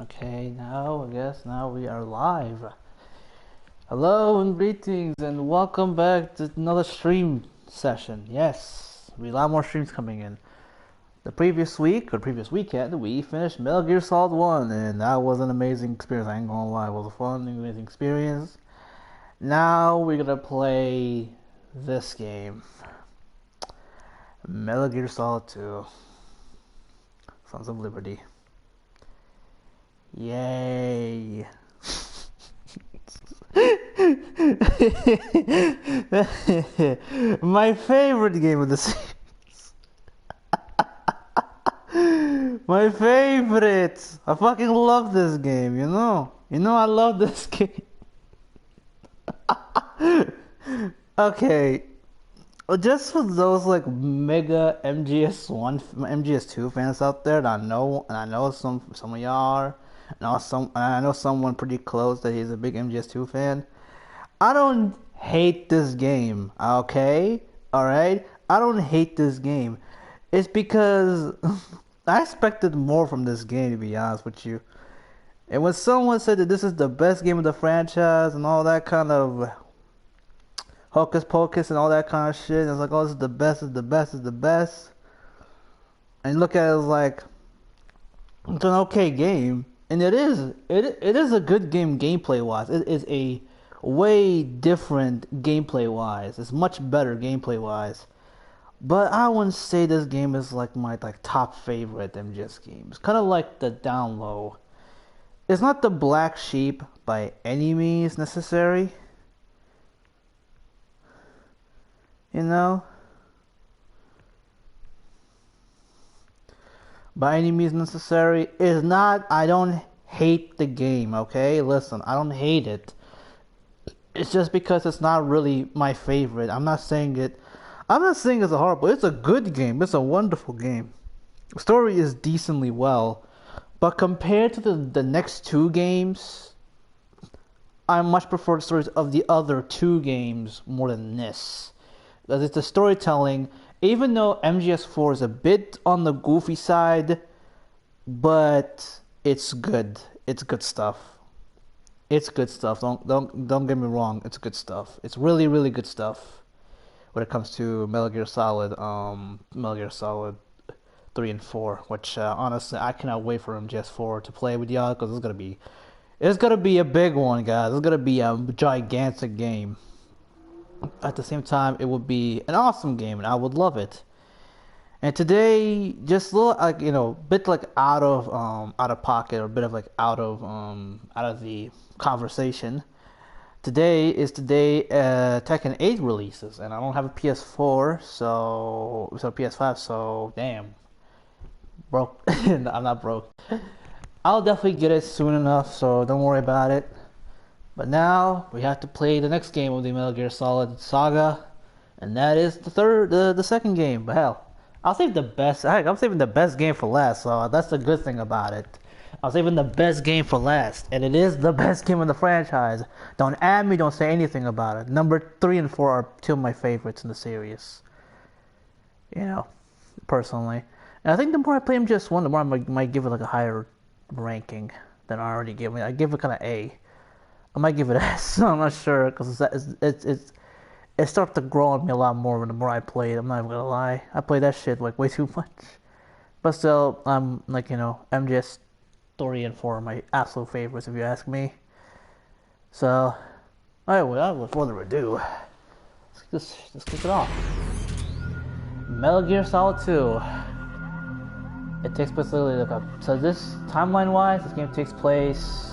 Okay, I guess now we are live. Hello and greetings and welcome back to another stream session. Yes, we have a lot more streams coming in. The previous week, or previous weekend, we finished Metal Gear Solid 1, and that was an amazing experience. I ain't gonna lie, it was a fun, amazing experience. Now we're gonna play this game, Metal Gear Solid 2, Sons of Liberty. Yay! My favorite game of the series. My favorite. I fucking love this game, you know. I love this game. Okay. Just for those like mega MGS2 fans out there that I know, and I know some of y'all are, and I know someone pretty close that he's a big MGS2 fan. I don't hate this game, okay? Alright? I don't hate this game. It's because I expected more from this game, to be honest with you. And when someone said that this is the best game of the franchise and all that kind of hocus pocus and all that kind of shit, and it's like, oh, this is the best, it's the best, it's the best. And you look at it as like, it's an okay game. And it is. It is a good game gameplay wise. It is a way different gameplay wise. It's much better gameplay wise. But I wouldn't say this game is like my top favorite MGS game. It's kind of like the down low. It's not the black sheep by any means necessary. You know? By any means necessary. It's not, I don't hate the game, okay? Listen, I don't hate it. It's just because it's not really my favorite. I'm not saying it's a horrible. It's a good game. It's a wonderful game. The story is decently well, but compared to the next two games, I much prefer the stories of the other two games more than this. Because it's the storytelling, even though MGS4 is a bit on the goofy side, but it's good. It's good stuff. It's good stuff. Don't get me wrong. It's good stuff. It's really really good stuff when it comes to Metal Gear Solid 3 and 4. Which honestly, I cannot wait for MGS4 to play with y'all because it's gonna be a big one, guys. It's gonna be a gigantic game. At the same time, it would be an awesome game, and I would love it. And today, just a little like bit like out of pocket, or a bit of like out of the conversation. Today is the day Tekken 8 releases, and I don't have a PS4, so PS5, so damn, broke. I'm not broke. I'll definitely get it soon enough, so don't worry about it. But now we have to play the next game of the Metal Gear Solid saga, and that is the second game. But hell, I'll save the best. I'm saving the best game for last, so that's the good thing about it. I'm saving the best game for last, and it is the best game in the franchise. Don't add me, don't say anything about it. Number 3 and 4 are two of my favorites in the series. Personally. And I think the more I play MGS1, the more I might give it like a higher ranking than I already give it. I give it kind of A. I might give it S. I'm not sure because it starts to grow on me a lot more the more I play it. I'm not even gonna lie. I play that shit like way too much. But still, I'm MGS 3 and 4 are my absolute favorites if you ask me. So, alright, without further ado, let's kick it off. Metal Gear Solid 2. It takes place literally so this timeline wise, this game takes place.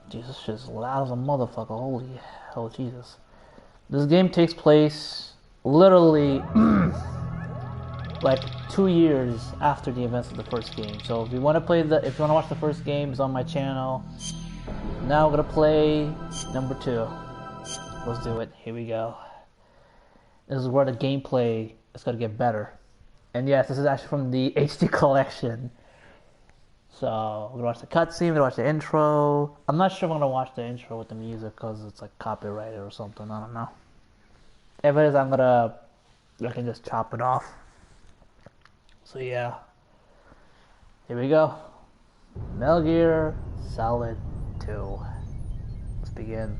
Jesus, shit is loud as a motherfucker. Holy hell, Jesus. This game takes place literally like 2 years after the events of the first game. So if you want to watch the first game, it's on my channel. Now we're gonna play number 2. Let's do it. Here we go. This is where the gameplay is gonna get better. And yes, this is actually from the HD collection. So, I'm gonna watch the cutscene, I'm gonna watch the intro. I'm not sure if I'm gonna watch the intro with the music because it's like copyrighted or something, I don't know. If it is, I can just chop it off. So yeah. Here we go. Metal Gear Solid 2. Let's begin.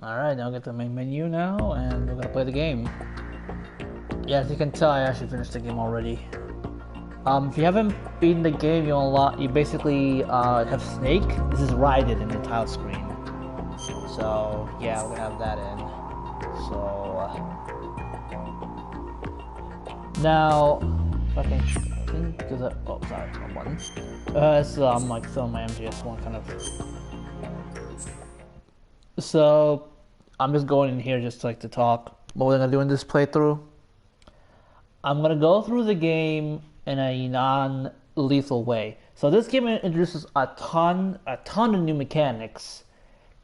Alright, now get the main menu now, and we're gonna play the game. Yeah, as you can tell, I actually finished the game already. If you haven't beaten the game, you basically have Snake. This is Raiden in the title screen. So yeah, we're gonna have that in. So now, I think there's a. Oh, sorry, wrong button. So I'm like still in my MGS1 kind of. So I'm just going in here just like to talk. What we're gonna do in this playthrough, I'm gonna go through the game in a non-lethal way. So this game introduces a ton of new mechanics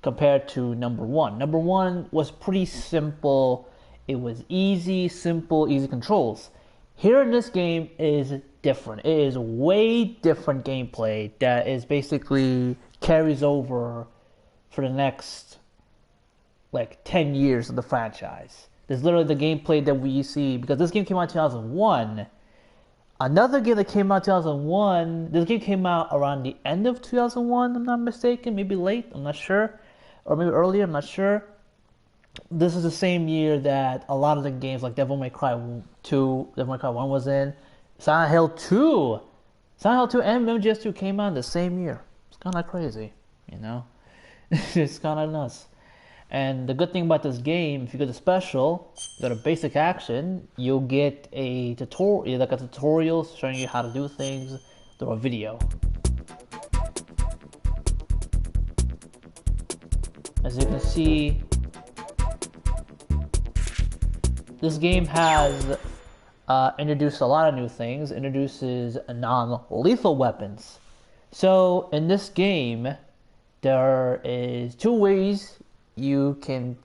compared to number one. Number one was pretty simple. It was easy, simple, easy controls. Here in this game is different. It is way different gameplay that is basically carries over for the next like 10 years of the franchise. There's literally the gameplay that we see, because this game came out in 2001. Another game that came out in 2001, this game came out around the end of 2001, I'm not mistaken, maybe late, I'm not sure, or maybe earlier, I'm not sure. This is the same year that a lot of the games like Devil May Cry 2, Devil May Cry 1 was in, Silent Hill 2. Silent Hill 2 and MGS2 came out in the same year. It's kind of crazy, you know? It's kind of nuts. And the good thing about this game, if you go to special, go to basic action, you'll get a tutorial, like a tutorial showing you how to do things through a video. As you can see, this game has introduced a lot of new things. Introduces non-lethal weapons. So in this game, there is two ways you can,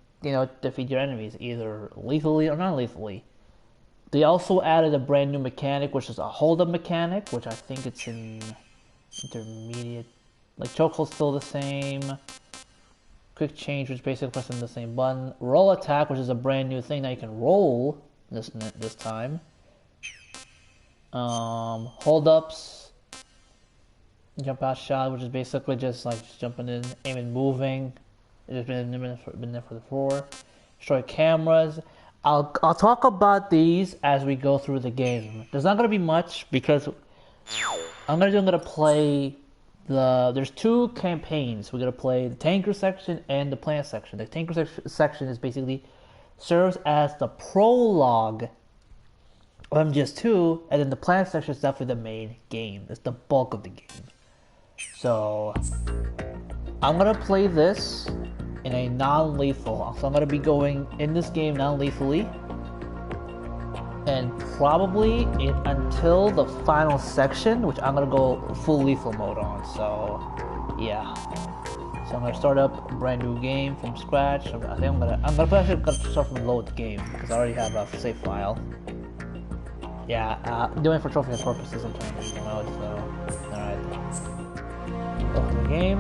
defeat your enemies, either lethally or non-lethally. They also added a brand new mechanic, which is a hold-up mechanic, which I think it's in intermediate. Like, chokehold's still the same. Quick change, which is basically pressing the same button. Roll attack, which is a brand new thing that you can roll this time. Hold-ups. Jump out shot, which is basically just like jumping in, aiming, moving. It's been there for the before. Destroy cameras. I'll talk about these as we go through the game. There's not gonna be much because I'm gonna play there's two campaigns. We're gonna play the tanker section and the plant section. The tanker section is basically serves as the prologue of MGS2, and then the plant section is definitely the main game. It's the bulk of the game. So I'm gonna play this in a non-lethal. So I'm gonna be going in this game non-lethally, and probably until the final section, which I'm gonna go full lethal mode on. So yeah. So I'm gonna start up a brand new game from scratch. I think I'm gonna start from load the game because I already have a save file. Yeah, doing it for trophy purposes. I'm trying to lethal mode. So alright. Open the game.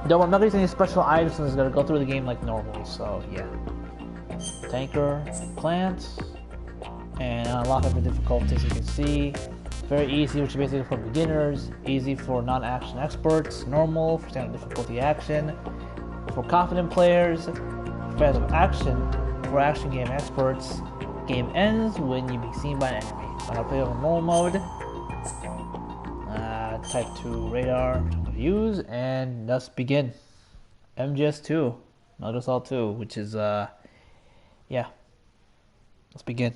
Though I'm not using any special items, so it's gonna go through the game like normal. So yeah. Tanker, plants, and unlock the difficulties. You can see very easy, which is basically for beginners. Easy for non-action experts. Normal for standard difficulty action. For confident players. Fans of action. For action game experts. Game ends when you be seen by an enemy. So I'm gonna play on normal mode. Type 2 radar to use, and let's begin. MGS2, Metal Gear Solid 2, which is yeah. Let's begin.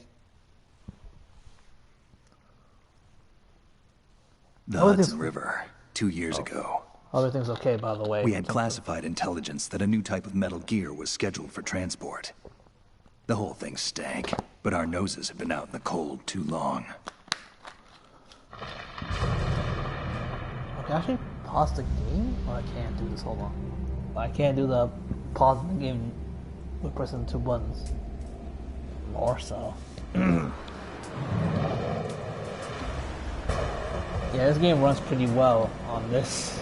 The Hudson River, 2 years ago. Everything's okay, by the way. We had classified intelligence that a new type of Metal Gear was scheduled for transport. The whole thing stank, but our noses had been out in the cold too long. Okay, actually pause the game? Or I can't do this, hold on. I can't do the pause the game with pressing 2 buttons. Or so. Yeah, this game runs pretty well on this.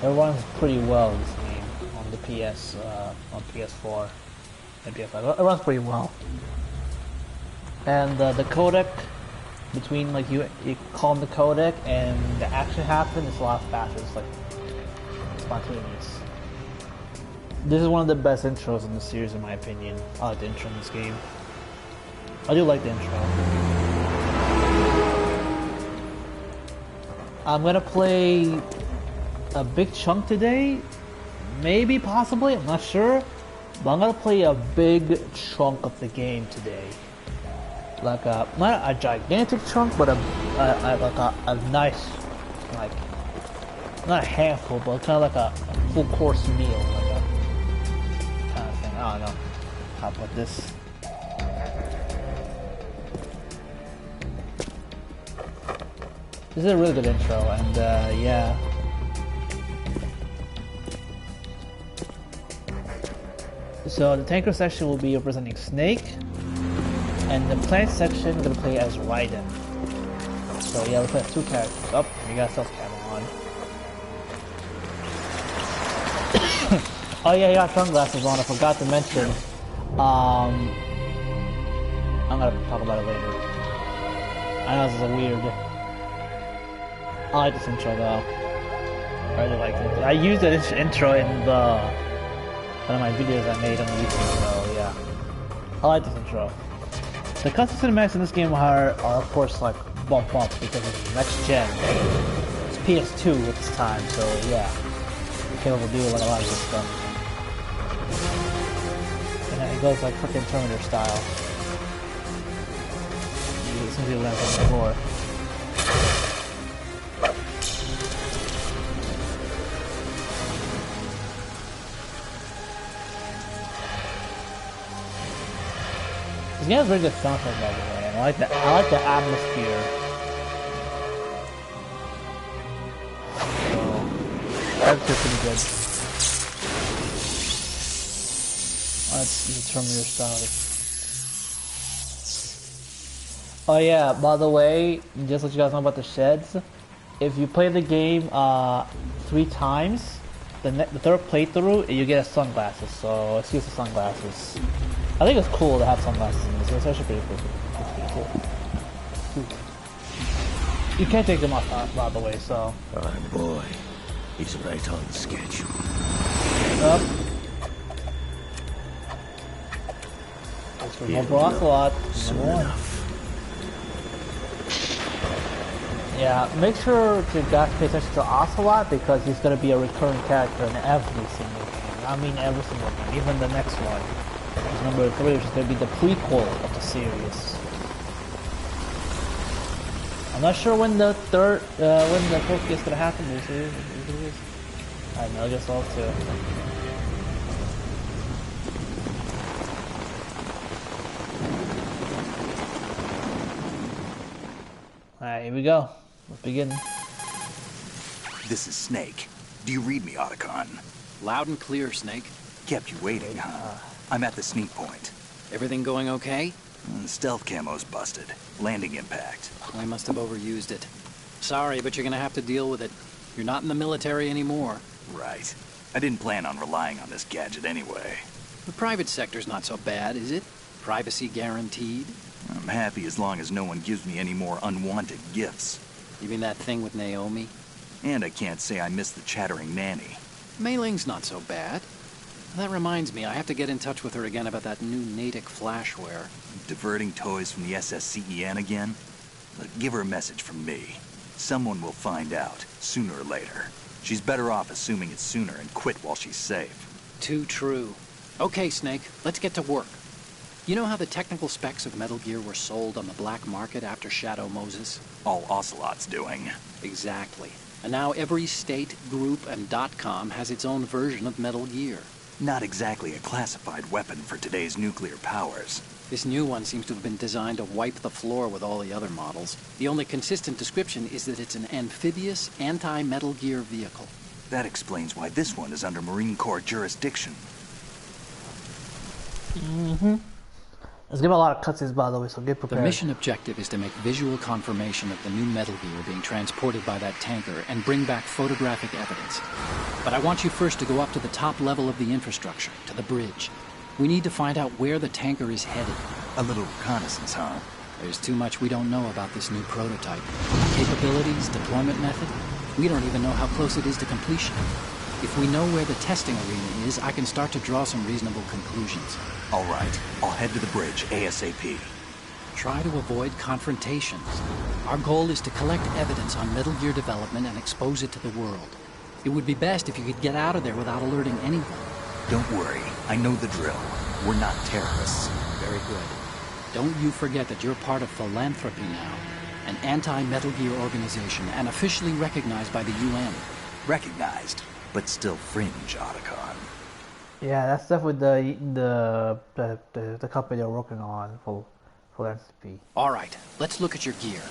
It runs pretty well, this game, on the on PS4 and PS5. It runs pretty well. And the codec, between like you calm the codec and the action happens, it's a lot faster. It's like spontaneous. This is one of the best intros in the series, in my opinion. I like the intro in this game. I do like the intro. I'm gonna play a big chunk today, maybe, possibly, I'm not sure, but I'm gonna play a big chunk of the game today. Like not a gigantic chunk, but a nice, like, not a handful, but kind of like a full course meal, like a kind of thing. I don't know how to put this. This is a really good intro, and yeah. So the tanker section will be representing Snake. And the plant section, we're gonna play as Raiden. So yeah, we're playing 2 characters. Oh, we got stealth cam on. Oh yeah, you got sunglasses on. I forgot to mention. I'm gonna talk about it later. I know this is a weird. I like this intro though. I really like it. I used this intro in one of my videos I made on YouTube. So yeah, I like this intro. The custom cinematics in this game are of course like bump because it's next gen. It's PS2 at this time, so yeah, you can't overdo like a lot of this stuff. And then it goes like freaking Terminator style. You can see what I've done before. This game has very good soundtrack, by the way, and I like the atmosphere. So, Everything's pretty good. Let's determine your status. Oh yeah, by the way, just to let you guys know about the sheds. If you play the game 3 times, the third playthrough, you get sunglasses. So let's use the sunglasses. I think it's cool to have sunglasses in this. It's actually pretty cool. It's pretty cool. You can't take them off, by the way. So. Oh boy, he's right on schedule. Up. Let's remove Ocelot. Soon enough. Yeah, make sure to guys pay attention to Ocelot because he's going to be a recurring character in every single game. I mean every single game, even the next one. It's number 3, which is going to be the prequel of the series. I'm not sure when the fourth is going to happen. I know, just all too. Alright, here we go. Let's begin. This is Snake. Do you read me, Otacon? Loud and clear, Snake. Kept you waiting, huh? I'm at the sneak point. Everything going okay? Stealth camo's busted. Landing impact. I must have overused it. Sorry, but you're gonna have to deal with it. You're not in the military anymore. Right. I didn't plan on relying on this gadget anyway. The private sector's not so bad, is it? Privacy guaranteed? I'm happy as long as no one gives me any more unwanted gifts. You mean that thing with Naomi? And I can't say I miss the chattering nanny. Mei Ling's not so bad. That reminds me, I have to get in touch with her again about that new Natick flashware. Diverting toys from the SSCEN again? Look, give her a message from me. Someone will find out, sooner or later. She's better off assuming it's sooner and quit while she's safe. Too true. Okay, Snake, let's get to work. You know how the technical specs of Metal Gear were sold on the black market after Shadow Moses? All Ocelot's doing. Exactly. And now every state, group, and .com has its own version of Metal Gear. Not exactly a classified weapon for today's nuclear powers. This new one seems to have been designed to wipe the floor with all the other models. The only consistent description is that it's an amphibious, anti-Metal Gear vehicle. That explains why this one is under Marine Corps jurisdiction. Mm-hmm. There's gonna be a lot of cutscenes, by the way, so get prepared. The mission objective is to make visual confirmation of the new Metal Gear being transported by that tanker and bring back photographic evidence. But I want you first to go up to the top level of the infrastructure, to the bridge. We need to find out where the tanker is headed. A little reconnaissance, huh? There's too much we don't know about this new prototype. Capabilities, deployment method, we don't even know how close it is to completion. If we know where the testing arena is, I can start to draw some reasonable conclusions. All right, I'll head to the bridge ASAP. Try to avoid confrontations. Our goal is to collect evidence on Metal Gear development and expose it to the world. It would be best if you could get out of there without alerting anyone. Don't worry, I know the drill. We're not terrorists. Very good. Don't you forget that you're part of Philanthropy now, an anti-Metal Gear organization and officially recognized by the UN. Recognized, but still fringe, Otacon. Yeah, that's definitely the company they're working on for philanthropy. All right, let's look at your gear.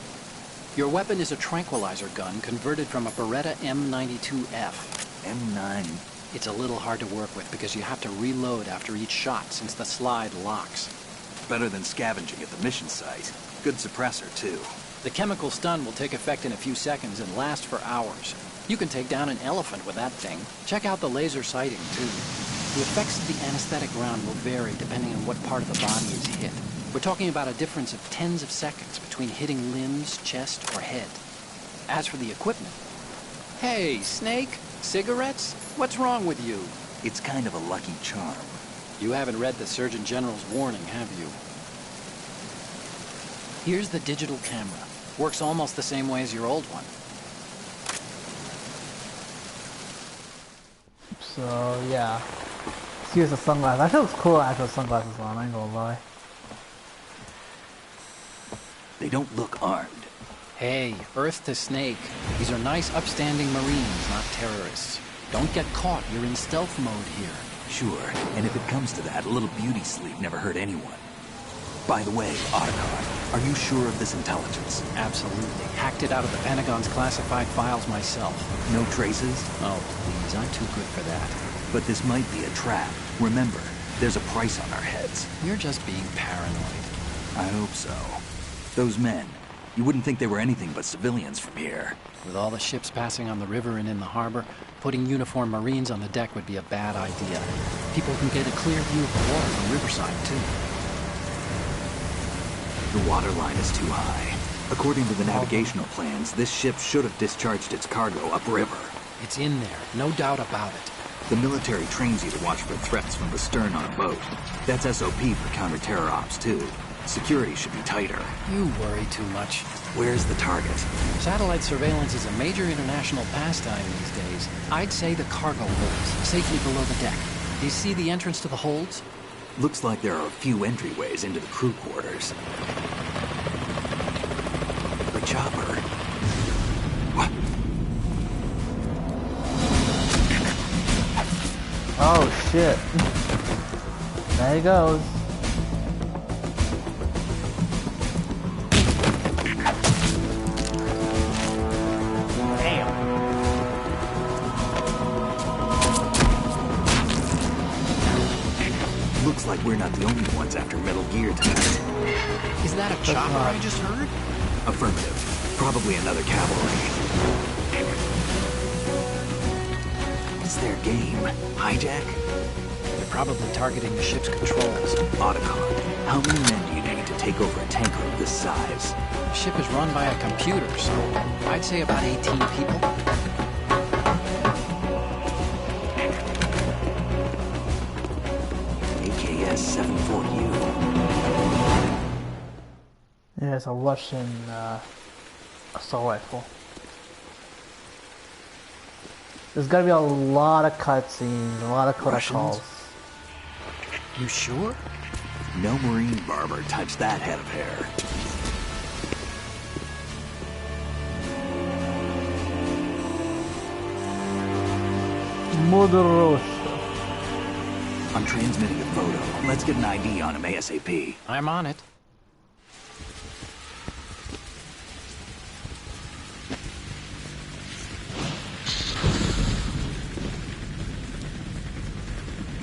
Your weapon is a tranquilizer gun converted from a Beretta M92F. M9. It's a little hard to work with because you have to reload after each shot since the slide locks. Better than scavenging at the mission site. Good suppressor, too. The chemical stun will take effect in a few seconds and last for hours. You can take down an elephant with that thing. Check out the laser sighting, too. The effects of the anesthetic round will vary depending on what part of the body is hit. We're talking about a difference of tens of seconds between hitting limbs, chest, or head. As for the equipment... Hey, Snake! Cigarettes? What's wrong with you? It's kind of a lucky charm. You haven't read the Surgeon General's warning, have you? Here's the digital camera. Works almost the same way as your old one. So, yeah. Let's use the sunglasses. I feel it's cool I have sunglasses on, I ain't gonna lie. They don't look armed. Hey, Earth to Snake. These are nice, upstanding Marines, not terrorists. Don't get caught. You're in stealth mode here. Sure, and if it comes to that, a little beauty sleep never hurt anyone. By the way, Otacon, are you sure of this intelligence? Absolutely. Hacked it out of the Pentagon's classified files myself. No traces? Oh, please, I'm too good for that. But this might be a trap. Remember, there's a price on our heads. You're just being paranoid. I hope so. Those men, you wouldn't think they were anything but civilians from here. With all the ships passing on the river and in the harbor, putting uniformed Marines on the deck would be a bad idea. People can get a clear view of the water from Riverside, too. The water line is too high. According to the navigational plans, this ship should have discharged its cargo upriver. It's in there, no doubt about it. The military trains you to watch for threats from the stern on a boat. That's SOP for counter-terror ops, too. Security should be tighter. You worry too much. Where's the target? Satellite surveillance is a major international pastime these days. I'd say the cargo holds, safely below the deck. Do you see the entrance to the holds? Looks like there are a few entryways into the crew quarters. The chopper. What? Oh shit. There he goes. Looks like we're not the only ones after Metal Gear tonight. Is that a chopper I just heard? Affirmative. Probably another cavalry. It's their game. Hijack? They're probably targeting the ship's controls. Otacon, how many men do you need to take over a tanker of this size? The ship is run by a computer, so I'd say about 18 people. AKS-74U. Yeah, it's a Russian assault rifle. There's gotta be a lot of cutscenes, a lot of protocols. You sure? No Marine barber touched that head of hair. Mother Russia. I'm transmitting a photo. Let's get an ID on him ASAP. I'm on it.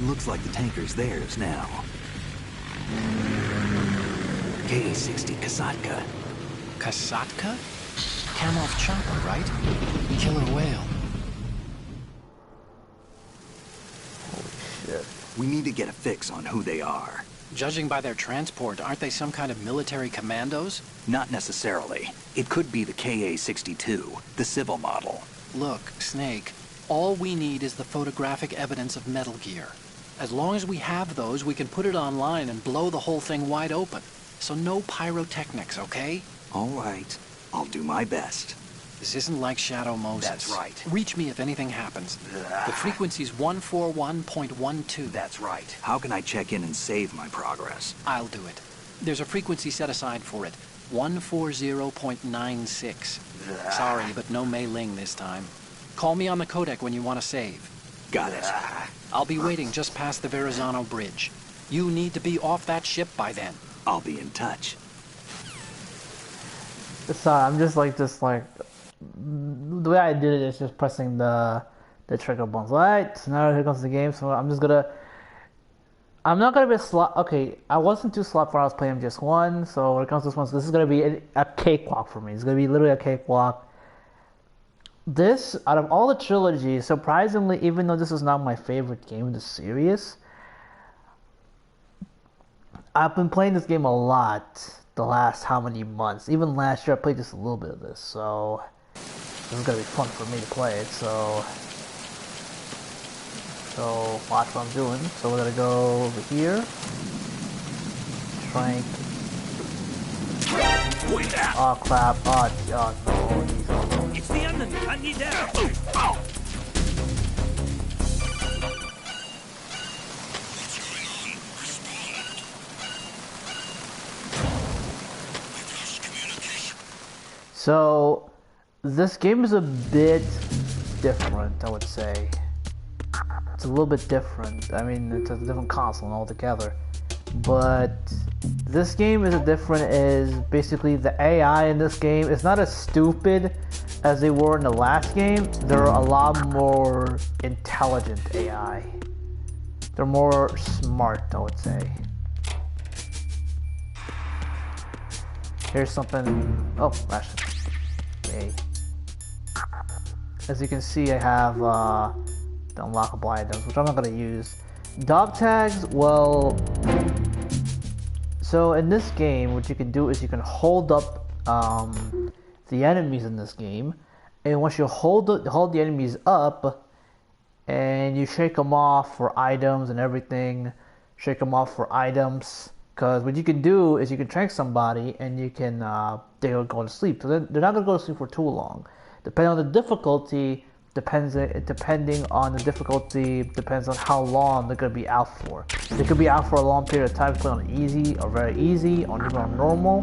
Looks like the tanker's theirs now. Ka-60 Kasatka. Kasatka? Kamov chopper, right? Killer whale. Shit. We need to get a fix on who they are. Judging by their transport, aren't they some kind of military commandos? Not necessarily. It could be the Ka-62, the civil model. Look, Snake, all we need is the photographic evidence of Metal Gear. As long as we have those, we can put it online and blow the whole thing wide open. So no pyrotechnics, okay? All right. I'll do my best. This isn't like Shadow Moses. That's right. Reach me if anything happens. The frequency's 141.12. That's right. How can I check in and save my progress? I'll do it. There's a frequency set aside for it. 140.96. Sorry, but no Mei Ling this time. Call me on the codec when you want to save. Got it. I'll be waiting just past the Verrazano Bridge. You need to be off that ship by then. I'll be in touch. Sorry, I'm just like the way I did it is just pressing the trigger buttons. Alright, so now here comes the game. So I'm not gonna be okay, I wasn't too sloppy when I was playing MGS1, so when it comes to this one, so this is gonna be a cakewalk for me. It's gonna be literally a cakewalk. This, out of all the trilogies, surprisingly, even though this is not my favorite game in the series, I've been playing this game a lot the last how many months. Even last year I played just a little bit of this, so this is gonna be fun for me to play it, so watch what I'm doing. So we're gonna go over here. Frank. Oh crap, oh no, It's the enemy, hunt you down. So this game is a bit different, I would say. It's a little bit different. I mean, it's a different console altogether. But this game is different. Is basically the AI in this game is not as stupid as they were in the last game. They're a lot more intelligent AI. They're more smart, I would say. Here's something. Oh, ration. Yay. As you can see, I have the unlockable items, which I'm not going to use. Dog tags, well, so in this game, what you can do is you can hold up the enemies in this game, and once you hold the enemies up, and you shake them off for items and everything, shake them off for items, because what you can do is you can trank somebody, and you can they'll go to sleep. So they're not going to go to sleep for too long. Depending on the difficulty, depends on how long they're gonna be out for. They could be out for a long period of time, put on easy or very easy, or even on normal.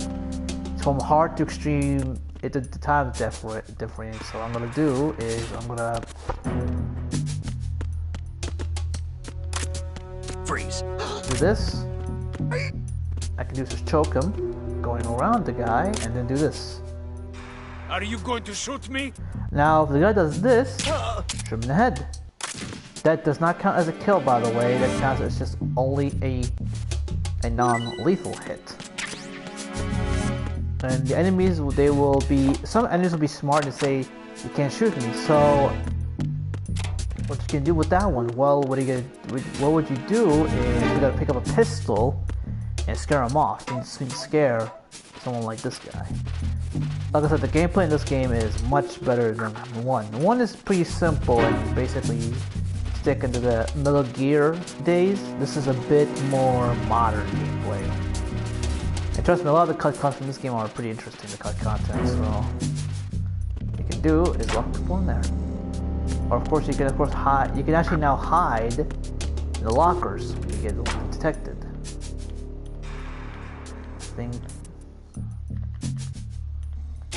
From hard to extreme, the time is different. So what I'm gonna do is I'm gonna Freeze. do this. I can do is just choke him, going around the guy, and then do this. Are you going to shoot me? Now, if the guy does this, shoot him in the head. That does not count as a kill, by the way. That counts as just only a non-lethal hit. And the enemies, some enemies will be smart and say, you can't shoot me. So, what you can do with that one? Well, what would you do is you gotta pick up a pistol and scare him off. You can scare someone like this guy. Like I said, the gameplay in this game is much better than 1. 1 is pretty simple and basically stick into the Metal Gear days. This is a bit more modern gameplay. And trust me, a lot of the cut content in this game are pretty interesting, the cut content, so what you can do is lock people in there. Or of course you can hide. You can actually now hide in the lockers when you get detected.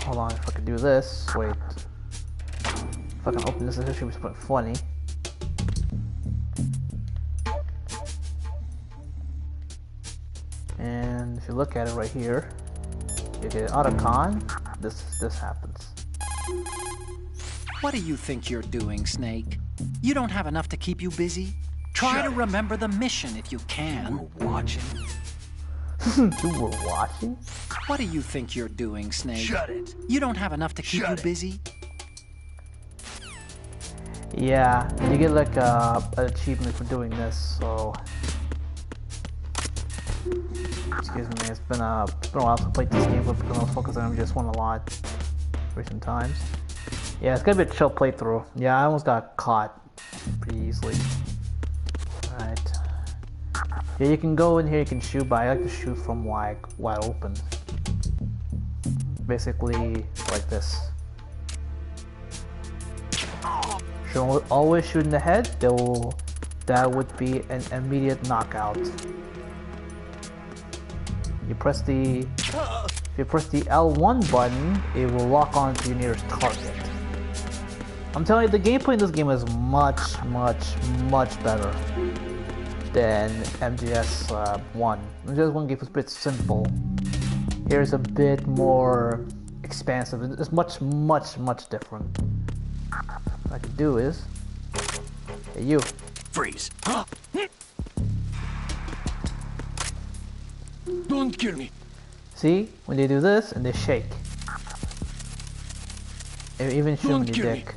Hold on, if I can do this, wait. If I can open this, this should be something funny. And if you look at it right here, you get autocon, this happens. What do you think you're doing, Snake? You don't have enough to keep you busy? Try to remember the mission if you can. We're watching. You were watching? What do you think you're doing, Snake? Shut it. You don't have enough to keep you busy? Yeah, you get like an achievement for doing this, so... Excuse me, it's been a while since I played this game, but because I was focusing on just one a lot recent times. Yeah, it's gonna be a chill playthrough. Yeah, I almost got caught pretty easily. Alright. Yeah, you can go in here, you can shoot, but I like to shoot from wide open. Basically, like this. So always shoot in the head, that would be an immediate knockout. If you press the L1 button, it will lock on to your nearest target. I'm telling you, the gameplay in this game is much better than MGS 1. MGS 1 game was a bit simple. Here's a bit more expansive. It's much different. What I can do is, hey you, Freeze. Don't kill me. see when they do this and they shake. It even shoot me your dick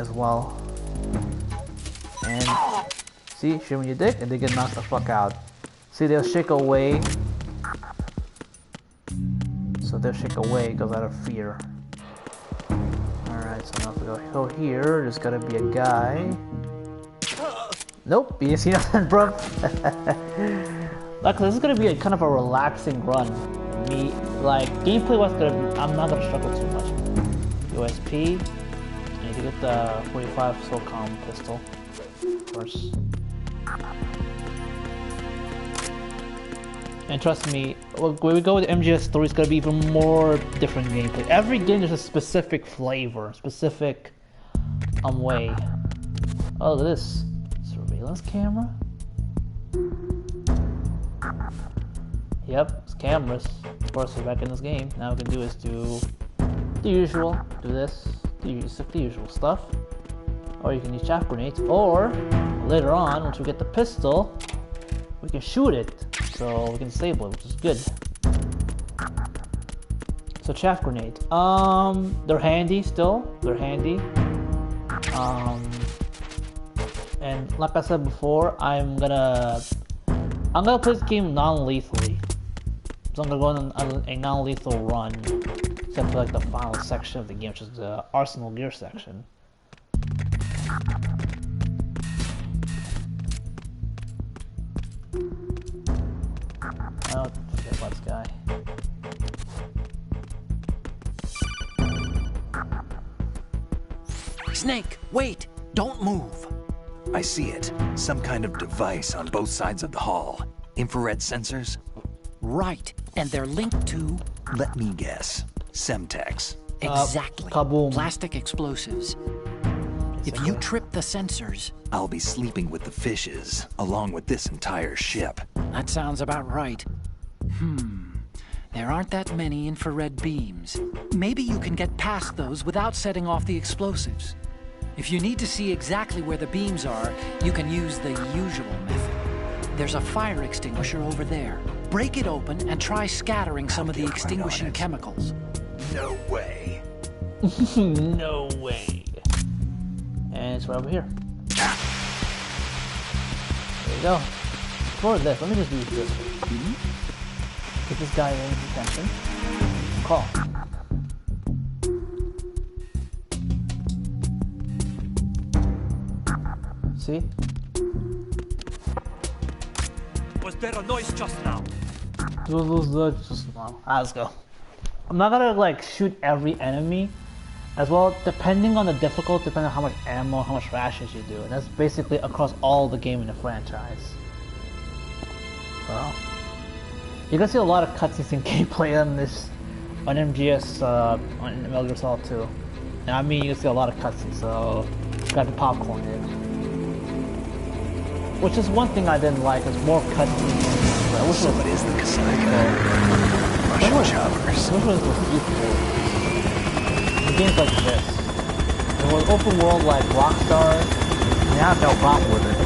as well. And see, shoot me your dick and they get knocked the fuck out. See, they'll shake away. So they'll shake away because out of fear. Alright, so now if we go here, there's gotta be a guy. Nope, you didn't see nothing, bro. Luckily, this is gonna be a kind of a relaxing run. Gameplay wise, I'm not gonna struggle too much. USP, I need to get the 45 SOCOM pistol, of course. And trust me, when we go with MGS3, it's gonna be even more different gameplay. Every game there's a specific flavor, specific way. Oh, look at this surveillance camera. Yep, it's cameras. Of course, we're back in this game. Now what we can do is do the usual. Do this. The usual stuff. Or you can use chaff grenades. Or, later on, once we get the pistol, we can shoot it. So we can disable it, which is good. So chaff grenade. They're handy still. They're handy. And like I said before, I'm gonna play this game non-lethally. So I'm gonna go on a non-lethal run, except for like the final section of the game, which is the Arsenal Gear section. Oh, forget about this guy. Snake, wait! Don't move! I see it. Some kind of device on both sides of the hall. Infrared sensors? Right, and they're linked to... Let me guess. Semtex. Exactly. Kaboom. Plastic explosives. If you trip the sensors... I'll be sleeping with the fishes, along with this entire ship. That sounds about right. There aren't that many infrared beams. Maybe you can get past those without setting off the explosives. If you need to see exactly where the beams are, you can use the usual method. There's a fire extinguisher over there. Break it open and try scattering some of the extinguishing chemicals. No way. No way. And it's right over here. There you go. Before this, let me just use this one. Get this guy in attention. Call. See? Was there a noise just now? Let's go. I'm not gonna like shoot every enemy as well, depending on the difficulty, depending on how much ammo, how much rations you do. And that's basically across all the game in the franchise. Well, you can see a lot of cutscenes in gameplay on this, on MGS, on Metal Gear Solid 2. And I mean, you can see a lot of cutscenes, so got the popcorn in. Which is one thing I didn't like, is more cutscenes. So it is the Kasaka. Russian choppers. Which was beautiful. In games like this. If it was open world like Rockstar, I have no problem with it.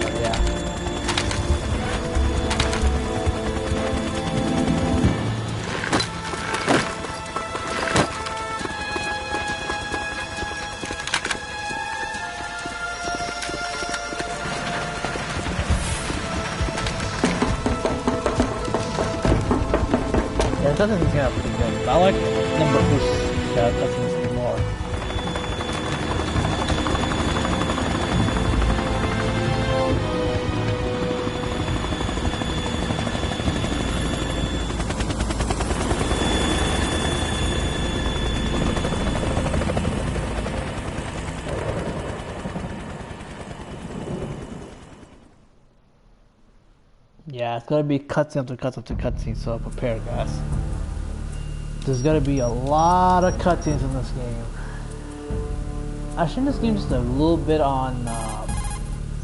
But yeah. It doesn't seem pretty good, but I like number boost cutscenes more. Yeah, it's gonna be cutscene after cutscene after cutscene, so prepare, guys. There's gonna be a lot of cutscenes in this game. Actually, this game just a little bit on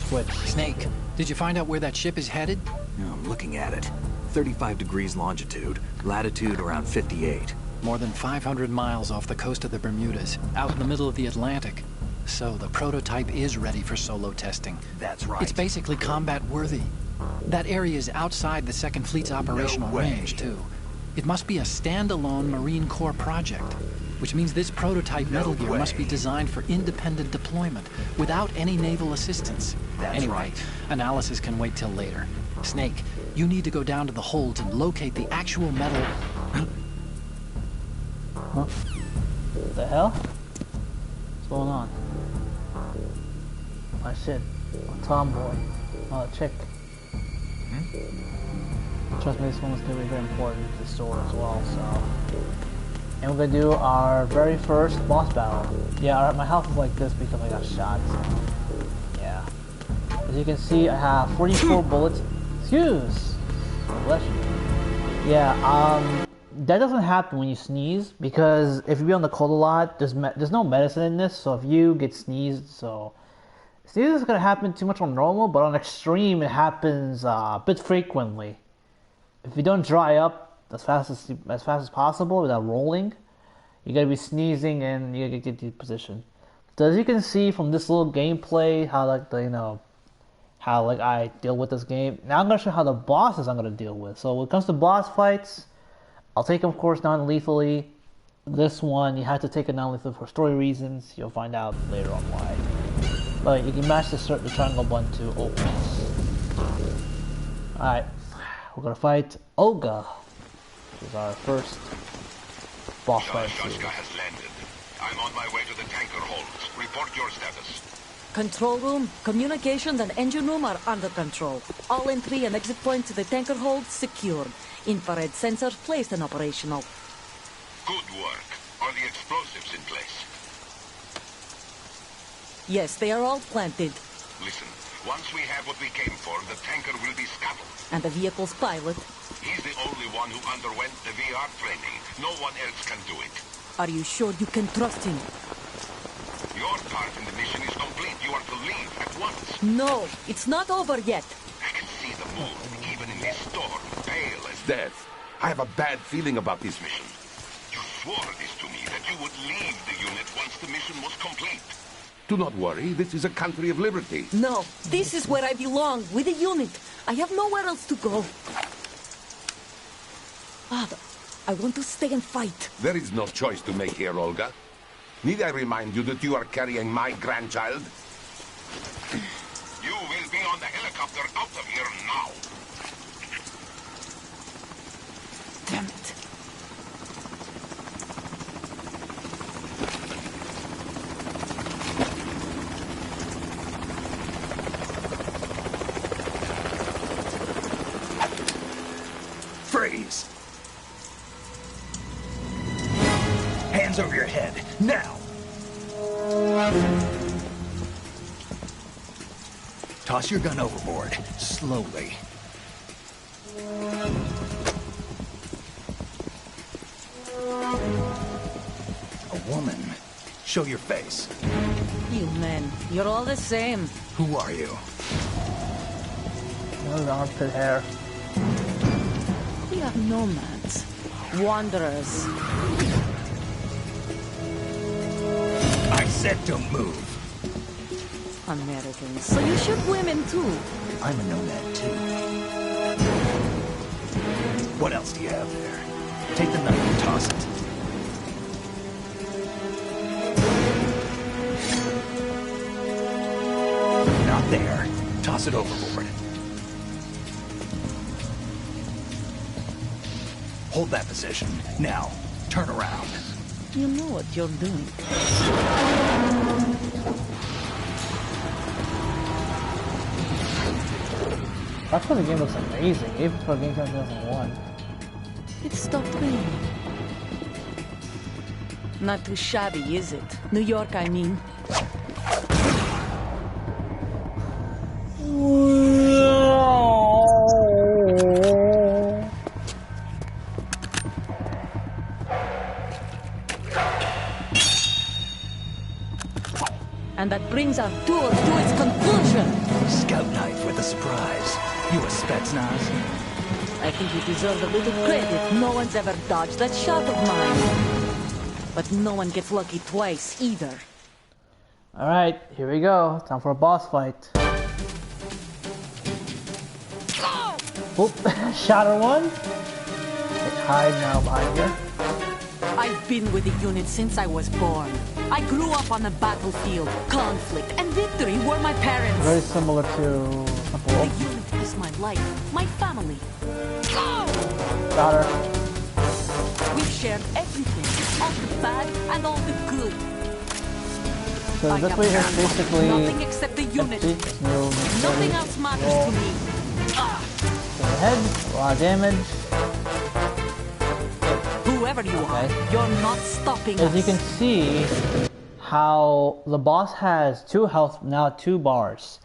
Switch. Snake, did you find out where that ship is headed? I'm looking at it. 35 degrees longitude, latitude around 58. More than 500 miles off the coast of the Bermudas, out in the middle of the Atlantic. So the prototype is ready for solo testing. That's right. It's basically combat worthy. That area is outside the Second Fleet's operational range, too. It must be a standalone Marine Corps project, which means this prototype Metal Gear must be designed for independent deployment, without any naval assistance. Anyway, analysis can wait till later. Snake, you need to go down to the hold and locate the actual metal... Huh? What the hell? What's going on? Oh shit. A tomboy. Oh, a chick. Trust me, this one is going to be very important to the story as well, so... And we're going to do our very first boss battle. Yeah, my health is like this because I got shot, so... Yeah. As you can see, I have 44 bullets. Excuse! Bless you. Yeah, that doesn't happen when you sneeze, because if you be on the cold a lot, there's no medicine in this, so if you get sneezed, so... Sneezing is gonna happen too much on normal, but on extreme it happens a bit frequently. If you don't dry up as fast as possible without rolling, you're gonna be sneezing and you're gonna get deposition. So as you can see from this little gameplay, how like how like I deal with this game. Now I'm gonna show how the bosses I'm gonna deal with. So when it comes to boss fights, I'll take them of course non-lethally. This one you have to take it non-lethally for story reasons. You'll find out later on why. But you can mash the triangle button to open. Alright, we're gonna fight Olga, which is our first boss fight. Shashka has landed. I'm on my way to the tanker holds. Report your status. Control room, communications and engine room are under control. All entry and exit points to the tanker hold secured. Infrared sensors placed and operational. Good work. Are the explosives in place? Yes, they are all planted. Listen, once we have what we came for, the tanker will be scuttled. And the vehicle's pilot. He's the only one who underwent the VR training. No one else can do it. Are you sure you can trust him? Your part in the mission is complete. You are to leave at once. No, it's not over yet. I can see the moon, even in this storm, pale as death. I have a bad feeling about this mission. You swore this to me, that you would leave the unit once the mission was complete. Do not worry, this is a country of liberty. No, this is where I belong, with the unit. I have nowhere else to go. Father, I want to stay and fight. There is no choice to make here, Olga. Need I remind you that you are carrying my grandchild? You will be on the helicopter out of here now. Damn it. Freeze! Hands over your head, now! Toss your gun overboard, slowly. A woman. Show your face. You men, you're all the same. Who are you? No armpit hair. We are nomads, wanderers. I said don't move. Americans, so you shoot women too. I'm a nomad too. What else do you have there? Take the knife and toss it. Not there. Toss it overboard. Hold that position. Now, turn around. You know what you're doing. That's why the game looks amazing, even for a game from 2001. It stopped raining. Not too shabby, is it? New York, I mean. And that brings our tour to its conclusion. Scout knife with a surprise. You a Spetsnaz? I think you deserve a little credit. No one's ever dodged that shot of mine. But no one gets lucky twice, either. Alright, here we go. Time for a boss fight. Oop, shot her one. Hide now behind here. I've been with the unit since I was born. I grew up on the battlefield. Conflict and victory were my parents. Very similar to The unit is my life, my family. Got her. We've shared everything, all the bad and all the good. So this way is basically nothing except the unit. empty. No, Nothing else matters to me. to the head, a lot of damage. Whoever you are, you're not stopping As us. you can see, how the boss has two bars.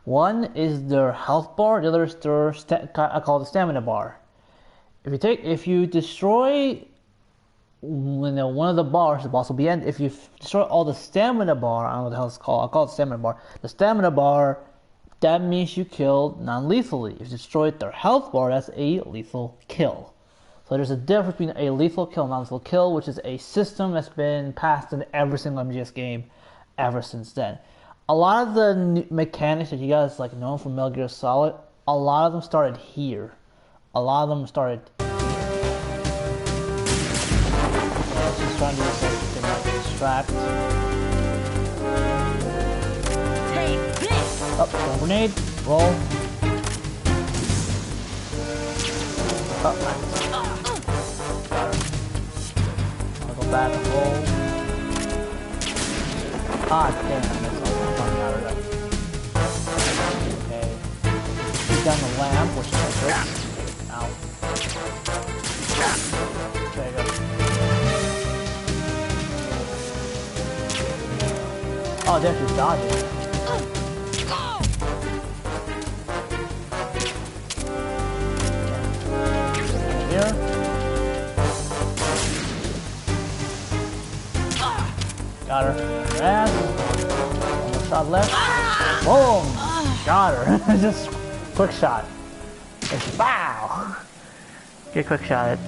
One is their health bar, the other is their I call it the stamina bar. If you destroy one of the bars, the boss will be end. If you destroy all the stamina bar, I don't know what the hell it's called. I'll call it stamina bar. The stamina bar, that means you killed non-lethally. If you destroyed their health bar, that's a lethal kill. So there's a difference between a lethal kill and non-lethal kill, which is a system that's been passed in every single MGS game ever since then. A lot of the mechanics that you guys like know from Metal Gear Solid, a lot of them started here. A lot of them started here. So she's trying to do something like distract. Up, oh, grenade, roll. Up, nice. Got her. I'll go back and roll. Ah, damn, that's all I'm running out of that. Okay. Shoot down the lamp, which is like this. Ow. There you go. Oh, they're actually dodging. Here. Got her. Ass. One shot left. Boom! Got her. Just quick shot. Just wow! Get quick shot it.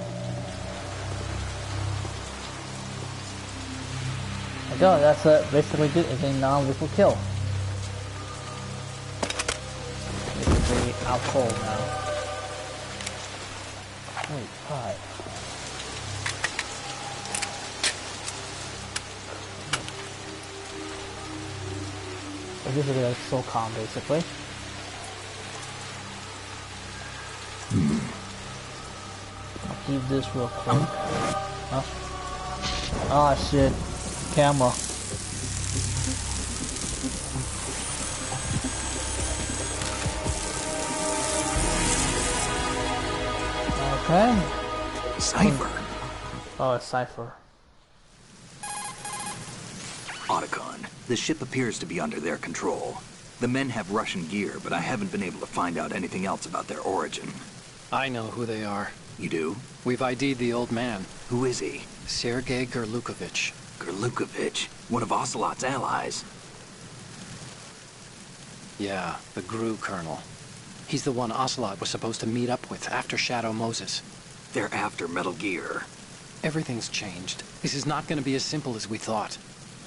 There you go. That's basically good. It's a non-lethal kill. Basically out cold now. Holy pie. So this is like SOCOM basically. I'll keep this real quick. Huh? Ah shit. Camera. Okay. Cypher. Oh, it's Cypher. Otacon, the ship appears to be under their control. The men have Russian gear, but I haven't been able to find out anything else about their origin. I know who they are. You do? We've ID'd the old man. Who is he? Sergei Gerlukovich. Gerlukovich, one of Ocelot's allies. Yeah, the GRU colonel. He's the one Ocelot was supposed to meet up with after Shadow Moses. They're after Metal Gear. Everything's changed. This is not going to be as simple as we thought.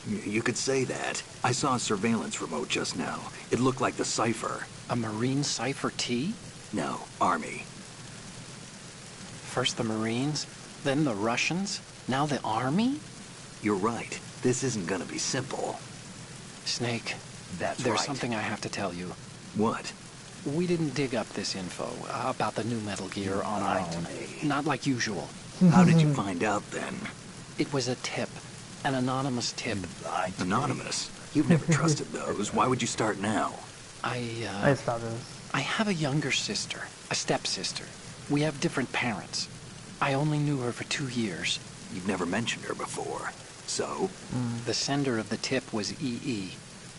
You could say that. I saw a surveillance remote just now. It looked like the Cypher. A Marine Cypher T? No, Army. First the Marines, then the Russians, now the Army? You're right. This isn't gonna be simple. Snake, That's there's right. something I have to tell you. What? We didn't dig up this info about the new Metal Gear on our Lied to own. me. Not like usual. How did you find out then? It was a tip. An anonymous tip. Lied to Anonymous. You've never trusted those. Why would you start now? I thought it was. I have a younger sister, a stepsister. We have different parents. I only knew her for 2 years. You've never mentioned her before. So? The sender of the tip was EE.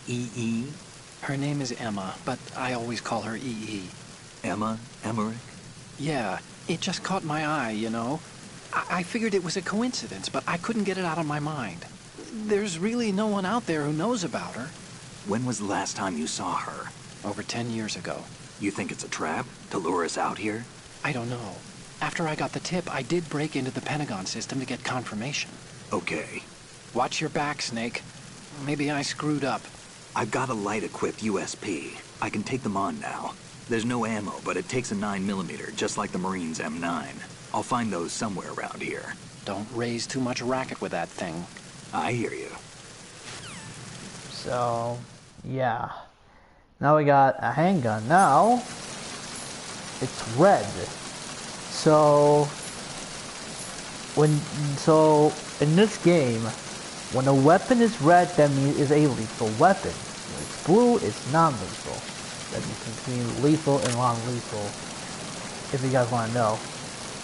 E.E.? Her name is Emma, but I always call her EE. Emma? Emmerich? Yeah, it just caught my eye, you know? I figured it was a coincidence, but I couldn't get it out of my mind. There's really no one out there who knows about her. When was the last time you saw her? Over 10 years ago. You think it's a trap? To lure us out here? I don't know. After I got the tip, I did break into the Pentagon system to get confirmation. Okay. Watch your back, Snake. Maybe I screwed up. I've got a light-equipped USP. I can take them on now. There's no ammo, but it takes a 9mm, just like the Marines' M9. I'll find those somewhere around here. Don't raise too much racket with that thing. I hear you. So, yeah. Now we got a handgun. Now, it's red. So, in this game, when a weapon is red, that means it's a lethal weapon. When it's blue, it's non-lethal. That means between lethal and non-lethal, if you guys want to know.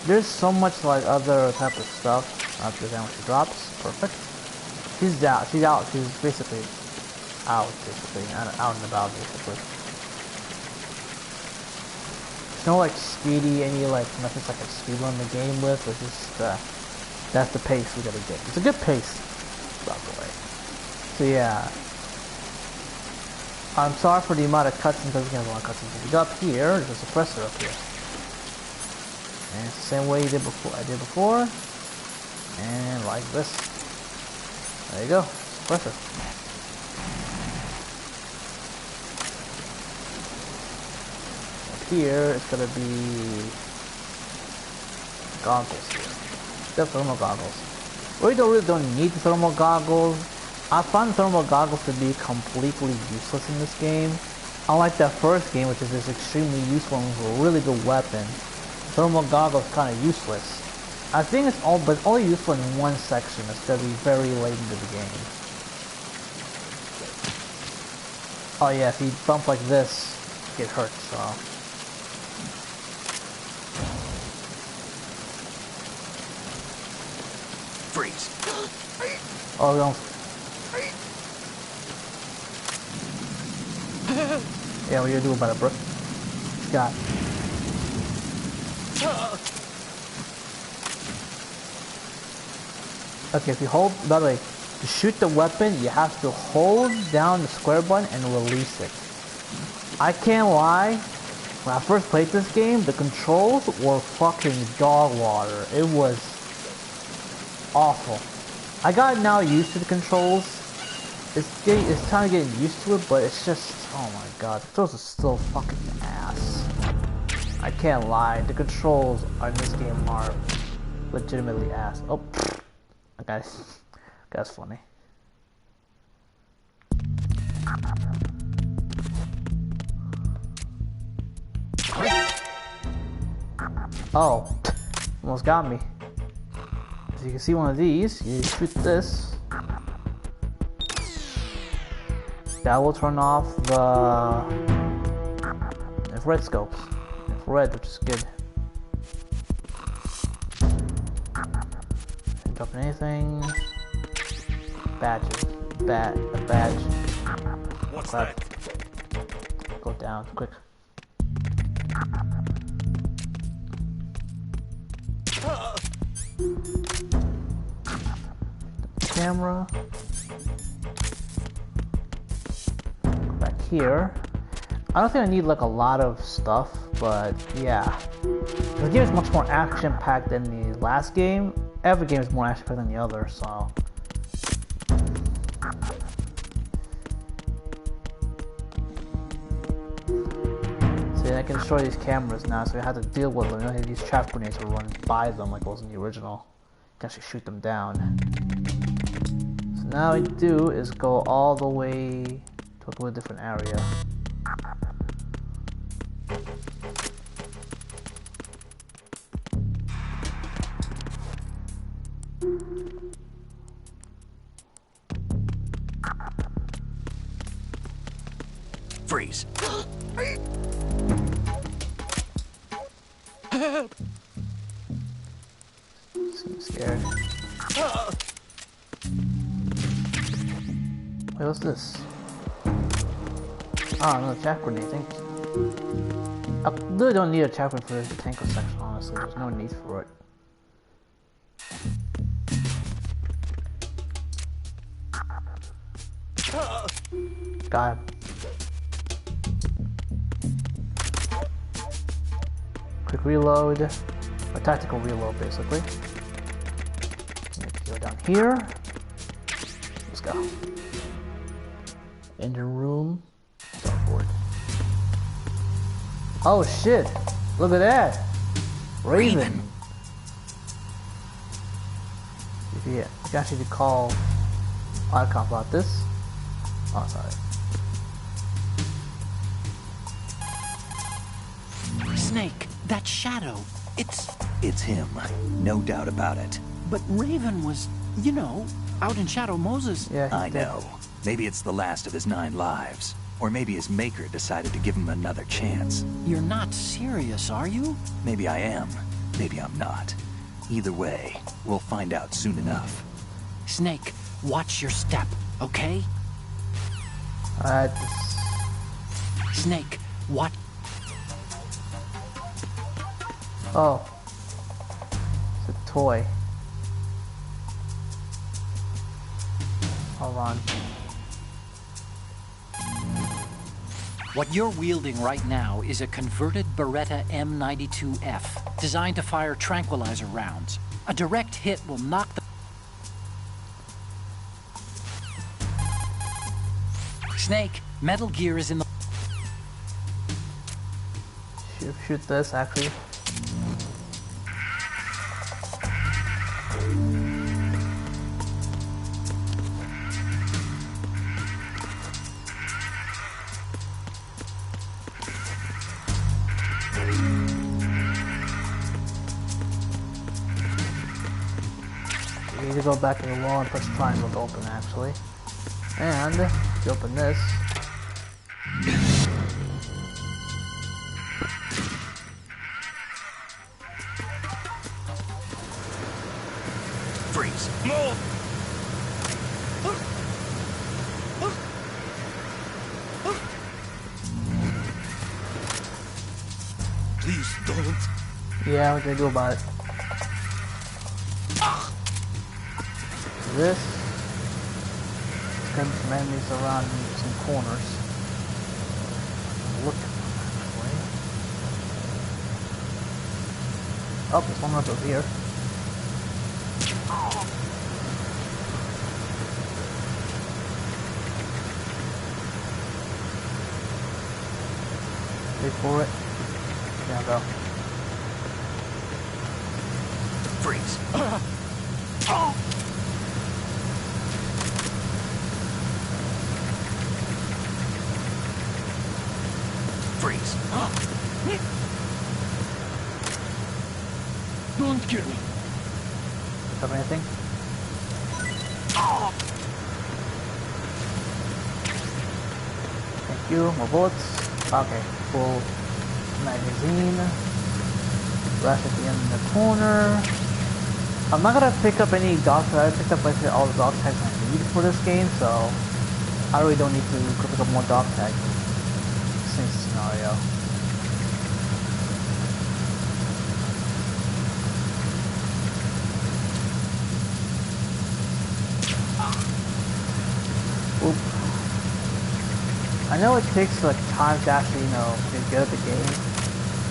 There's so much like other type of stuff. Not sure how much she drops. Perfect. She's out. She's out. She's basically out. Basically, out and about. Basically. There's no like speedy any like methods I can speed run the game with. It's just That's the pace we gotta get. It's a good pace, by the way. So yeah. I'm sorry for the amount of cutscenes because we have a lot of cutscenes. You go up here, there's a suppressor up here. And it's the same way I did before. And like this. There you go. Suppressor. Up here it's gonna be goggles here. The thermal goggles. We don't need the thermal goggles. I find thermal goggles to be completely useless in this game. Unlike that first game, which is just extremely useful and was a really good weapon, thermal goggles kind of useless. I think it's only useful in one section. It's gonna be very late into the game. Oh yeah, if you bump like this, you get hurt. So. Freeze. Oh, don't. Yeah, what are you gonna do about it, bro? Scott. Okay, if you hold, by the way, to shoot the weapon, you have to hold down the square button and release it. I can't lie, when I first played this game, the controls were fucking dog water. It was awful. I got now used to the controls. It's time to get used to it, but it's just, oh my god, the controls are still fucking ass. I can't lie, the controls in this game are legitimately ass. Oh, guys, that's funny. Oh, almost got me. As you can see, one of these, you shoot this. That will turn off the infrared scopes. Infrared, which is good. Didn't drop anything. Badges. A badge. What's that? Go down, quick. Camera. Back here. I don't think I need like a lot of stuff, but yeah. The game is much more action-packed than the last game. Every game is more action-packed than the other, so. See, I can destroy these cameras now, so I have to deal with them. I don't have these trap grenades to run by them like it was in the original. You can actually shoot them down. So now what we do is go all the way to a different area. Freeze. I'm scared. Wait, what's this? Oh, another trap grenade, thank you. I really don't need a trap grenade for this tanker section, honestly. There's no need for it. Got him. Quick reload. A tactical reload, basically. Go down here. Let's go. Engine room. Board. Oh shit! Look at that! Raven! You can actually call Icon about this. Oh, sorry. Snake, that shadow, It's him, no doubt about it. But Raven was, you know, out in Shadow Moses. Yeah, I know. Maybe it's the last of his 9 lives. Or maybe his maker decided to give him another chance. You're not serious, are you? Maybe I am. Maybe I'm not. Either way, we'll find out soon enough. Snake, watch your step, okay? Alright. Snake, what? Oh. It's a toy. I'll run. What you're wielding right now is a converted Beretta M92F, designed to fire tranquilizer rounds. A direct hit will knock the... Snake, Metal Gear is in the... Shoot this, actually. You need to go back to the wall and press triangle to open, actually. And if you open this, Freeze! Move! Please don't. yeah, what can I do about it? This is going to be some enemies around some corners. Look actually. Oh, there's one right over here. Wait for it. There we go. Freeze! Freeze! Don't kill me. Have anything? Thank you. More bullets. Okay, full magazine. Rush at the end of the corner. I'm not gonna pick up any dog tags. I picked up basically all the dog tags I need for this game, so I really don't need to go pick up more dog tags in this scenario. Oop. I know it takes like time to actually, get good at the game.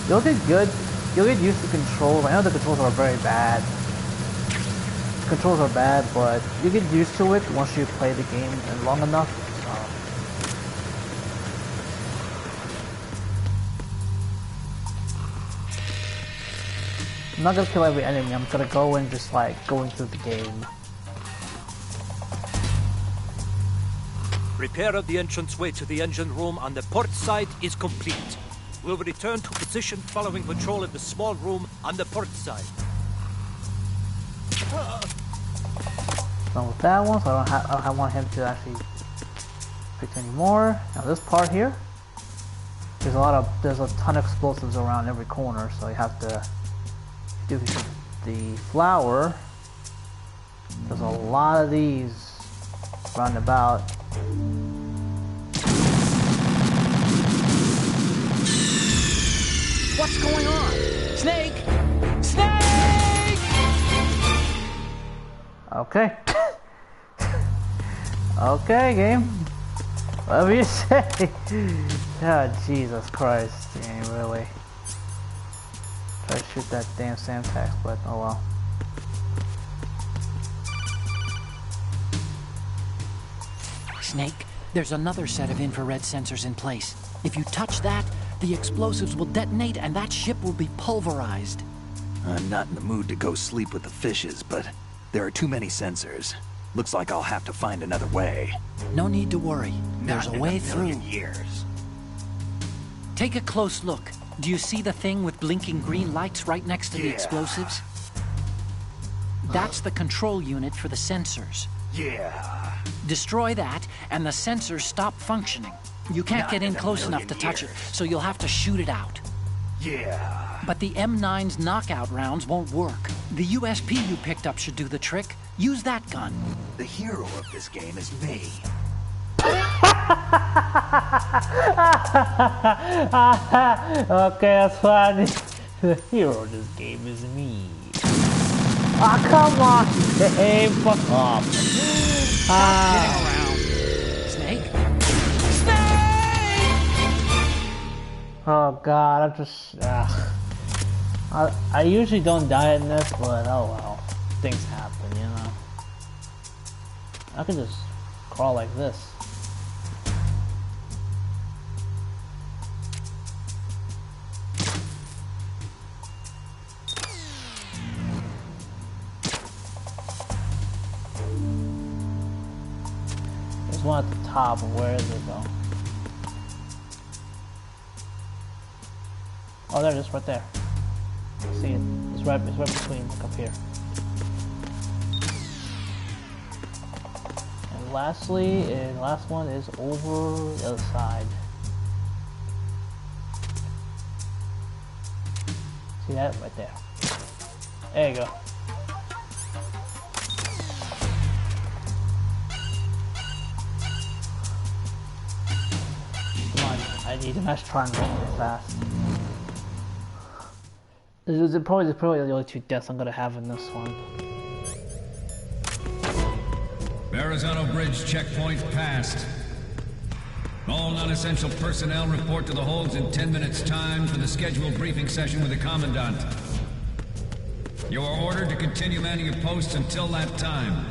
You'll get good. You'll get used to controls. I know the controls are very bad. Controls are bad, but you get used to it once you play the game long enough. I'm not gonna kill every enemy. I'm gonna go and just like going through the game. Repair of the entranceway to the engine room on the port side is complete. We'll return to position following control of the small room on the port side. Done with that one, so I don't want him to actually pick any more. Now this part here, there's a ton of explosives around every corner, so you have to do the flower. There's a lot of these round about. What's going on? Snake! Snake! Okay. Okay, game. Whatever you say. Oh, Jesus Christ. You ain't really. Try to shoot that damn Samtax, but oh well. Snake, there's another set of infrared sensors in place. If you touch that, the explosives will detonate and that ship will be pulverized. I'm not in the mood to go sleep with the fishes, but there are too many sensors. Looks like I'll have to find another way. No need to worry. There's a way through. Years. Take a close look. Do you see the thing with blinking green lights right next to the explosives? That's the control unit for the sensors. Yeah. Destroy that, and the sensors stop functioning. You can't get in close enough to touch it, so you'll have to shoot it out. Yeah. But the M9's knockout rounds won't work. The USP you picked up should do the trick. Use that gun. The hero of this game is me. Okay, that's funny. The hero of this game is me. Ah, come on, game, fuck off. kidding around. Snake? Oh god, I'm just... I usually don't die in this, but oh well. Things happen, you know. I can just crawl like this. There's one at the top. Where is it though? Oh, there it is, right there. See it? It's right between, like up here. And lastly, the last one is over the other side. See that? Right there. There you go. Come on, I need a nice triangle really fast. This is probably the only 2 deaths I'm gonna have in this one. Verrazano Bridge checkpoint passed. All non-essential personnel report to the holds in 10 minutes' time for the scheduled briefing session with the Commandant. You are ordered to continue manning your posts until that time.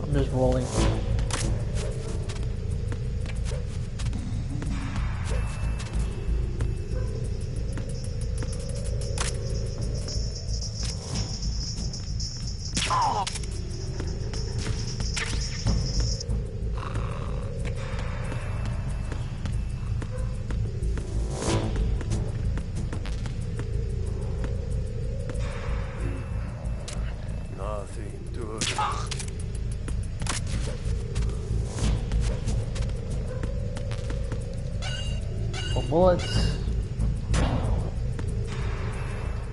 I'm just rolling. Bullets.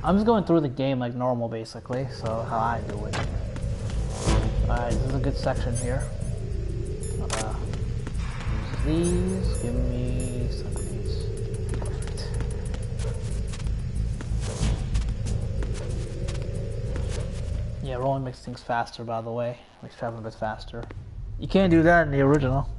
I'm just going through the game like normal basically, so how I do it. Alright, this is a good section here. Use these, give me some of these. Perfect. Yeah, rolling makes things faster by the way. Makes traveling a bit faster. You can't do that in the original.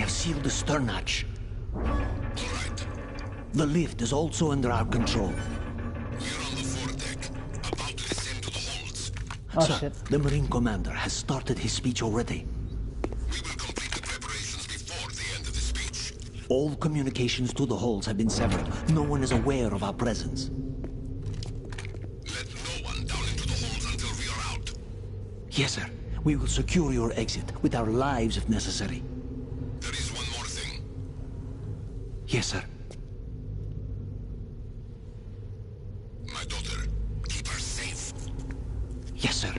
Sealed the stern hatch. The lift is also under our control. We're on the foredeck, about to descend to the holds. Oh Sir, shit. the Marine Commander has started his speech already. We will complete the preparations before the end of the speech. All communications to the holds have been severed. No one is aware of our presence. Let no one down into the holds until we are out. Yes, sir. We will secure your exit with our lives if necessary. There is one more thing. Yes, sir. My daughter, keep her safe. Yes, sir.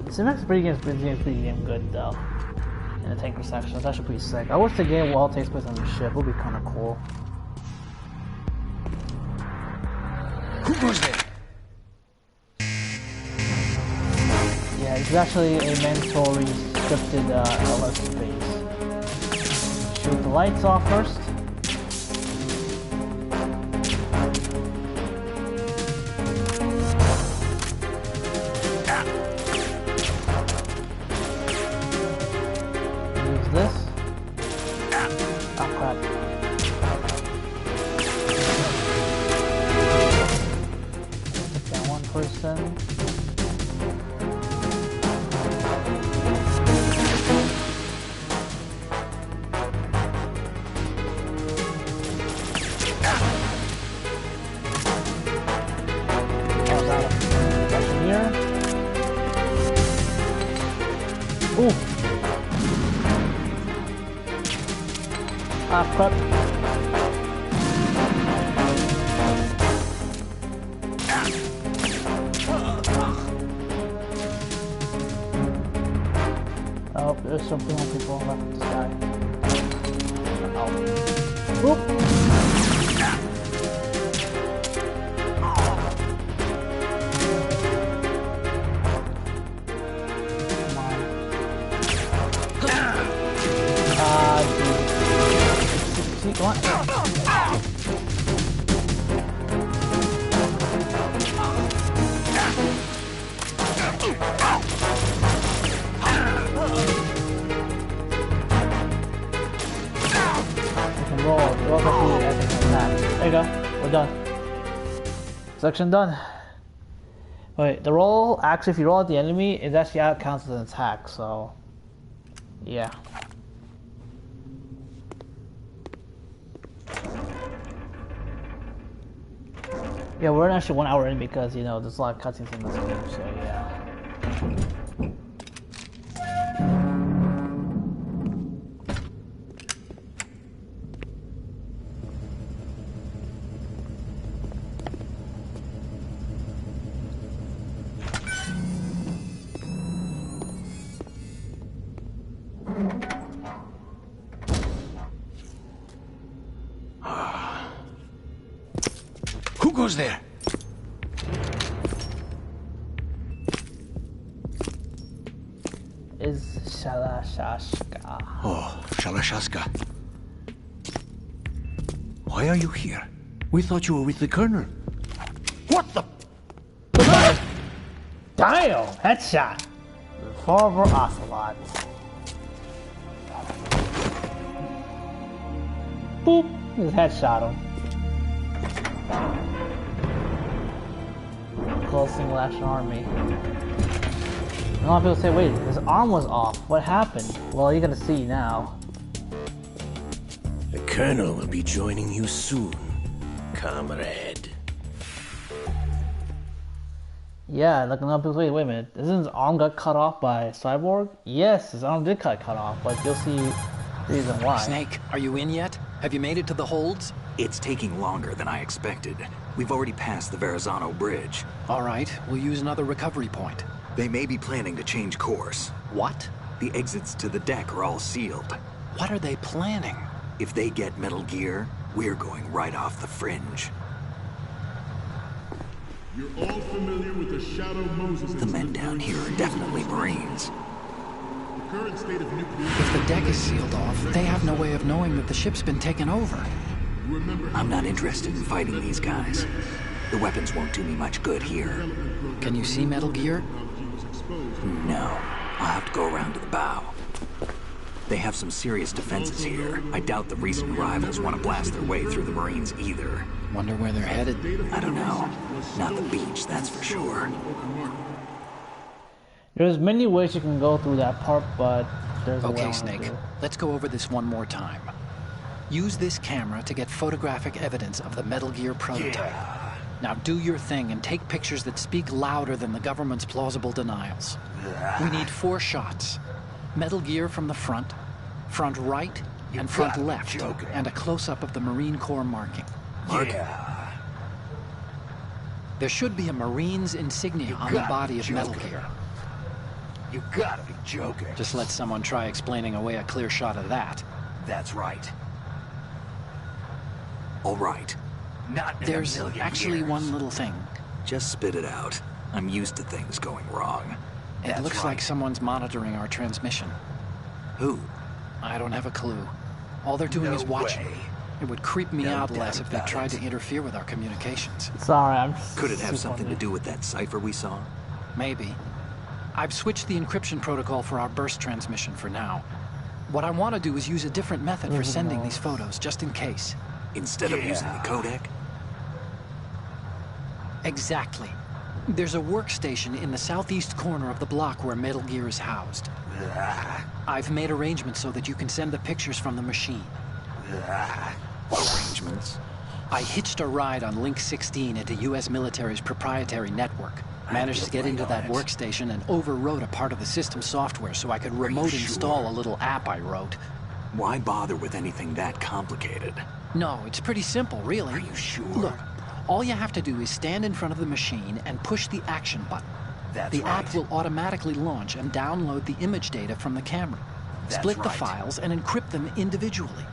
Cinematics pretty damn good though. In the tanker section, it's actually pretty sick. I wish the game all takes place on the ship. It would be kind of cool. Who was there? Yeah, it's actually a mandatory scripted LS phase. Shoot the lights off first. Use this. Oh crap. Take down one person. Ooh. Ah, crap. Oh, there's something on people left this guy. Oh. Oop. See, come on. Roll as an attack. There you go. We're done. Section done. Wait, the roll, actually, if you roll at the enemy, it actually counts as an attack, so... Yeah. Yeah, we're actually 1 hour in because, you know, there's a lot of cutscenes in this game, so yeah. Who goes there? Is Shalashashka. Oh, Shalashaska. Why are you here? We thought you were with the Colonel. What the? Damn! Headshot! Revolver Ocelot. Boop! His headshot him. Closing Lash Army. A lot of people say, wait, his arm was off. What happened? Well, you're gonna see now. The Colonel will be joining you soon, comrade. Yeah, like a lot of people say, wait a minute, isn't his arm got cut off by Cyborg? Yes, his arm did cut off, but you'll see the reason why. Snake, are you in yet? Have you made it to the holds? It's taking longer than I expected. We've already passed the Verrazano Bridge. All right, we'll use another recovery point. They may be planning to change course. What? The exits to the deck are all sealed. What are they planning? If they get Metal Gear, we're going right off the fringe. You're all familiar with the Shadow Moses. The men down here are definitely Marines. The current state of nuclear... If the deck is sealed off, they have no way of knowing that the ship's been taken over. I'm not interested in fighting these guys. The weapons won't do me much good here. Can you see Metal Gear? No. I'll have to go around to the bow. They have some serious defenses here. I doubt the recent rivals want to blast their way through the Marines either. Wonder where they're headed? I don't know. Not the beach, that's for sure. There's many ways you can go through that part, but there's a way I Okay, wanna Snake. do. Let's go over this one more time. Use this camera to get photographic evidence of the Metal Gear prototype. Now do your thing and take pictures that speak louder than the government's plausible denials. We need 4 shots. Metal Gear from the front, front right, and front left, and a close-up of the Marine Corps marking. There should be a Marine's insignia on the body of Metal Gear. You gotta be joking. Just let someone try explaining away a clear shot of that. That's right. All right. Not in There's a million actually years. one little thing. Just spit it out. I'm used to things going wrong. It looks like someone's monitoring our transmission. Who? I don't have a clue. All they're doing is watching. way. It would creep me No out doubt less if they about tried it. to interfere with our communications. Sorry, I'm Could it have super something to hungry. do with that cipher we saw? Maybe. I've switched the encryption protocol for our burst transmission for now. What I want to do is use a different method for sending these photos, just in case. Instead of using the codec? Exactly. There's a workstation in the southeast corner of the block where Metal Gear is housed. I've made arrangements so that you can send the pictures from the machine. Arrangements? I hitched a ride on Link 16 into U.S. military's proprietary network. Managed to get into that workstation and overwrote a part of the system software so I could remote install a little app I wrote. Why bother with anything that complicated? No, it's pretty simple, really. Are you sure? Look, all you have to do is stand in front of the machine and push the action button. That's the right. app will automatically launch and download the image data from the camera. Split the files and encrypt them individually.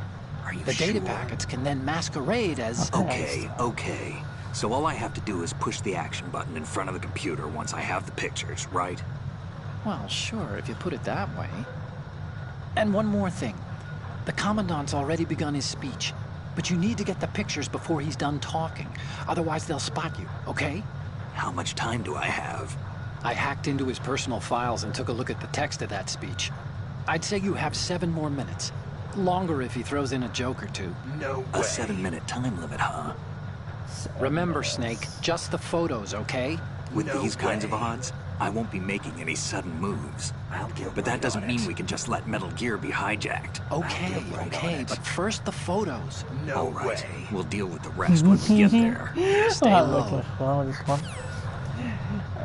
Are you The data sure? packets can then masquerade as... Okay. So all I have to do is push the action button in front of the computer once I have the pictures, right? Well, sure, if you put it that way. And one more thing. The Commandant's already begun his speech, but you need to get the pictures before he's done talking. Otherwise, they'll spot you, okay? How much time do I have? I hacked into his personal files and took a look at the text of that speech. I'd say you have 7 more minutes. Longer if he throws in a joke or two. No way. A 7-minute time limit, huh? Remember, Snake, just the photos, okay? With these kinds of odds, I won't be making any sudden moves. But that doesn't mean we can just let Metal Gear be hijacked. Okay, but first the photos. All right, we'll deal with the rest when we get there. Stay low.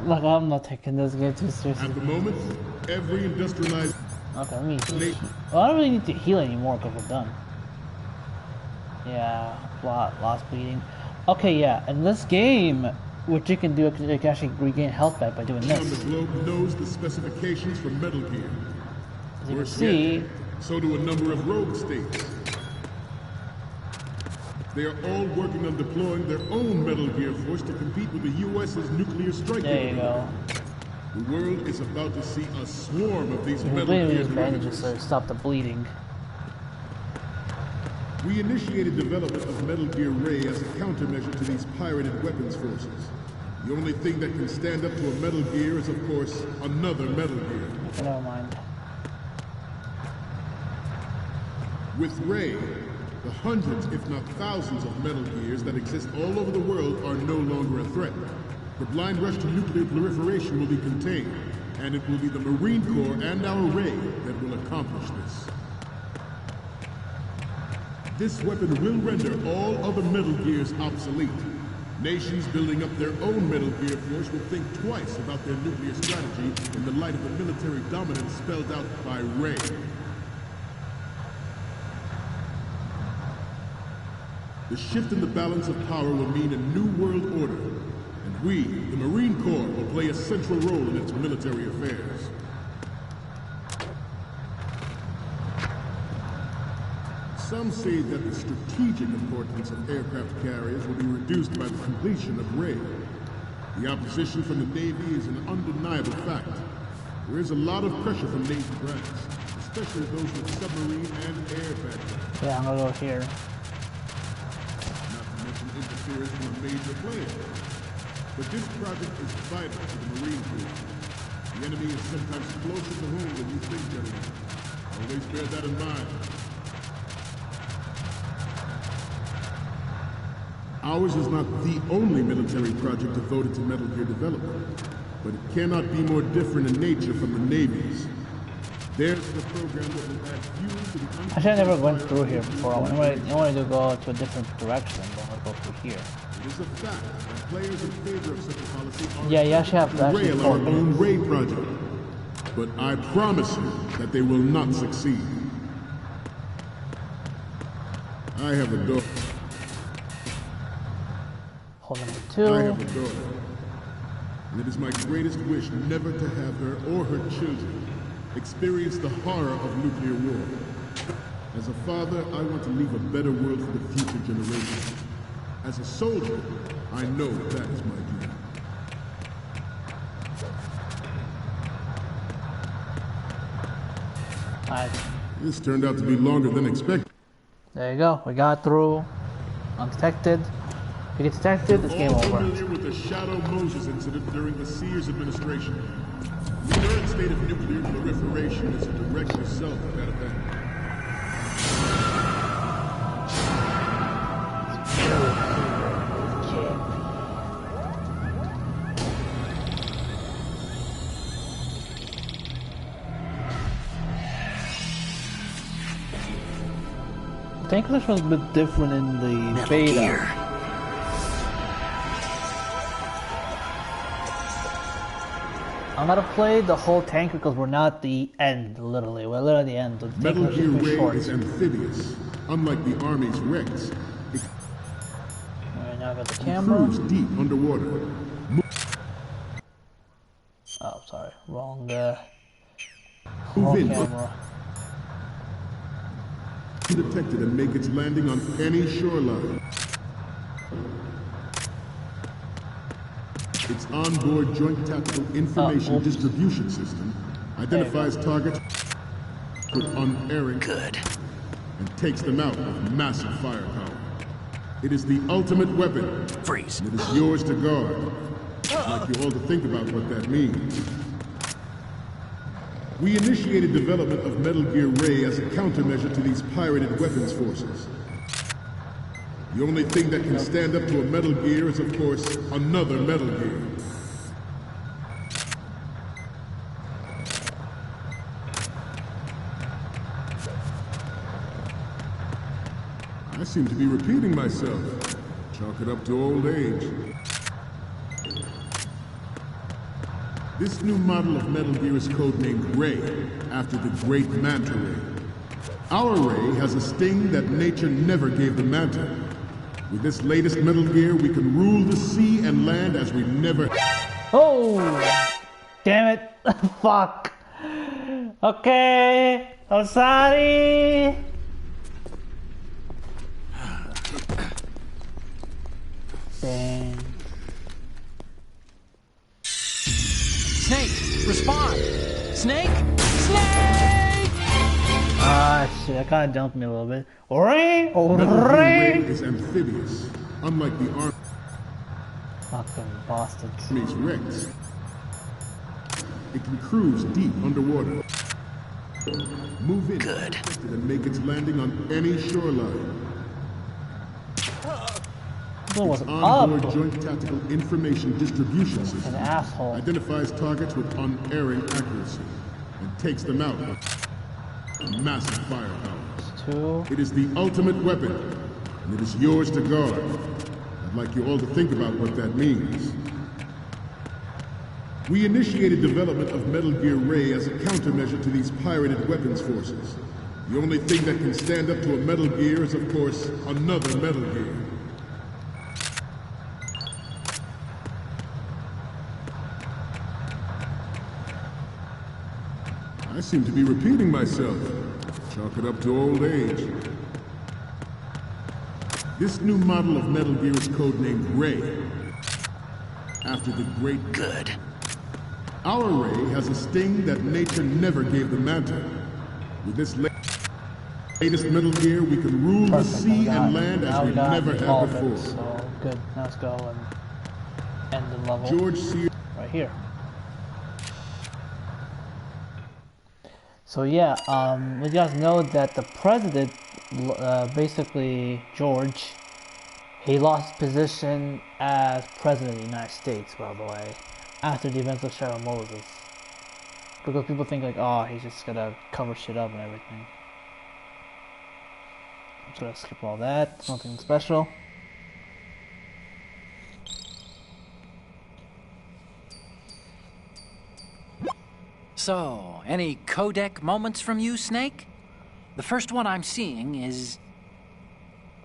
Look, I'm not taking this game too seriously. At the moment, every industrialized... Okay, let me heal. Well, I don't really need to heal anymore because we're done. Yeah, lost bleeding. Okay, yeah, in this game, what you can do, you can actually regain health back by doing On this. the globe knows the specifications for Metal Gear. As you can Worse see, yet, so do a number of rogue states. They are all working on deploying their own Metal Gear force to compete with the U.S.'s nuclear strike. there you go. The world is about to see a swarm of these You can Metal bleed Gear these bandages derivatives. to stop the bleeding. We initiated development of Metal Gear Ray as a countermeasure to these pirated weapons forces. The only thing that can stand up to a Metal Gear is, of course, another Metal Gear. Okay, never mind. With Ray, the hundreds, if not thousands, of Metal Gears that exist all over the world are no longer a threat. The blind rush to nuclear proliferation will be contained, and it will be the Marine Corps and our Ray that will accomplish this. This weapon will render all other Metal Gears obsolete. Nations building up their own Metal Gear force will think twice about their nuclear strategy in the light of the military dominance spelled out by Ray. The shift in the balance of power will mean a new world order, and we, the Marine Corps, will play a central role in its military affairs. Some say that the strategic importance of aircraft carriers will be reduced by the completion of Ray. The opposition from the Navy is an undeniable fact. There is a lot of pressure from Navy brass, especially those with submarine and air backgrounds. Yeah, I'm gonna go here. Not to mention interference from a major player. But this project is vital to the Marine Corps. The enemy is sometimes closer to home than you think, gentlemen. Always bear that in mind. Ours is not the only military project devoted to Metal Gear development, but it cannot be more different in nature from the Navy's. There's the program that will add fuel to the... Actually, I never went through here before. I wanted to go to a different direction, but I'll go through here. It is a fact that players in favor of such a policy are... Yeah, you actually have to actually rail our own Ray project. But I promise you that they will not succeed. I have a daughter. Hold on, I have a daughter. And it is my greatest wish never to have her or her children experience the horror of nuclear war. As a father, I want to leave a better world for the future generations. As a soldier, I know that is my duty. This turned out to be longer than expected. There you go. We got through undetected. If you get detected, it's game over. Familiar with the Shadow Moses incident during the Sears administration. The current state of nuclear proliferation is a direct result of that event. I think this was a bit different in the Metal beta. Gear. I'm gonna play the whole tank because we're not at the end, literally. We're literally at the end. The Metal tank Gear is Ray short. is amphibious. Unlike the Army's Rex, it Alright, now I got the camera. cruise deep underwater. Oh, sorry. Wrong Move in. camera. Detected and make its landing on any shoreline. Its onboard joint tactical information distribution system identifies targets with unerring and takes them out with massive firepower. It is the ultimate weapon. Freeze. And it is yours to guard. I'd like you all to think about what that means. We initiated development of Metal Gear Ray as a countermeasure to these pirated weapons forces. The only thing that can stand up to a Metal Gear is, of course, another Metal Gear. I seem to be repeating myself. Chalk it up to old age. This new model of Metal Gear is codenamed Ray, after the great Manta Ray. Our Ray has a sting that nature never gave the Manta. With this latest Metal Gear, we can rule the sea and land as we never... Oh! Damn it! Fuck! Okay! I'm sorry! Dang. Snake, respond! Snake! Snake! Ah, shit, that kinda jumped me a little bit. Ring! Metal Gear Ray Ring! is amphibious, unlike the Fucking bastards. Army's Rex. It can cruise deep underwater. Move in and make its landing on any shoreline. What was Its it? onboard Up! joint tactical information distribution An system asshole. identifies targets with unerring accuracy and takes them out with massive firepower. Two. It is the ultimate weapon, and it is yours to guard. I'd like you all to think about what that means. We initiated development of Metal Gear Ray as a countermeasure to these pirated weapons forces. The only thing that can stand up to a Metal Gear is, of course, another Metal Gear. I seem to be repeating myself. Chalk it up to old age. This new model of Metal Gear is codenamed Ray, after the great... Our Ray has a sting that nature never gave the Manta. With this latest Metal Gear, we can rule the sea and land as we never have before. So, good. Now let's go and end the level. George C. Right here. So yeah, you guys know that the president, basically George, he lost his position as president of the United States, by the way, after the events of Shadow Moses. Because people think like, oh, he's just gonna cover shit up and everything. I'm just gonna skip all that, it's nothing special. So, any codec moments from you, Snake? The first one I'm seeing is...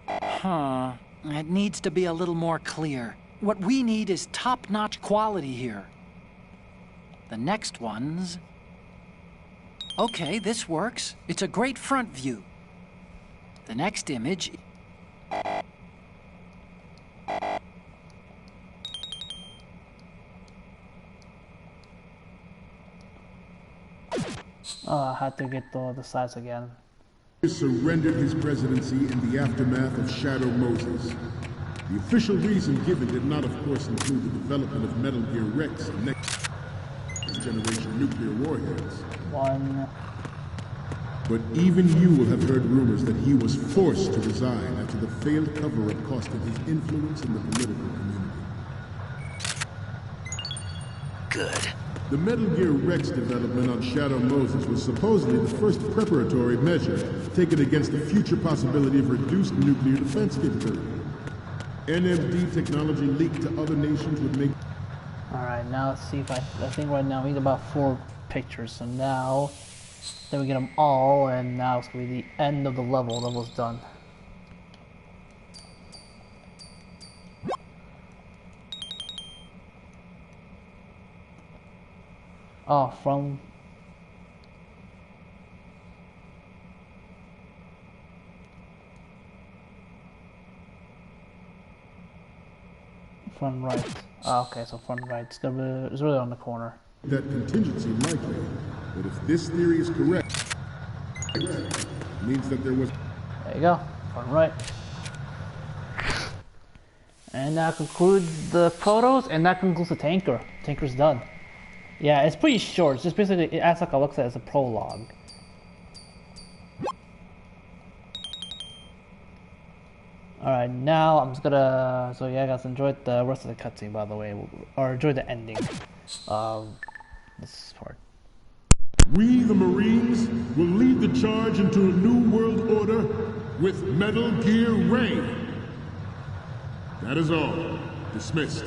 It needs to be a little more clear. What we need is top-notch quality here. The next one's... Okay, this works. It's a great front view. The next image... I had to get the size again. Surrendered his presidency in the aftermath of Shadow Moses. The official reason given did not, of course, include the development of Metal Gear Rex and next generation nuclear warheads. One. But even you will have heard rumors that he was forced to resign after the failed cover-up costed his influence in the political community. Good. The Metal Gear Rex development on Shadow Moses was supposedly the first preparatory measure taken against the future possibility of reduced nuclear defense capability. NMD technology leaked to other nations would make... Alright. Alright, now let's see if I think right now we need about 4 pictures. So now, then we get them all, and now it's going to be the end of the level. Level's done. Oh, from... Front right. Oh, okay, so front right. It's really on the corner. That contingency likely, but if this theory is correct, it means that there was... There you go, front right. And that concludes the photos, and that concludes the tanker. Tanker's done. Yeah, it's pretty short. It's just basically, it acts like it looks at it as a prologue. Alright, now I'm just gonna... So yeah, guys, enjoyed the rest of the cutscene, by the way. Or enjoy the ending of this part. We, the Marines, will lead the charge into a new world order with Metal Gear Rain. That is all. Dismissed.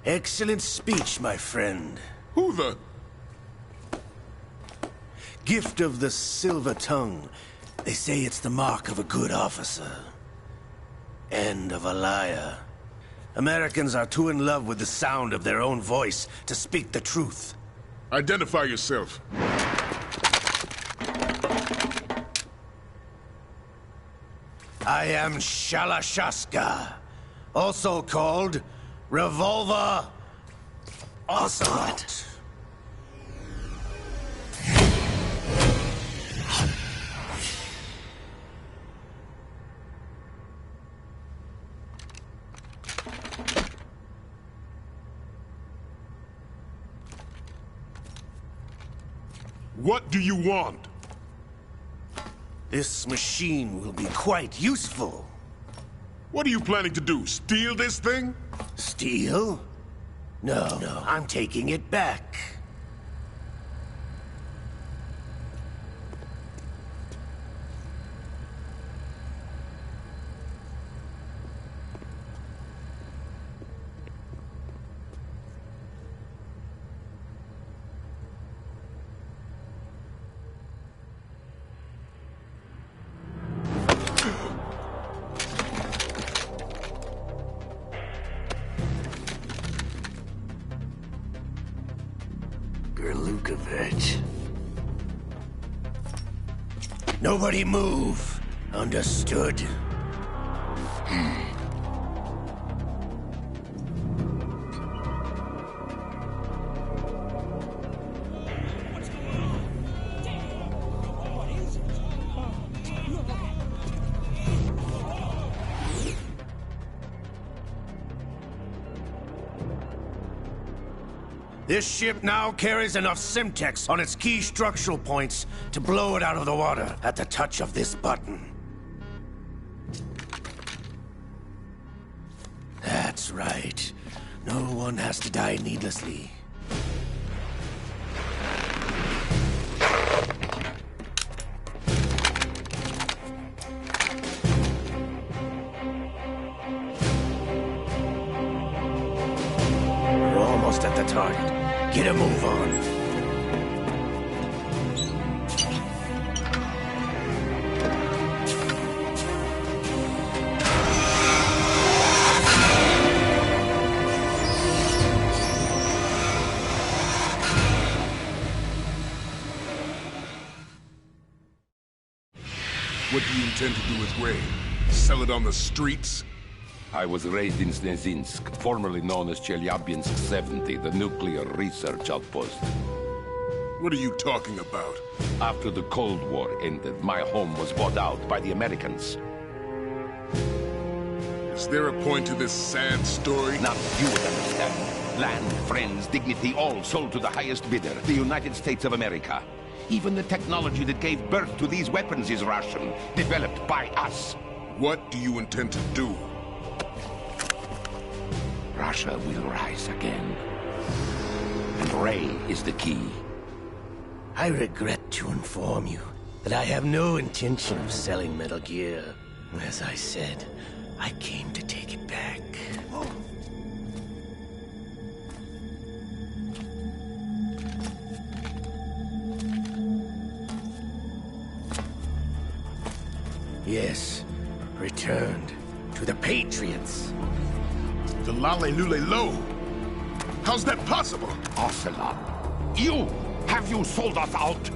Excellent speech, my friend. Who the... Gift of the silver tongue. They say it's the mark of a good officer. And of a liar. Americans are too in love with the sound of their own voice to speak the truth. Identify yourself. I am Shalashaska, also called Revolver Ocelot. What do you want? This machine will be quite useful. What are you planning to do? Steal this thing? Steal? No, I'm taking it back. Nobody move. Understood? This ship now carries enough Simtex on its key structural points to blow it out of the water at the touch of this button. That's right. No one has to die needlessly. We're almost at the target. Get a move on. What do you intend to do with Ray? Sell it on the streets? I was raised in Snezinsk, formerly known as Chelyabinsk 70, the nuclear research outpost. What are you talking about? After the Cold War ended, my home was bought out by the Americans. Is there a point to this sad story? Not you would understand. Land, friends, dignity, all sold to the highest bidder, the United States of America. Even the technology that gave birth to these weapons is Russian, developed by us. What do you intend to do? Russia will rise again. And Ray is the key. I regret to inform you that I have no intention of selling Metal Gear. As I said, I came to take it back. Yes, returned to the Patriots. The Lale Lule Lo? How's that possible? Ocelot, have you sold us out?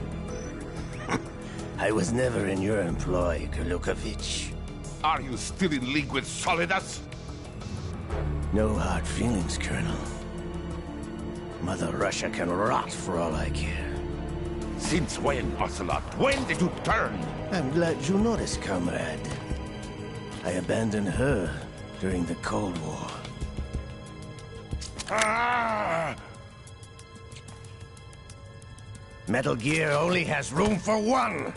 I was never in your employ, Kurlukovich. Are you still in league with Solidus? No hard feelings, Colonel. Mother Russia can rot for all I care. Since when, Ocelot? When did you turn? I'm glad you noticed, comrade. I abandoned her during the Cold War. Ah! Metal Gear only has room for one!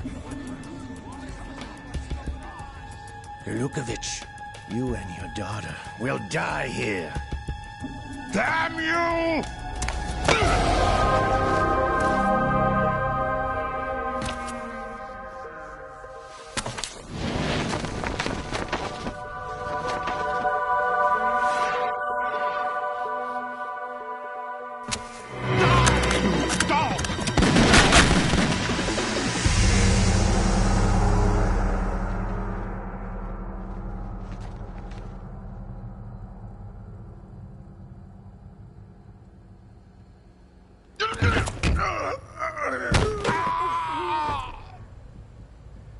Kurlukovich, you and your daughter will die here. Damn you!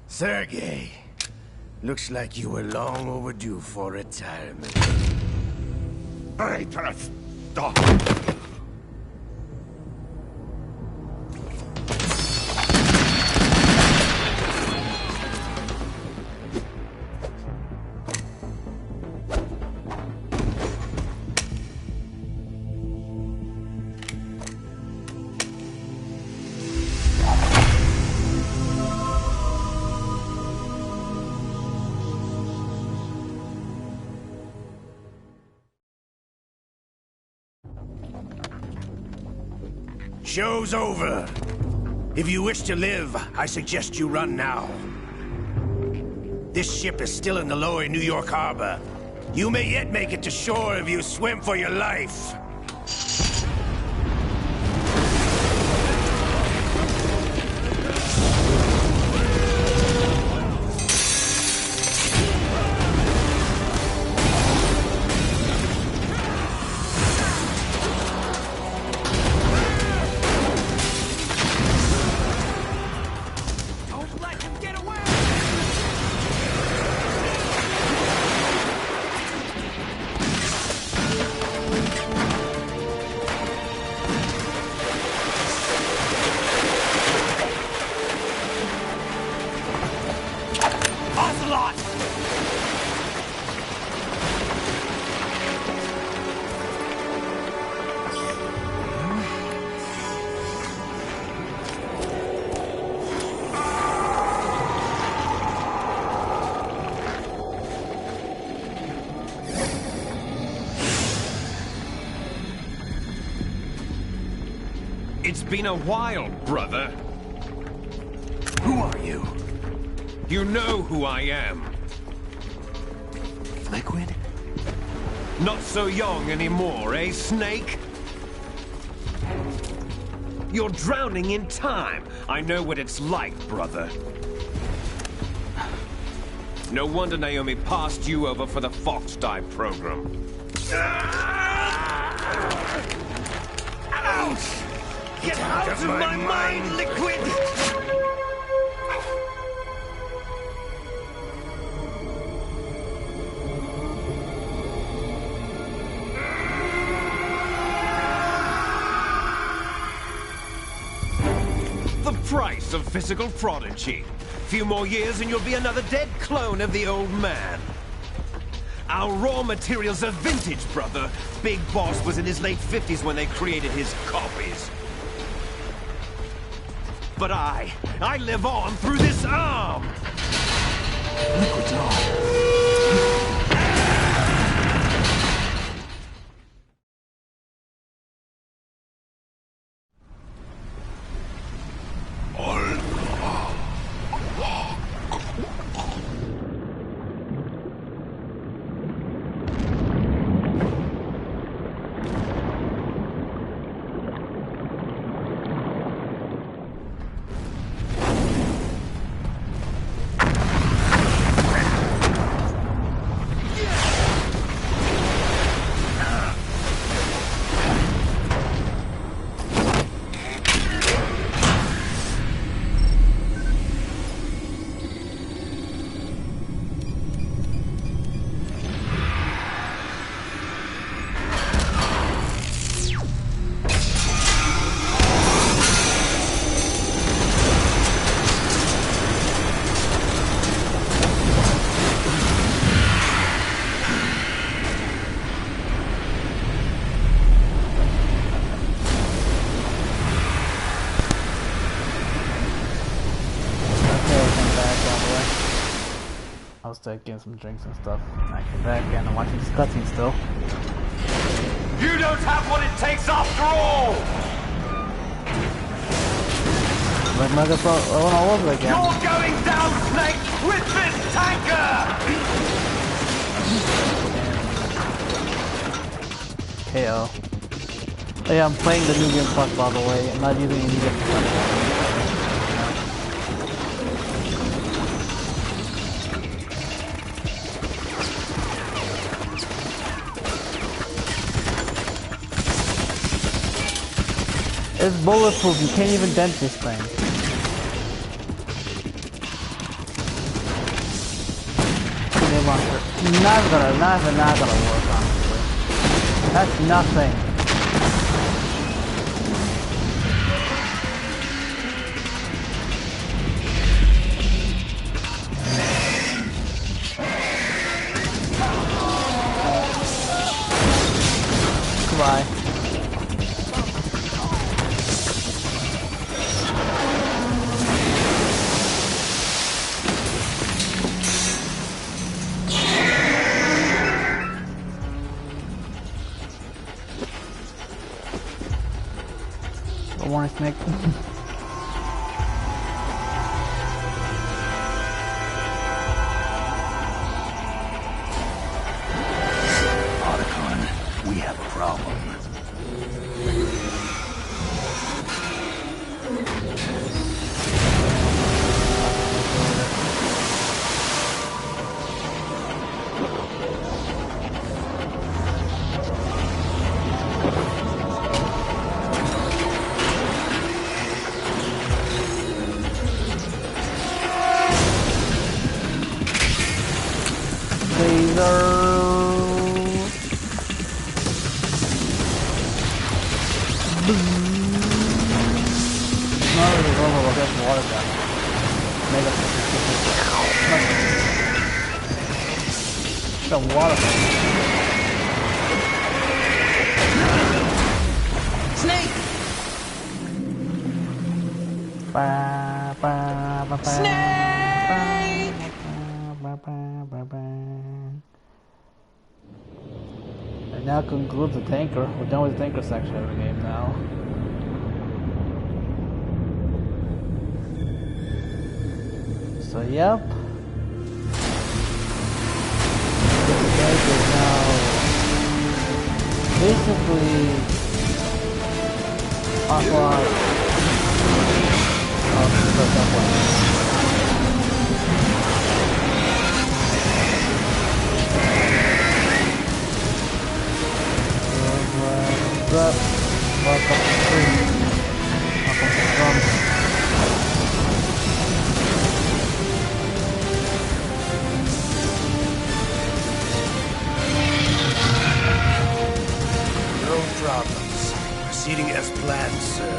Sergei, looks like you were long overdue for retirement. Traitorous dog! Show's over. If you wish to live, I suggest you run now. This ship is still in the lower New York harbor. You may yet make it to shore if you swim for your life. It's been a while, brother. Who are you? You know who I am. Liquid? Not so young anymore, eh, Snake? You're drowning in time. I know what it's like, brother. No wonder Naomi passed you over for the Fox Dive program. Ouch! Get out of my mind, Liquid! The price of physical prodigy. Few more years and you'll be another dead clone of the old man. Our raw materials are vintage, brother. Big Boss was in his late 50s when they created his copies. But I live on through this arm! Liquid's on. I was getting some drinks and stuff. I came back and I'm watching this cutscene still. You don't have what it takes after all! Like Megaphone all over again. You're going down, Snake, with this tanker! KO. Oh yeah, I'm playing the New Game Plus, by the way. I'm not using any different stuff. It's bulletproof, you can't even dent this thing. Not gonna work, honestly. That's nothing. Goodbye. Snake. Otacon, we have a problem. And now concludes the tanker. We're done with the tanker section of the game now. So yep. The tanker is now basically offline. Welcome to stream. Welcome to drums. No problems. Proceeding as planned, sir.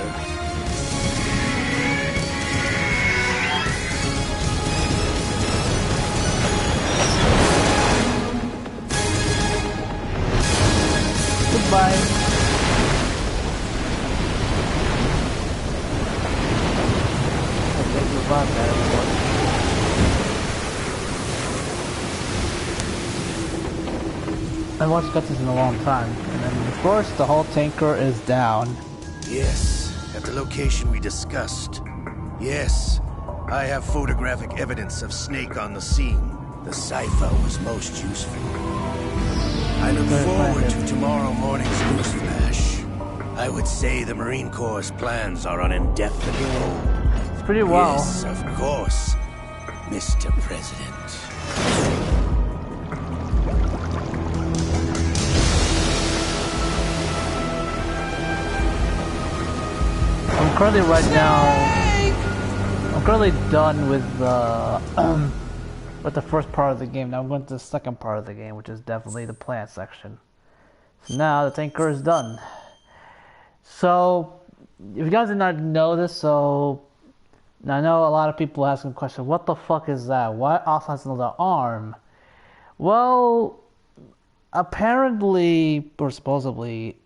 Bye. Okay, move on there, everyone. I watched cutscenes in a long time, and then of course the whole tanker is down. Yes, at the location we discussed. Yes, I have photographic evidence of Snake on the scene. The cipher was most useful. I look forward to tomorrow morning's news flash. I would say the Marine Corps' plans are on indefinite hold. It's pretty well. Yes, of course, Mr. President. I'm currently done with the first part of the game. Now I'm going to the second part of the game, which is definitely the plant section. So now the tanker is done. So, if you guys did not know this, I know a lot of people asking the question, what the fuck is that? Why also has another arm? Well, apparently, or supposedly,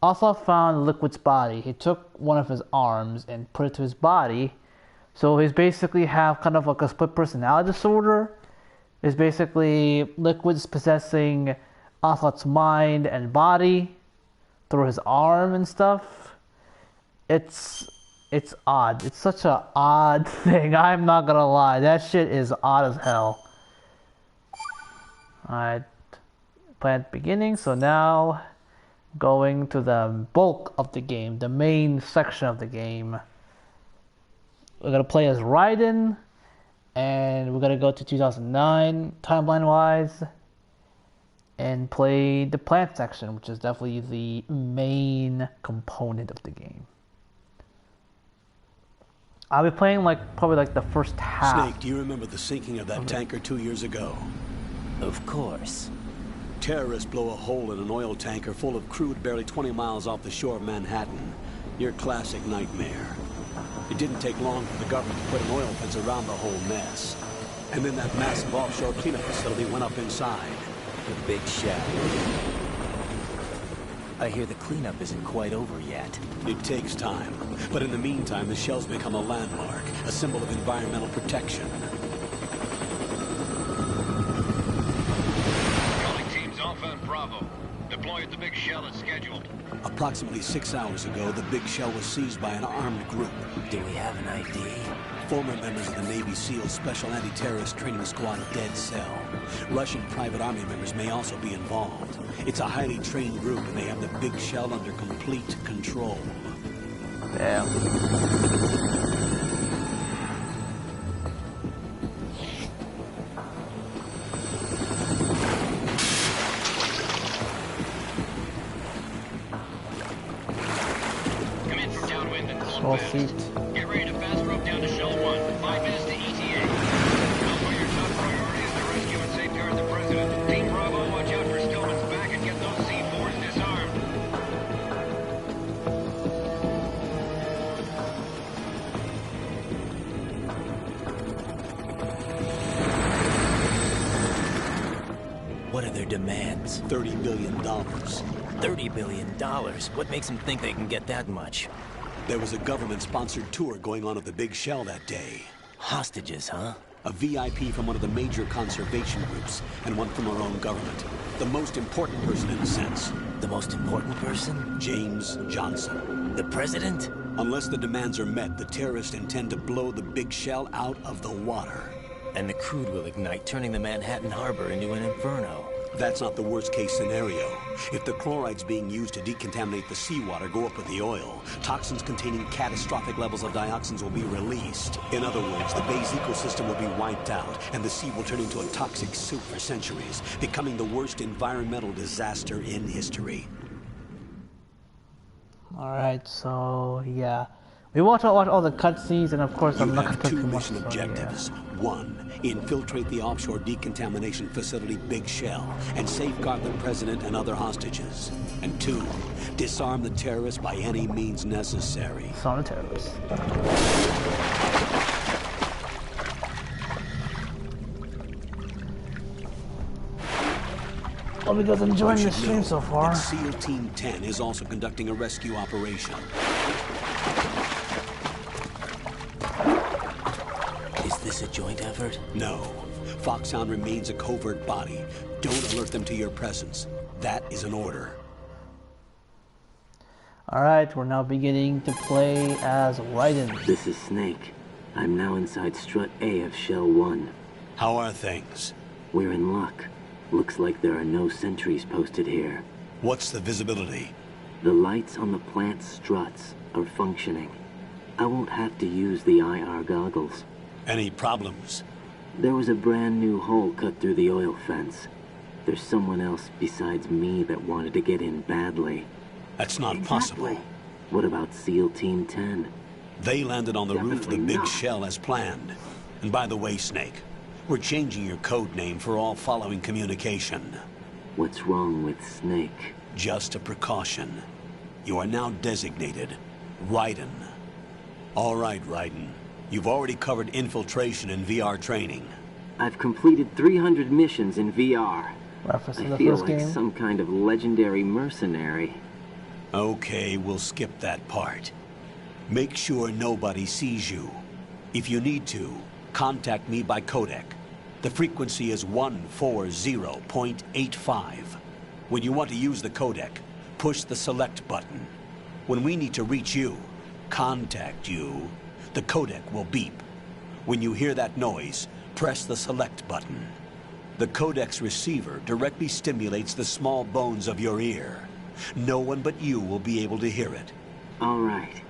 Oslo found Liquid's body. He took one of his arms and put it to his body. So he's basically have kind of like a split personality disorder. It's basically Liquid's possessing Ocelot's mind and body through his arm and stuff. It's odd. It's such an odd thing. I'm not gonna lie. That shit is odd as hell. Alright. Plant beginning. So now going to the bulk of the game, the main section of the game. We're gonna play as Raiden, and we're gonna go to 2009 timeline wise, and play the plant section, which is definitely the main component of the game. I'll be playing probably the first half. Snake, do you remember the sinking of that tanker 2 years ago? Of course. Terrorists blow a hole in an oil tanker full of crude barely 20 miles off the shore of Manhattan. Your classic nightmare. It didn't take long for the government to put an oil fence around the whole mess. And then that massive offshore cleanup facility went up inside. The big shell. I hear the cleanup isn't quite over yet. It takes time. But in the meantime, the shell's become a landmark, a symbol of environmental protection. Alpha and Bravo. Deploy at the big shell as scheduled. Approximately 6 hours ago, the big shell was seized by an armed group. Do we have an ID? Former members of the Navy SEAL Special Anti-Terrorist Training Squad Dead Cell. Russian private army members may also be involved. It's a highly trained group, and they have the big shell under complete control. Damn. Small seat. Get ready to fast rope down to Shell 1. 5 minutes to ETA. Alpha, your top priority is to rescue and safeguard the President. Team Bravo, watch out for Stillman's back and get those C4s disarmed. What are their demands? $30 billion. $30 billion? What makes them think they can get that much? There was a government-sponsored tour going on at the big shell that day. Hostages, huh? A VIP from one of the major conservation groups, and one from our own government. The most important person in a sense. The most important person? James Johnson. The president? Unless the demands are met, the terrorists intend to blow the big shell out of the water. And the crude will ignite, turning the Manhattan Harbor into an inferno. That's not the worst-case scenario. If the chlorides being used to decontaminate the seawater go up with the oil, toxins containing catastrophic levels of dioxins will be released. In other words, the bay's ecosystem will be wiped out, and the sea will turn into a toxic soup for centuries, becoming the worst environmental disaster in history. Alright, so yeah. We watch all the cutscenes, and of course I'm not going to two mission objectives. One, infiltrate the offshore decontamination facility Big Shell and safeguard the president and other hostages. And two, disarm the terrorists by any means necessary. Disarm the terrorists. Well, because I'm enjoying You the should stream know so far. that SEAL Team 10 is also conducting a rescue operation. Is this a joint effort? No. Foxhound remains a covert body. Don't alert them to your presence. That is an order. Alright, we're now beginning to play as Raiden. This is Snake. I'm now inside Strut A of Shell 1. How are things? We're in luck. Looks like there are no sentries posted here. What's the visibility? The lights on the plant struts are functioning. I won't have to use the IR goggles. Any problems? There was a brand new hole cut through the oil fence. There's someone else besides me that wanted to get in badly. That's not possible. What about SEAL Team 10? They landed on the roof of the big not. shell as planned. And by the way, Snake, we're changing your code name for all following communication. What's wrong with Snake? Just a precaution. You are now designated Raiden. All right, Raiden. You've already covered infiltration and VR training. I've completed 300 missions in VR. Reference to I the feel first like game. some kind of legendary mercenary. Okay, we'll skip that part. Make sure nobody sees you. If you need to, contact me by codec. The frequency is 140.85. When you want to use the codec, push the select button. When we need to reach you, contact you, the codec will beep. When you hear that noise, press the select button. The codec's receiver directly stimulates the small bones of your ear. No one but you will be able to hear it. All right.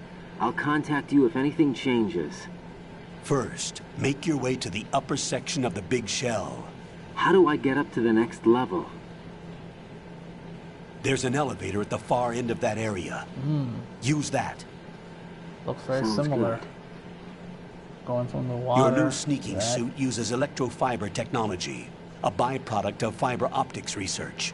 I'll contact you if anything changes. First, make your way to the upper section of the big shell. How do I get up to the next level? There's an elevator at the far end of that area. Use that. Looks very Sounds similar. good. Going from the water. Your new sneaking that. suit uses electrofiber technology, a byproduct of fiber optics research.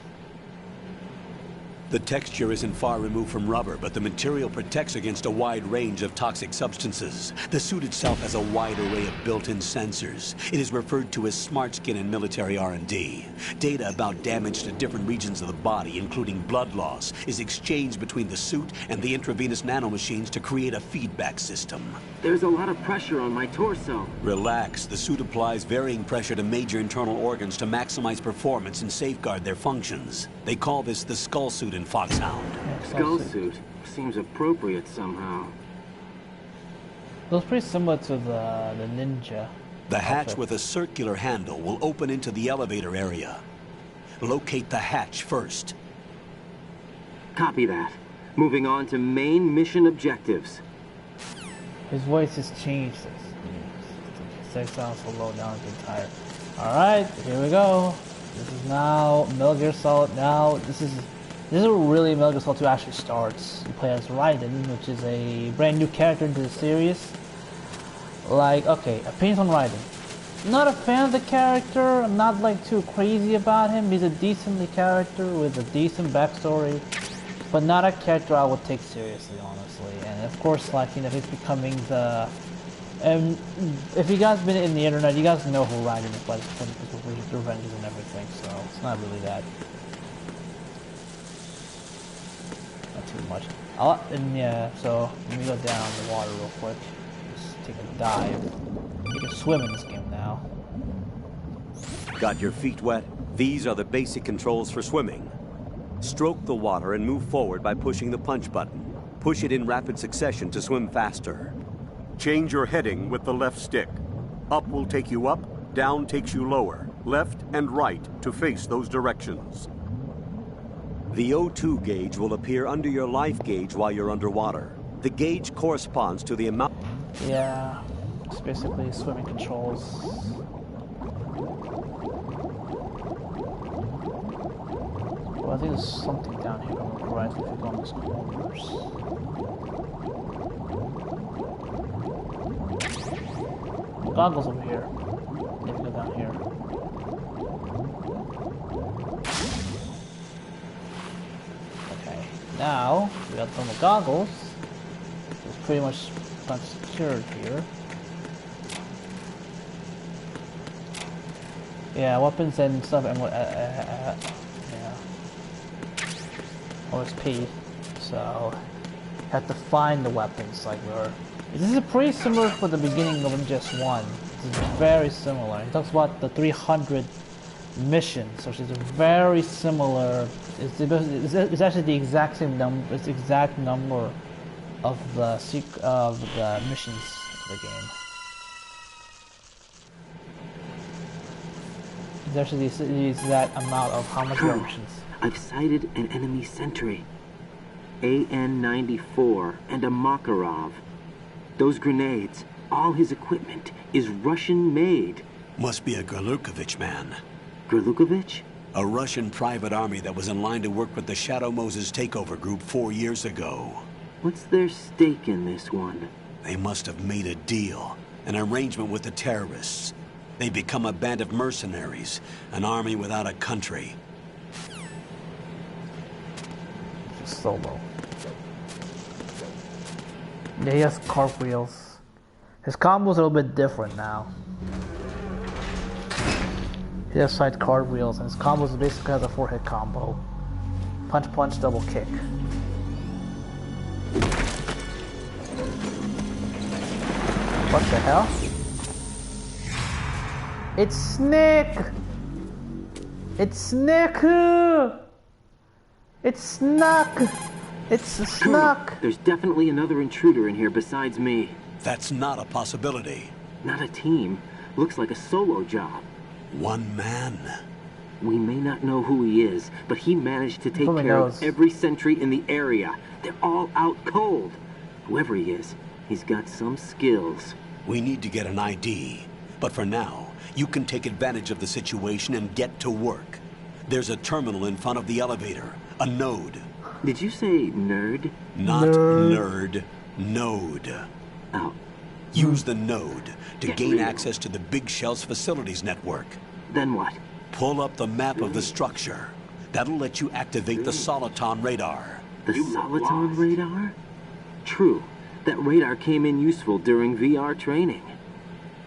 The texture isn't far removed from rubber, but the material protects against a wide range of toxic substances. The suit itself has a wide array of built-in sensors. It is referred to as smart skin in military R&D. Data about damage to different regions of the body, including blood loss, is exchanged between the suit and the intravenous nanomachines to create a feedback system. There's a lot of pressure on my torso. Relax. The suit applies varying pressure to major internal organs to maximize performance and safeguard their functions. They call this the skull suit in Foxhound. Skull suit. Seems appropriate somehow. Looks pretty similar to the ninja. The hatch outfit. with a circular handle will open into the elevator area. Locate the hatch first. Copy that. Moving on to main mission objectives. His voice has changed. It sounds so low down, I get tired. Alright, here we go. This is now Metal Gear Solid. Now, this is where really Metal Gear Solid 2 actually starts. You play as Raiden, which is a brand new character into the series. Like, okay, opinions on Raiden. Not a fan of the character. I'm not like too crazy about him. He's a decently character with a decent backstory, but not a character I would take seriously, honestly. And of course, like, you know, he's becoming the. And if you guys been in the internet, you guys know who Raiden is, like Revenges and everything. So it's not really that. Not too much. And yeah, so let me go down the water real quick. Just take a dive. You can swim in this game now. Got your feet wet? These are the basic controls for swimming. Stroke the water and move forward by pushing the punch button. Push it in rapid succession to swim faster. Change your heading with the left stick. Up will take you up, down takes you lower, left and right to face those directions. The O2 gauge will appear under your life gauge while you're underwater. The gauge corresponds to the amount... Yeah, it's basically swimming controls. Well, I think there's something down here on the right if you go on those corners. Goggles over here. If you go down here. Okay, now we got some goggles. It's pretty much not secured here. Yeah, weapons and stuff. And yeah. or it's P. So you have to find the weapons. Like this is pretty similar for the beginning of MGS1. This is very similar. He talks about the 300 missions, which is very similar. It's actually the exact same number. It's the exact number of the missions of the game. It's actually the exact amount of how much missions. I've sighted an enemy sentry. AN-94 and a Makarov. Those grenades, all his equipment, is Russian-made. Must be a Gerlukovich man. Gerlukovich? A Russian private army that was in line to work with the Shadow Moses takeover group 4 years ago. What's their stake in this one? They must have made a deal, an arrangement with the terrorists. They become a band of mercenaries, an army without a country. Solo. Yeah, he has cartwheels. His combo's a little bit different now. He has side cartwheels, and his combos basically has a 4-hit combo. Punch, punch, double kick. What the hell? It's Snick! It's Snick! It's Snuck! It's a Snuck! There's definitely another intruder in here besides me. That's not a possibility. Not a team. Looks like a solo job. One man. We may not know who he is, but he managed to take care of every sentry in the area. They're all out cold. Whoever he is, he's got some skills. We need to get an ID. But for now, you can take advantage of the situation and get to work. There's a terminal in front of the elevator. A node. Did you say nerd? Not nerd. Node. Oh. Use the node to gain access to the Big Shell's facilities network. Then what? Pull up the map of the structure. That'll let you activate the Soliton radar. The Soliton radar? True. That radar came in useful during VR training.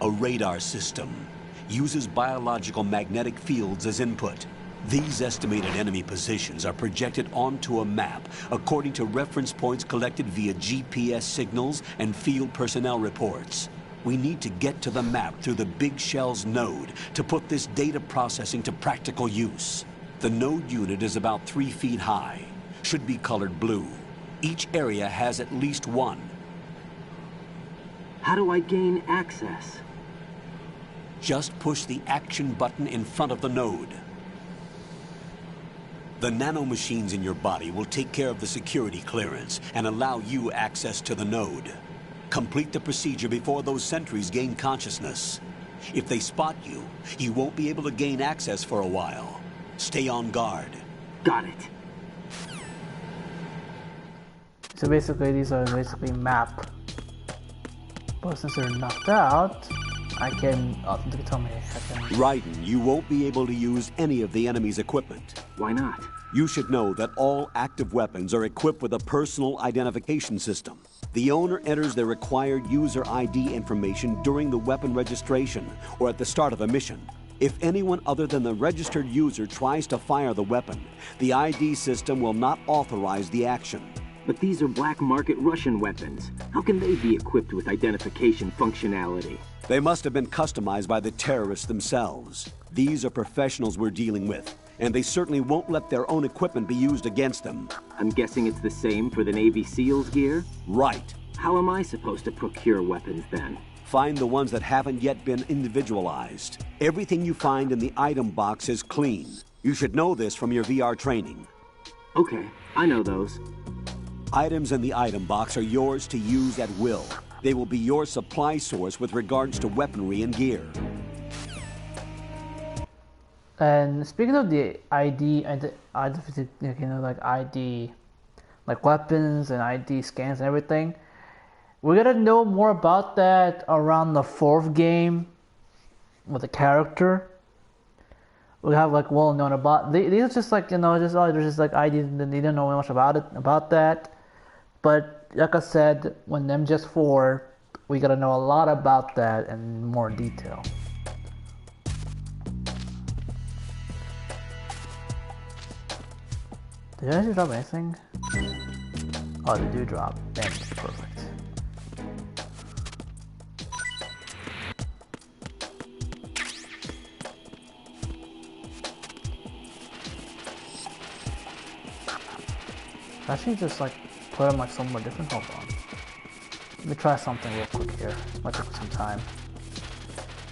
A radar system uses biological magnetic fields as input. These estimated enemy positions are projected onto a map according to reference points collected via GPS signals and field personnel reports. We need to get to the map through the Big Shell's node to put this data processing to practical use. The node unit is about 3 feet high, should be colored blue. Each area has at least one. How do I gain access? Just push the action button in front of the node. The nanomachines in your body will take care of the security clearance and allow you access to the node. Complete the procedure before those sentries gain consciousness. If they spot you, you won't be able to gain access for a while. Stay on guard. Got it. So basically, these are basically map. But since they're knocked out, I can... tell me. Raiden, you won't be able to use any of the enemy's equipment. Why not? You should know that all active weapons are equipped with a personal identification system. The owner enters their required user ID information during the weapon registration or at the start of a mission. If anyone other than the registered user tries to fire the weapon, the ID system will not authorize the action. But these are black market Russian weapons. How can they be equipped with identification functionality? They must have been customized by the terrorists themselves. These are professionals we're dealing with, and they certainly won't let their own equipment be used against them. I'm guessing it's the same for the Navy SEALs gear? Right. How am I supposed to procure weapons then? Find the ones that haven't yet been individualized. Everything you find in the item box is clean. You should know this from your VR training. Okay, I know those. Items in the item box are yours to use at will. They will be your supply source with regards to weaponry and gear. And speaking of the ID, like ID, like weapons and ID scans and everything, we're gonna know more about that around the 4th game with the character. We have like well known about these are just like there's just like IDs and they don't know much about that. But like I said, when MGS4, we gotta know a lot about that in more detail. Did I actually drop anything? Oh, they do drop. Thank you. Perfect. Actually, just like put them like somewhere different. Hold on. Let me try something real quick here. Might take some time.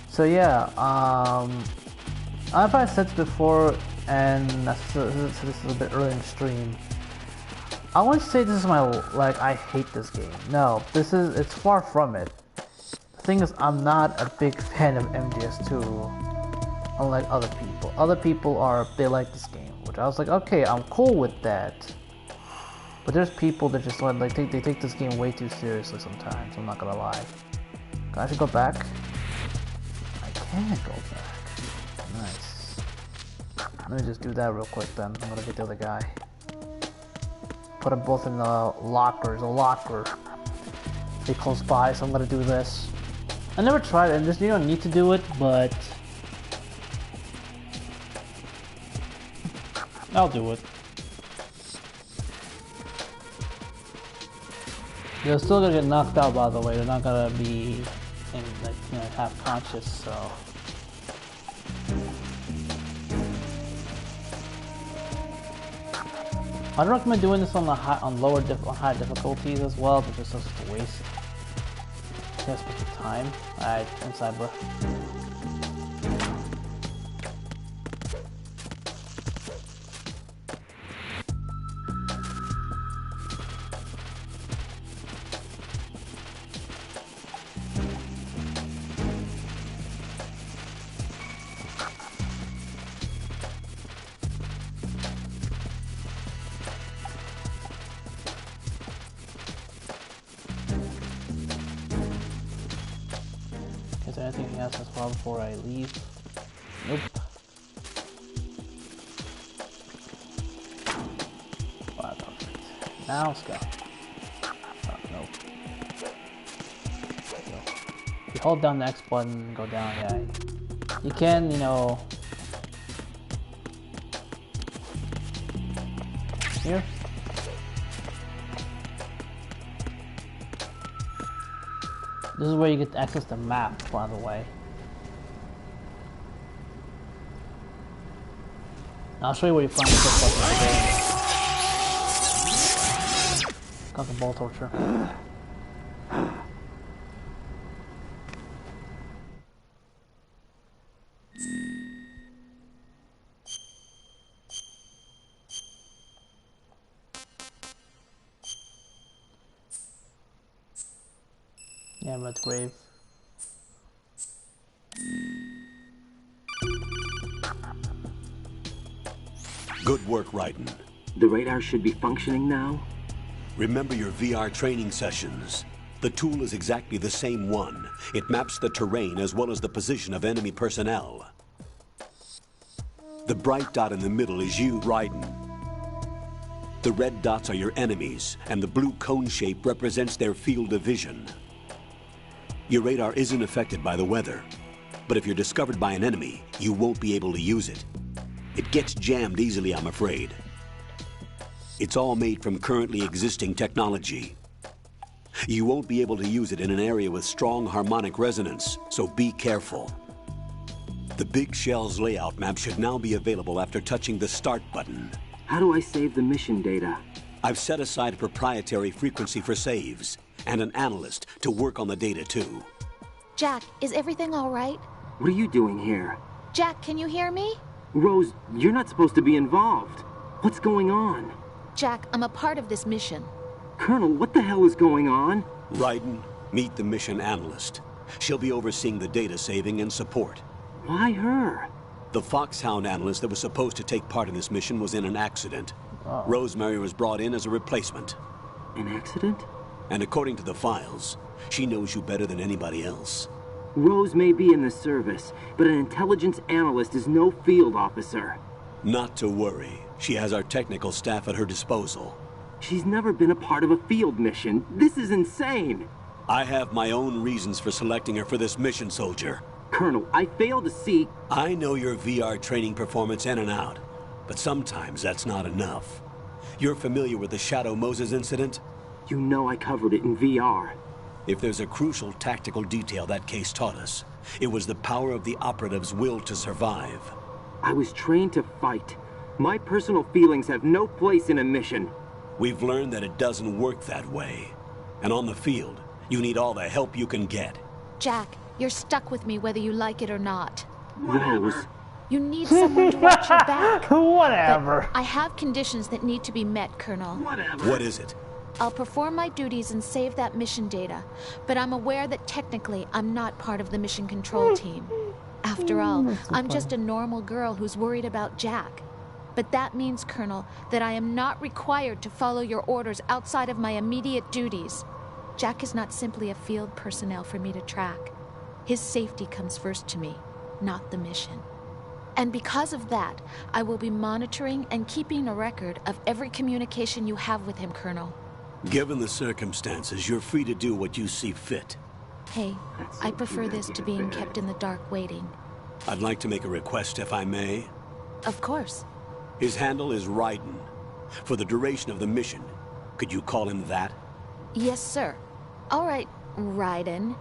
So yeah, I've said this before, and this is a bit early in the stream. I wouldn't say this is my I hate this game. No, it's far from it. The thing is, I'm not a big fan of MGS2, unlike other people. Other people they like this game, which I was like, okay, I'm cool with that. But there's people that just they take this game way too seriously sometimes. I'm not gonna lie. Can I actually go back? I can go back. Nice. Let me just do that real quick then. I'm gonna get the other guy. Put them both in the lockers. A locker. They close by, so I'm gonna do this. I never tried it, and you don't need to do it, but I'll do it. They're still gonna get knocked out, by the way. They're not gonna be half conscious, so. I'd recommend doing this on high difficulties as well, but just such a waste. Just with the time. Alright, inside, bro. Is there anything else as well before I leave? Nope. Wow, perfect. Now let's go. Oh, nope. If you hold down the X button and go down, yeah. You can, here. This is where you get to access the map, by the way. I'll show you where you find the book. Got the ball torture. Yeah, I'm at the grave. Good work, Raiden. The radar should be functioning now? Remember your VR training sessions. The tool is exactly the same one. It maps the terrain as well as the position of enemy personnel. The bright dot in the middle is you, Raiden. The red dots are your enemies, and the blue cone shape represents their field of vision. Your radar isn't affected by the weather, but if you're discovered by an enemy, you won't be able to use it. It gets jammed easily, I'm afraid. It's all made from currently existing technology. You won't be able to use it in an area with strong harmonic resonance, so be careful. The Big Shell's layout map should now be available after touching the Start button. How do I save the mission data? I've set aside a proprietary frequency for saves, and an analyst to work on the data too. Jack, is everything all right? What are you doing here? Jack, can you hear me? Rose, you're not supposed to be involved. What's going on? Jack, I'm a part of this mission. Colonel, what the hell is going on? Raiden, meet the mission analyst. She'll be overseeing the data saving and support. Why her? The Foxhound analyst that was supposed to take part in this mission was in an accident. Rosemary was brought in as a replacement. An accident? And according to the files, she knows you better than anybody else. Rose may be in the service, but an intelligence analyst is no field officer. Not to worry. She has our technical staff at her disposal. She's never been a part of a field mission. This is insane. I have my own reasons for selecting her for this mission, soldier. Colonel, I fail to see... I know your VR training performance in and out, but sometimes that's not enough. You're familiar with the Shadow Moses incident? You know I covered it in VR. If there's a crucial tactical detail that case taught us, it was the power of the operative's will to survive. I was trained to fight. My personal feelings have no place in a mission. We've learned that it doesn't work that way. And on the field, you need all the help you can get. Jack, you're stuck with me whether you like it or not. Rose. You need someone to watch your back. Whatever. But I have conditions that need to be met, Colonel. What is it? I'll perform my duties and save that mission data, but I'm aware that technically I'm not part of the mission control team. After all, I'm just a normal girl who's worried about Jack. But that means, Colonel, that I am not required to follow your orders outside of my immediate duties. Jack is not simply a field personnel for me to track. His safety comes first to me, not the mission. And because of that, I will be monitoring and keeping a record of every communication you have with him, Colonel. Given the circumstances, you're free to do what you see fit. Hey, I prefer this to being kept in the dark waiting. I'd like to make a request, if I may. Of course. His handle is Raiden. For the duration of the mission, could you call him that? Yes, sir. All right, Raiden.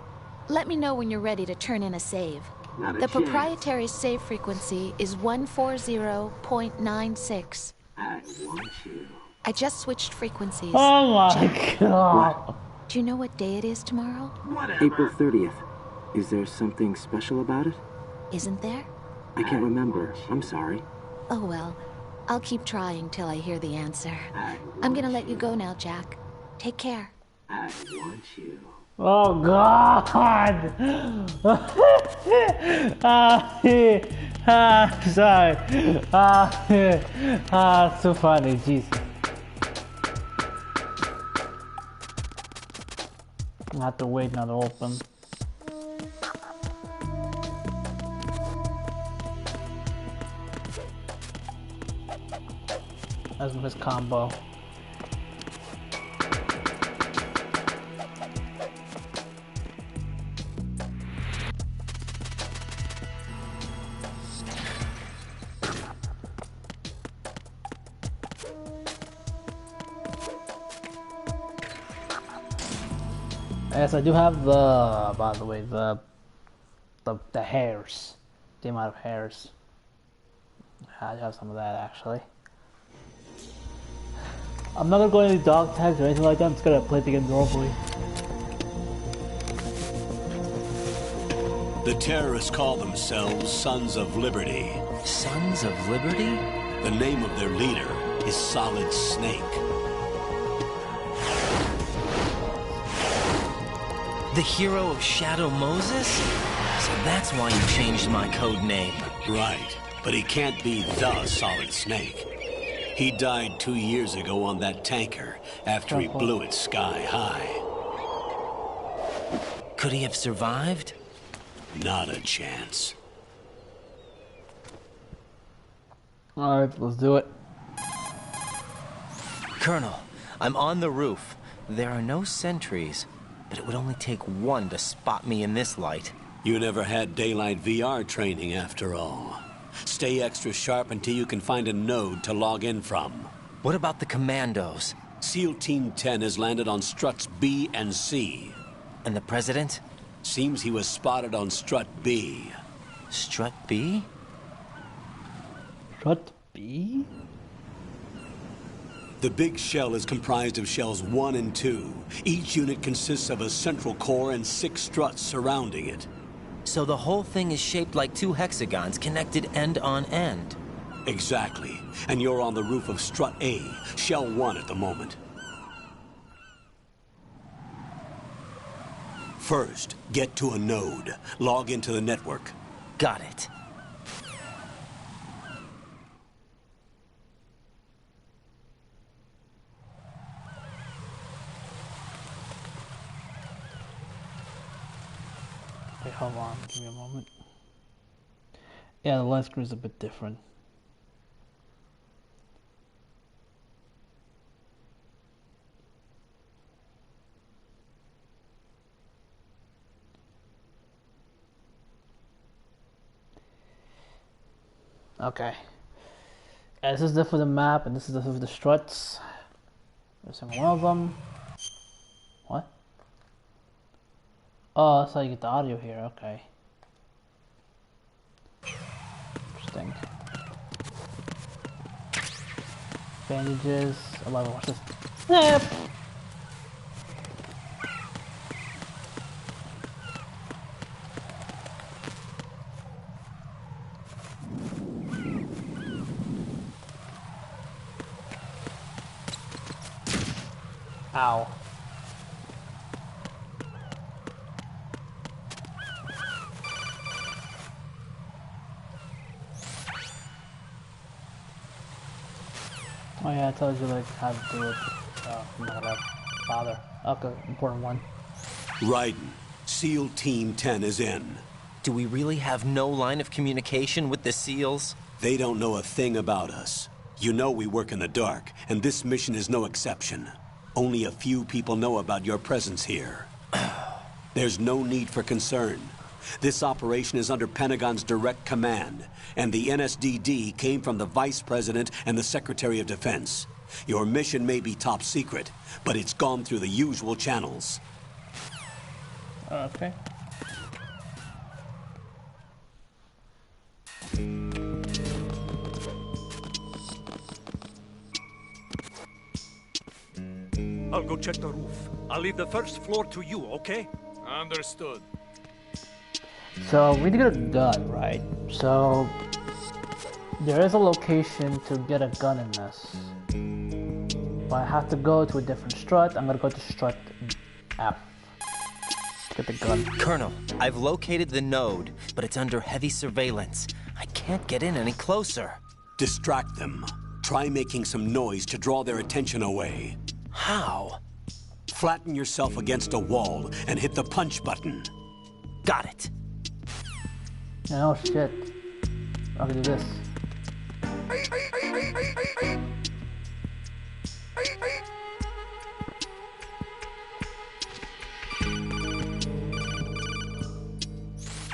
Let me know when you're ready to turn in a save. The proprietary save frequency is 140.96. I want you. I just switched frequencies. Oh my god. Do you know what day it is tomorrow? April 30th. Is there something special about it? Isn't there? I can't remember. I'm sorry. Oh well. I'll keep trying till I hear the answer. I'm gonna let you go now, Jack. Take care. I want you. Oh god. Sorry. It's so funny, jeez. I have to wait now to open. That's his combo. Yes, I do have the, by the way, the hairs, the amount of hairs. I do have some of that actually. I'm not gonna go any dog tags or anything like that. I'm just gonna play the game normally. The terrorists call themselves Sons of Liberty. Sons of Liberty? The name of their leader is Solid Snake. The hero of Shadow Moses? So that's why you changed my code name. Right, but he can't be the Solid Snake. He died 2 years ago on that tanker after he blew it sky high. Could he have survived? Not a chance. Alright, let's do it. Colonel, I'm on the roof. There are no sentries, but it would only take one to spot me in this light. You never had daylight VR training after all. Stay extra sharp until you can find a node to log in from. What about the commandos? SEAL Team 10 has landed on struts B and C. And the President? Seems he was spotted on strut B. Strut B? Strut B? The big shell is comprised of shells 1 and 2. Each unit consists of a central core and 6 struts surrounding it. So the whole thing is shaped like 2 hexagons connected end on end. Exactly. And you're on the roof of strut A, shell 1 at the moment. First, get to a node. Log into the network. Got it. Wait, hold on, give me a moment. Yeah, the lens screw is a bit different. Okay. Yeah, this is the for the map, and this is the for the struts. There's one of them. What? Oh, that's how you get the audio here. Okay. Interesting. Bandages. Oh my God, watch this. Snap! Ow. Oh yeah, I told you like how to do it. I'm not gonna bother. Okay, important one. Raiden, SEAL Team 10 is in. Do we really have no line of communication with the SEALs? They don't know a thing about us. You know we work in the dark, and this mission is no exception. Only a few people know about your presence here. There's no need for concern. This operation is under Pentagon's direct command, and the NSDD came from the Vice President and the Secretary of Defense. Your mission may be top secret, but it's gone through the usual channels. Okay. I'll go check the roof. I'll leave the first floor to you, okay? Understood. So we need to get a gun, right? So there is a location to get a gun in this. But I have to go to a different strut. I'm gonna go to strut F. Get the gun. Colonel, I've located the node, but it's under heavy surveillance. I can't get in any closer. Distract them. Try making some noise to draw their attention away. How? Flatten yourself against a wall and hit the punch button. Got it. Oh shit. I can do this.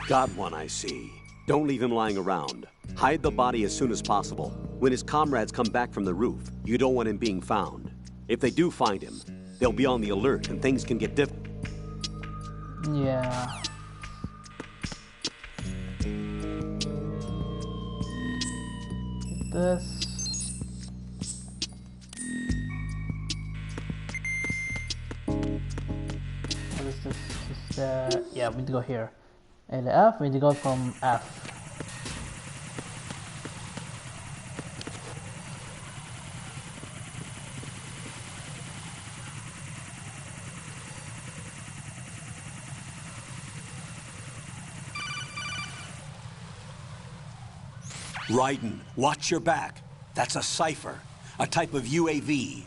Got one, I see. Don't leave him lying around. Hide the body as soon as possible. When his comrades come back from the roof, you don't want him being found. If they do find him, they'll be on the alert and things can get difficult. Yeah. This. What is this? Yeah, we need to go here. And F, we need to go from F. Raiden, watch your back. That's a cipher, a type of UAV.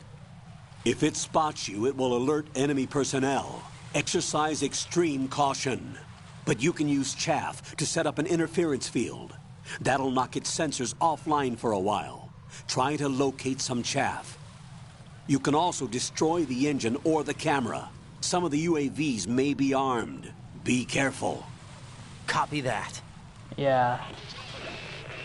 If it spots you, it will alert enemy personnel. Exercise extreme caution. But you can use chaff to set up an interference field. That'll knock its sensors offline for a while. Try to locate some chaff. You can also destroy the engine or the camera. Some of the UAVs may be armed. Be careful. Copy that. Yeah.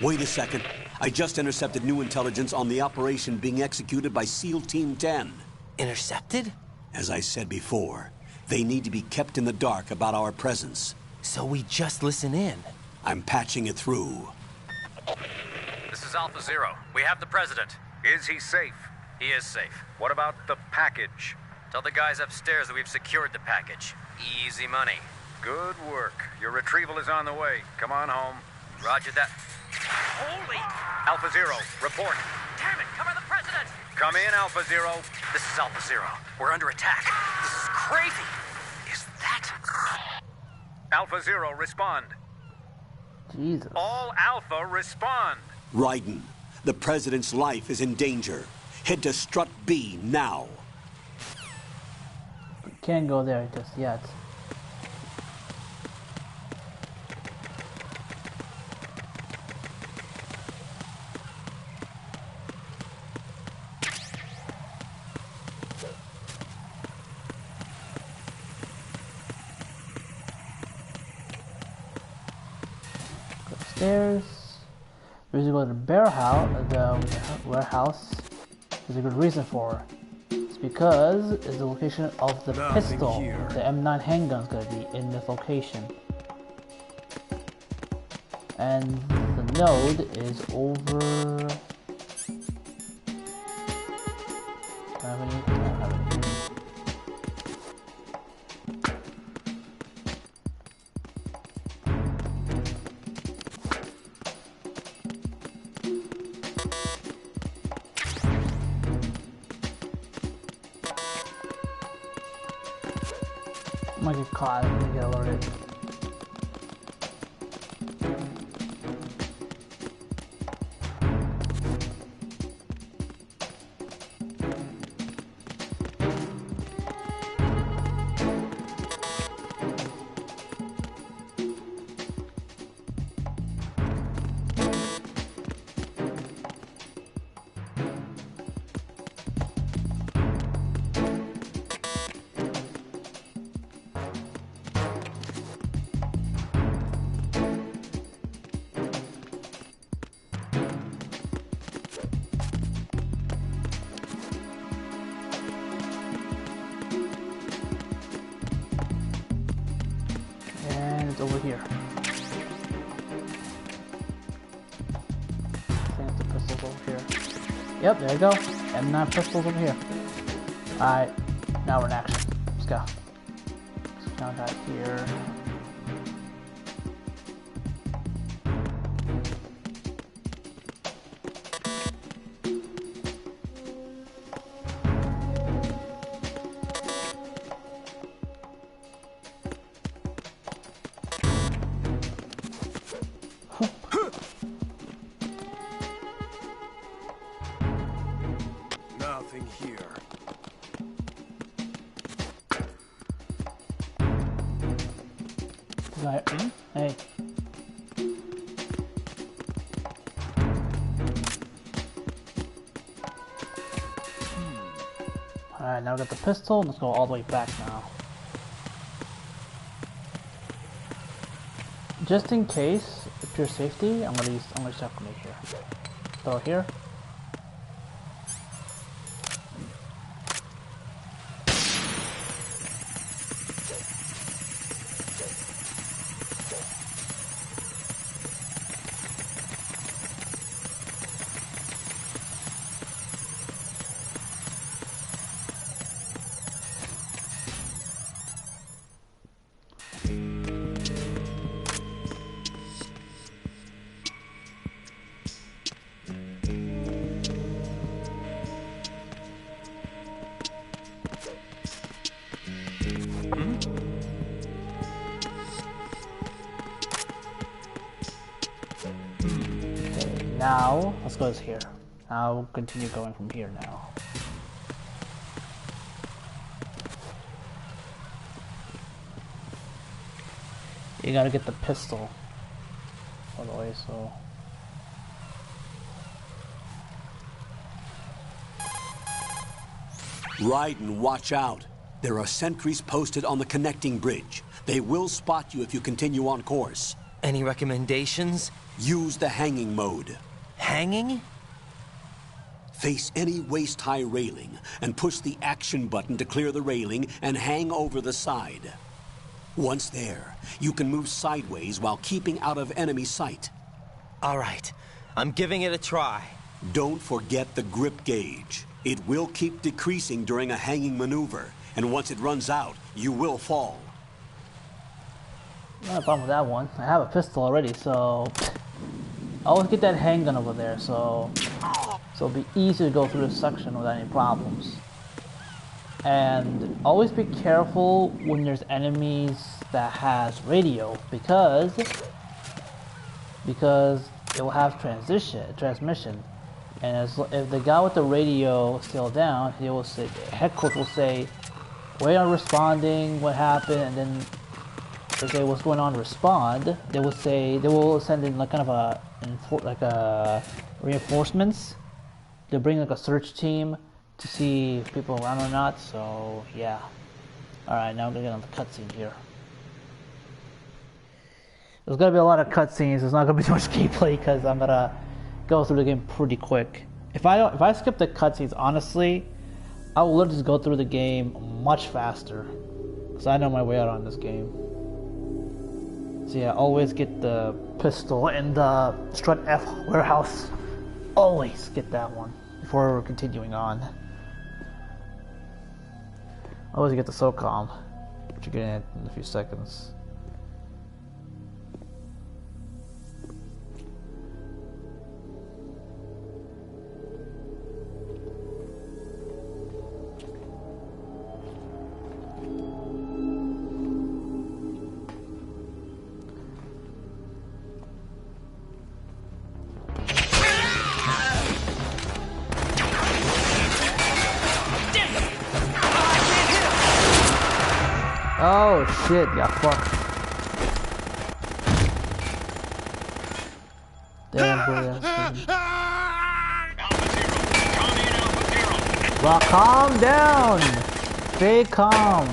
Wait a second. I just intercepted new intelligence on the operation being executed by SEAL Team 10. Intercepted? As I said before, they need to be kept in the dark about our presence. So we just listen in. I'm patching it through. This is Alpha Zero. We have the president. Is he safe? He is safe. What about the package? Tell the guys upstairs that we've secured the package. Easy money. Good work. Your retrieval is on the way. Come on home. Roger that. Holy! Alpha Zero, report. Damn it, cover the president! Come in, Alpha Zero. This is Alpha Zero. We're under attack. This is crazy. Is that... Alpha Zero, respond. Jesus. All Alpha, respond. Raiden, the president's life is in danger. Head to Strut B now. Can't go there just yet. Upstairs. The reason to go to the warehouse, there's a good reason for it. It's because it's the location of the pistol. The M9 handgun is going to be in this location. And the node is over... I might get caught and get alerted. Over here. I think the pistol's over here. Yep, there you go. M9 pistols over here. Alright, now we're in action. Let's go. So now got here. Nothing here. Right. Hey. Alright, now we got the pistol. Let's go all the way back now. Just in case, for your safety, I'm gonna start from here. So here. Now, let's go here. I'll continue going from here now. You gotta get the pistol all the way, so... Raiden, watch out. There are sentries posted on the connecting bridge. They will spot you if you continue on course. Any recommendations? Use the hanging mode. Hanging? Face any waist-high railing and push the action button to clear the railing and hang over the side. Once there, you can move sideways while keeping out of enemy sight. All right, I'm giving it a try. Don't forget the grip gauge. It will keep decreasing during a hanging maneuver, and once it runs out, you will fall. Not a problem with that one. I have a pistol already, so... I always get that handgun over there, so it'll be easy to go through this section without any problems. And always be careful when there's enemies that has radio, because it will have transmission. And if the guy with the radio is still down, he will say, headquarters will say, "We are responding. What happened?" And then they say, "What's going on?" Respond. They will say they will send in like kind of a reinforcements. They'll bring like a search team to see if people are around or not. So yeah. All right, now we're gonna get on the cutscene here. There's gonna be a lot of cutscenes. There's not gonna be too much gameplay because I'm gonna go through the game pretty quick. If I skip the cutscenes, honestly, I will literally just go through the game much faster. So I know my way out on this game. So yeah, always get the pistol in the Strut F warehouse. Always get that one before we're continuing on. Always get the SOCOM, which you're getting it in a few seconds. Oh shit, yeah, fuck. Damn, brilliant. Rock, calm down! Stay calm.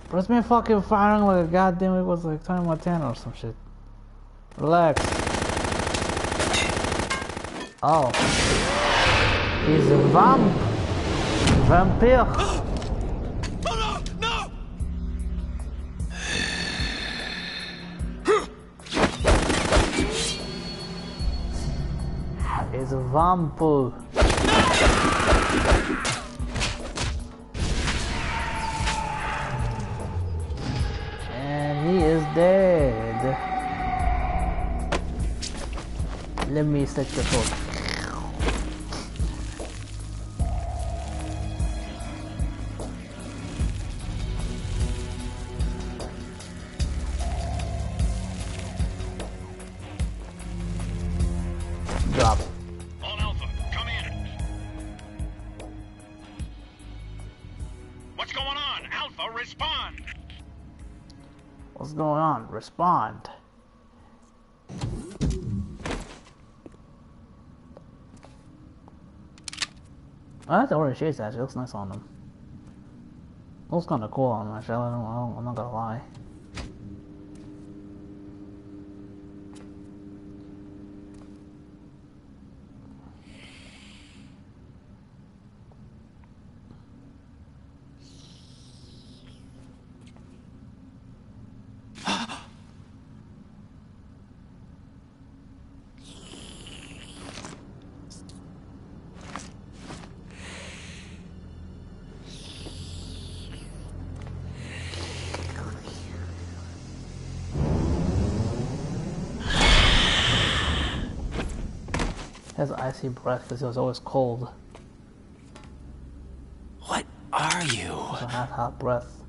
Bro, it's been fucking firing like a goddamn, it was like Tony Montana or some shit. Relax. Oh. He's a vampire. It's a vampire. And he is dead. Let me set the hook. Drop. All Alpha, come in. What's going on? Alpha, respond. What's going on? Respond. I like the orange shades actually. It looks nice on them. Looks kind of cool on them actually. I'm not gonna lie. Has icy breath because it was always cold. What are you? So I have hot breath.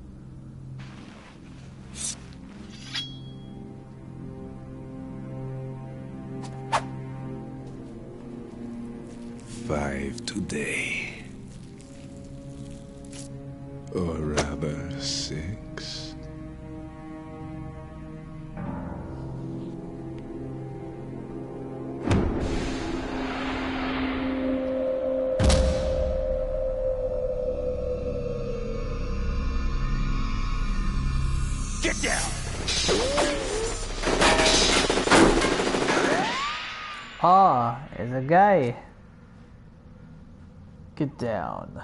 Five today. Or rather, 6. Get down. Ah, it's a guy. Get down.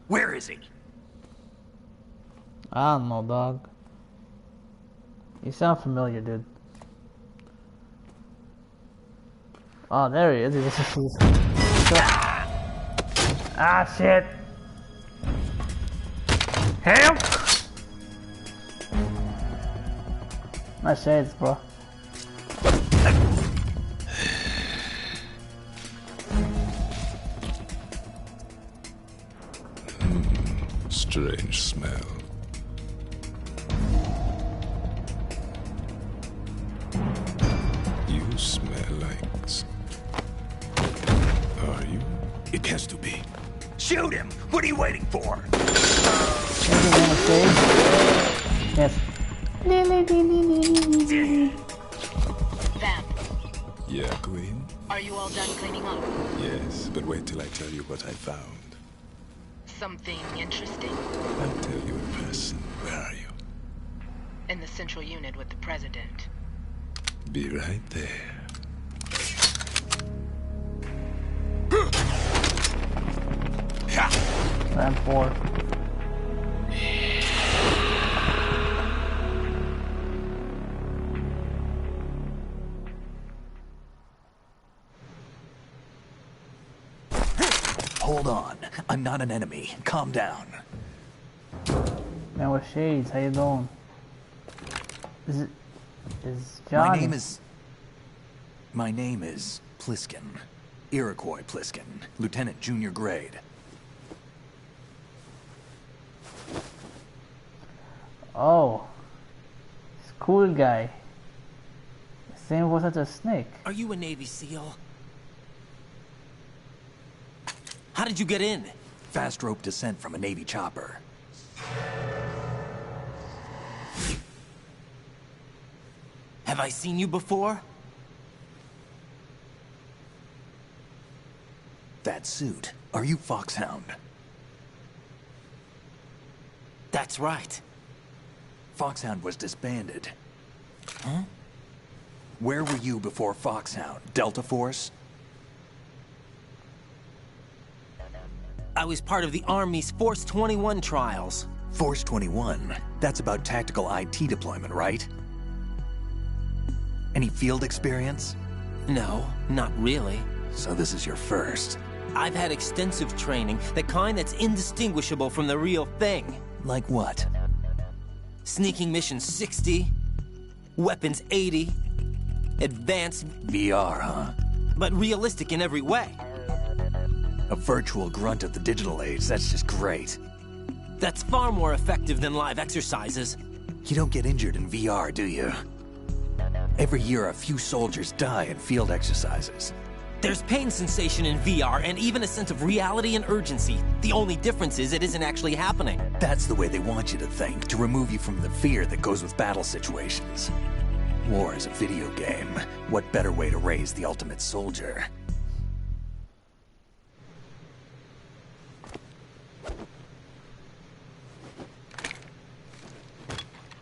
Where is he? I don't know, dog. You sound familiar, dude. Oh, there he is. Ah, shit. Help! Nice shades, bro. Strange smell. You smell like... Are you? It has to be. Shoot him! What are you waiting for? Yes. Vamp, Yeah, Queen? Are you all done cleaning up? Yes, but wait till I tell you what I found. Something interesting? I'll tell you in person. Where are you? In the central unit with the president. Be right there. Round 4. Hold on. I'm not an enemy. Calm down. Man with shades, how you doing? Is Johnny? My name is Pliskin. Iroquois Pliskin. Lieutenant junior grade. Oh. This cool guy. Same voice as a snake. Are you a Navy SEAL? How did you get in? Fast rope descent from a Navy chopper. Have I seen you before? That suit. Are you Foxhound? That's right. Foxhound was disbanded. Huh? Where were you before Foxhound? Delta Force? I was part of the Army's Force 21 trials. Force 21? That's about tactical IT deployment, right? Any field experience? No, not really. So this is your first? I've had extensive training, the kind that's indistinguishable from the real thing. Like what? Sneaking mission 60, weapons 80, advanced... VR, huh? But realistic in every way. A virtual grunt of the digital age, that's just great. That's far more effective than live exercises. You don't get injured in VR, do you? Every year a few soldiers die in field exercises. There's pain sensation in VR and even a sense of reality and urgency. The only difference is it isn't actually happening. That's the way they want you to think, to remove you from the fear that goes with battle situations. War is a video game. What better way to raise the ultimate soldier?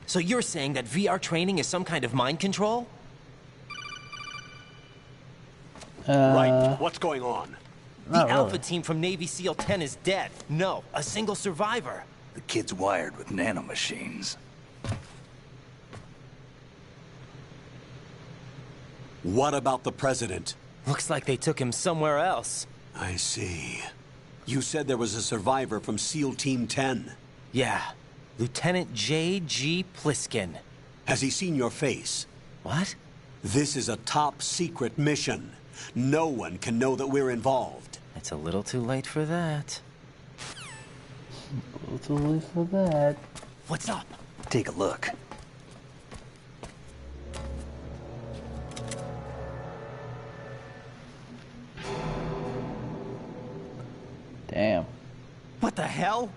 So you're saying that VR training is some kind of mind control? Right. What's going on? The Alpha team from Navy SEAL 10 is dead. No, a single survivor. The kid's wired with nanomachines. What about the president? Looks like they took him somewhere else. I see. You said there was a survivor from SEAL Team 10. Yeah. Lieutenant J.G. Pliskin. Has he seen your face? What? This is a top secret mission. No one can know that we're involved. It's a little too late for that. A little too late for that. What's up? Take a look. Damn. What the hell?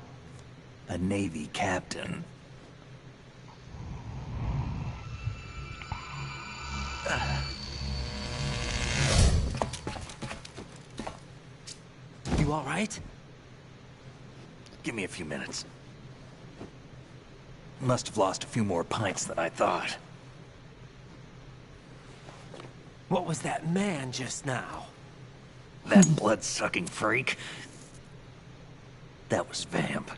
A Navy captain. You all right? Give me a few minutes. Must have lost a few more pints than I thought. What was that man just now? That blood-sucking freak? That was Vamp.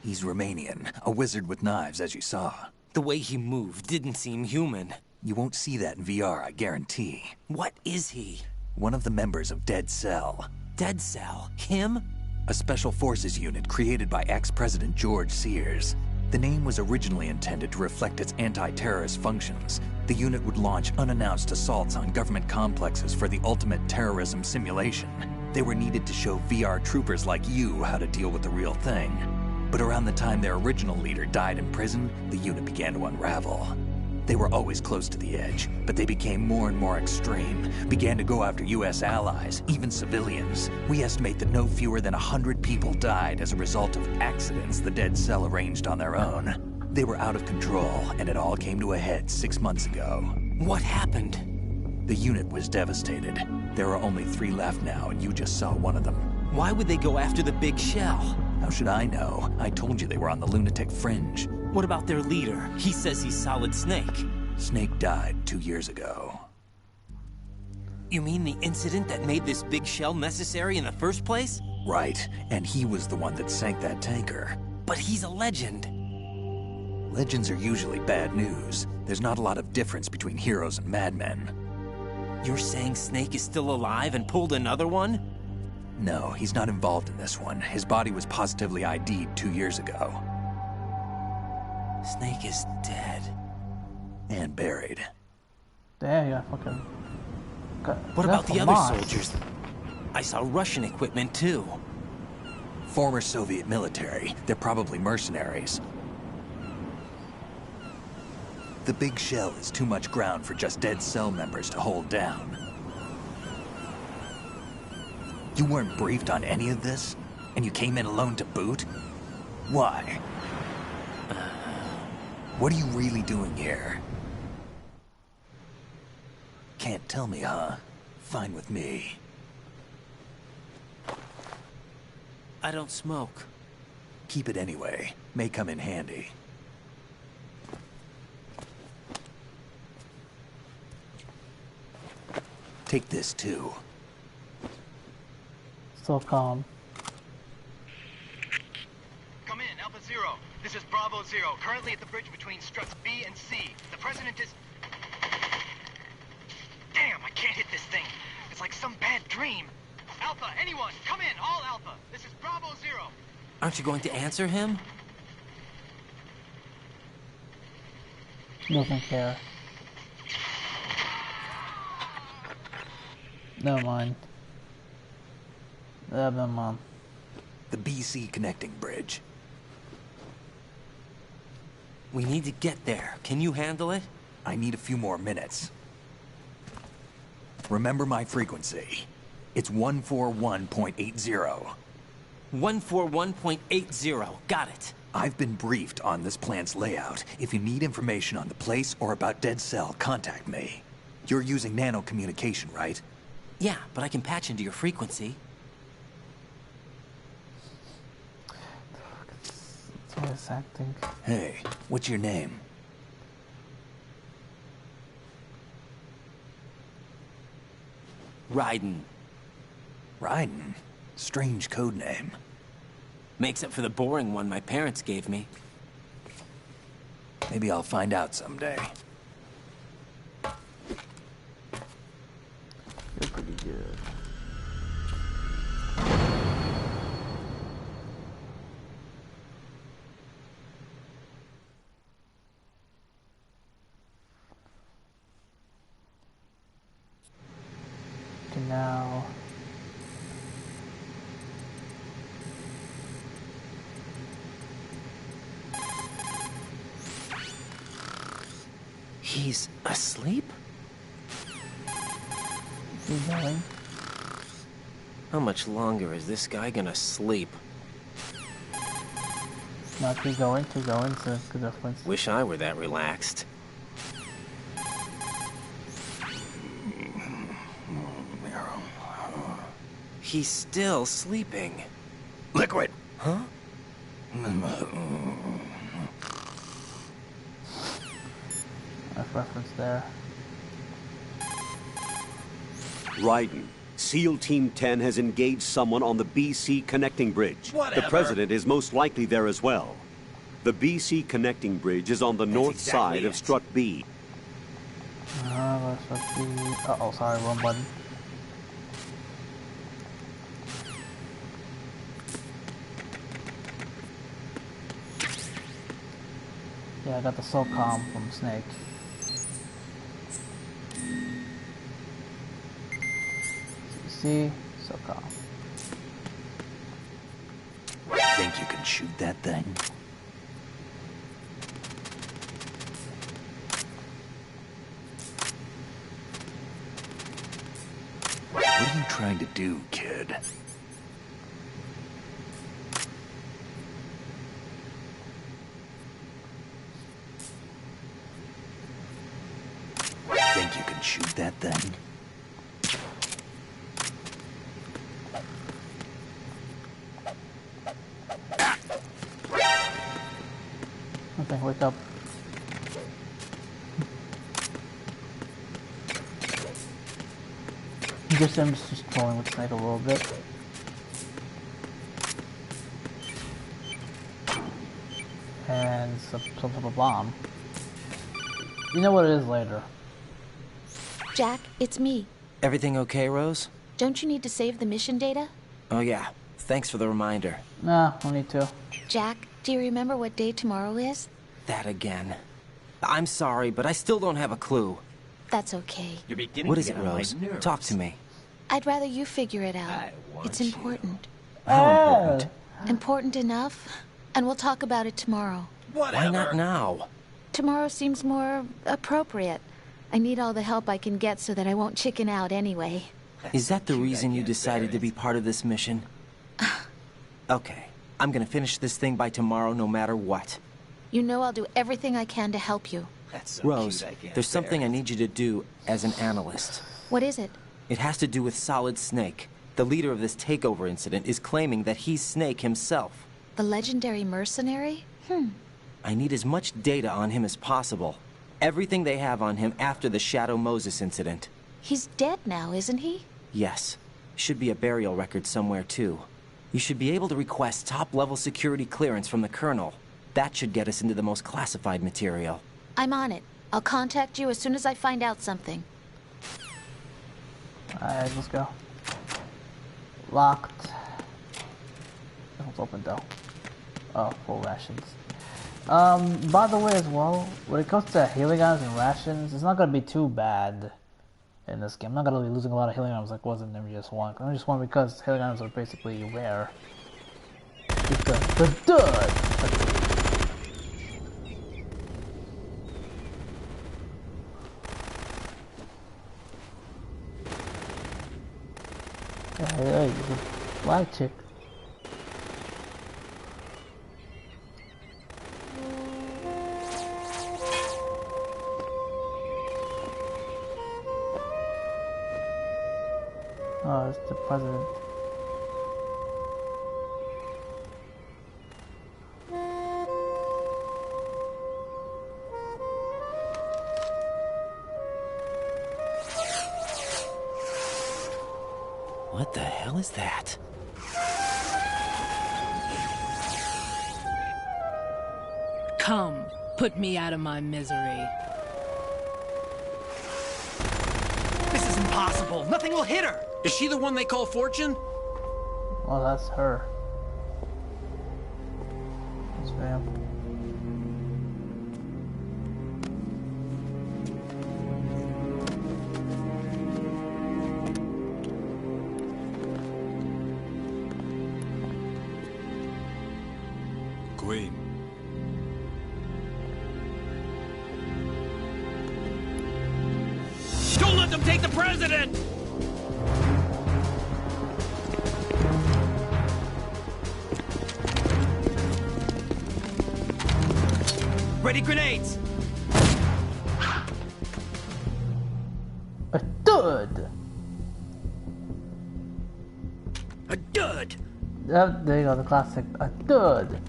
He's Romanian, a wizard with knives, as you saw. The way he moved didn't seem human. You won't see that in VR, I guarantee. What is he? One of the members of Dead Cell. Dead Cell? Him? A special forces unit created by ex-President George Sears. The name was originally intended to reflect its anti-terrorist functions. The unit would launch unannounced assaults on government complexes for the ultimate terrorism simulation. They were needed to show VR troopers like you how to deal with the real thing. But around the time their original leader died in prison, the unit began to unravel. They were always close to the edge, but they became more and more extreme, began to go after U.S. allies, even civilians. We estimate that no fewer than 100 people died as a result of accidents the Dead Cell arranged on their own. They were out of control, and it all came to a head 6 months ago. What happened? The unit was devastated. There are only 3 left now, and you just saw one of them. Why would they go after the big shell? How should I know? I told you they were on the lunatic fringe. What about their leader? He says he's Solid Snake. Snake died 2 years ago. You mean the incident that made this big shell necessary in the first place? Right, and he was the one that sank that tanker. But he's a legend. Legends are usually bad news. There's not a lot of difference between heroes and madmen. You're saying Snake is still alive and pulled another one? No, he's not involved in this one. His body was positively ID'd 2 years ago. Snake is dead. And buried. Damn, yeah, fucking... What about the other soldiers? I saw Russian equipment too. Former Soviet military. They're probably mercenaries. The big shell is too much ground for just dead cell members to hold down. You weren't briefed on any of this? And you came in alone to boot? Why? What are you really doing here? Can't tell me, huh? Fine with me. I don't smoke. Keep it anyway. May come in handy. Take this too. So calm. Come in, Alpha Zero. This is Bravo Zero, currently at the bridge between struts B and C. The President is... Damn, I can't hit this thing. It's like some bad dream. Alpha, anyone, come in, all Alpha. This is Bravo Zero. Aren't you going to answer him? Doesn't care. Never mind. Never mind. The BC connecting bridge. We need to get there. Can you handle it? I need a few more minutes. Remember my frequency. It's 141.80. 141.80. Got it. I've been briefed on this plant's layout. If you need information on the place or about Dead Cell, contact me. You're using nano communication, right? Yeah, but I can patch into your frequency. It's always acting. Hey, what's your name? Raiden. Raiden? Strange code name. Makes up for the boring one my parents gave me. Maybe I'll find out someday. You're pretty good. Okay, now... He's asleep? Keep going. How much longer is this guy gonna sleep? Now keep going, it's a good difference. Wish I were that relaxed. He's still sleeping. Liquid! Huh? Nice reference there. Raiden, SEAL Team 10 has engaged someone on the BC connecting bridge. Whatever. The President is most likely there as well. The BC connecting bridge is on the north side of Strut B. Uh-oh, sorry, wrong button. Yeah, I got the SOCOM from Snake. See, SOCOM. Think you can shoot that thing? What are you trying to do, kid? think you can shoot that thing? Okay, wake up. I'm just trolling with Snake a little bit. And some sort of a bomb. You know what it is later. Jack, it's me. Everything okay, Rose? Don't you need to save the mission data? Oh yeah, thanks for the reminder. Nah, no need to. Jack, do you remember what day tomorrow is? That again. I'm sorry, but I still don't have a clue. That's okay. What is it, Rose? Talk to me. I'd rather you figure it out. It's important. How important? Important enough? And we'll talk about it tomorrow. Why not now? Tomorrow seems more appropriate. I need all the help I can get so that I won't chicken out anyway. Is that the reason you decided to be part of this mission? Okay, I'm gonna finish this thing by tomorrow no matter what. You know I'll do everything I can to help you. Rose, there's something I need you to do as an analyst. What is it? It has to do with Solid Snake. The leader of this takeover incident is claiming that he's Snake himself. The legendary mercenary? I need as much data on him as possible. Everything they have on him after the Shadow Moses incident. He's dead now, isn't he? Yes. Should be a burial record somewhere, too. You should be able to request top-level security clearance from the Colonel. That should get us into the most classified material. I'm on it. I'll contact you as soon as I find out something. Alright, let's go. Locked. It's open though. Oh, full rations. By the way as well, when it comes to healing items and rations, it's not gonna be too bad in this game. I'm not gonna be losing a lot of healing items like was in MGS1. MGS1 because healing items are basically rare. The dud! Hey, black chick. Oh, it's the president. What the hell is that? Come, put me out of my misery. This is impossible. Nothing will hit her. Is she the one they call Fortune? Well, that's her. That's Ram. Queen. Don't let them take the president! Ready grenades! A dud! A dud! Yep, there you go, the classic. A dud!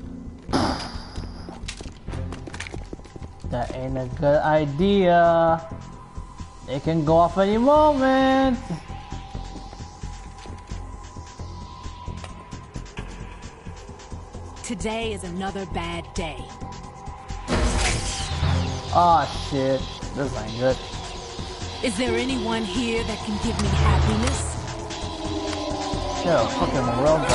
That ain't a good idea. It can go off any moment. Today is another bad day. Oh shit, this ain't good. Is there anyone here that can give me happiness? Yeah, fucking world.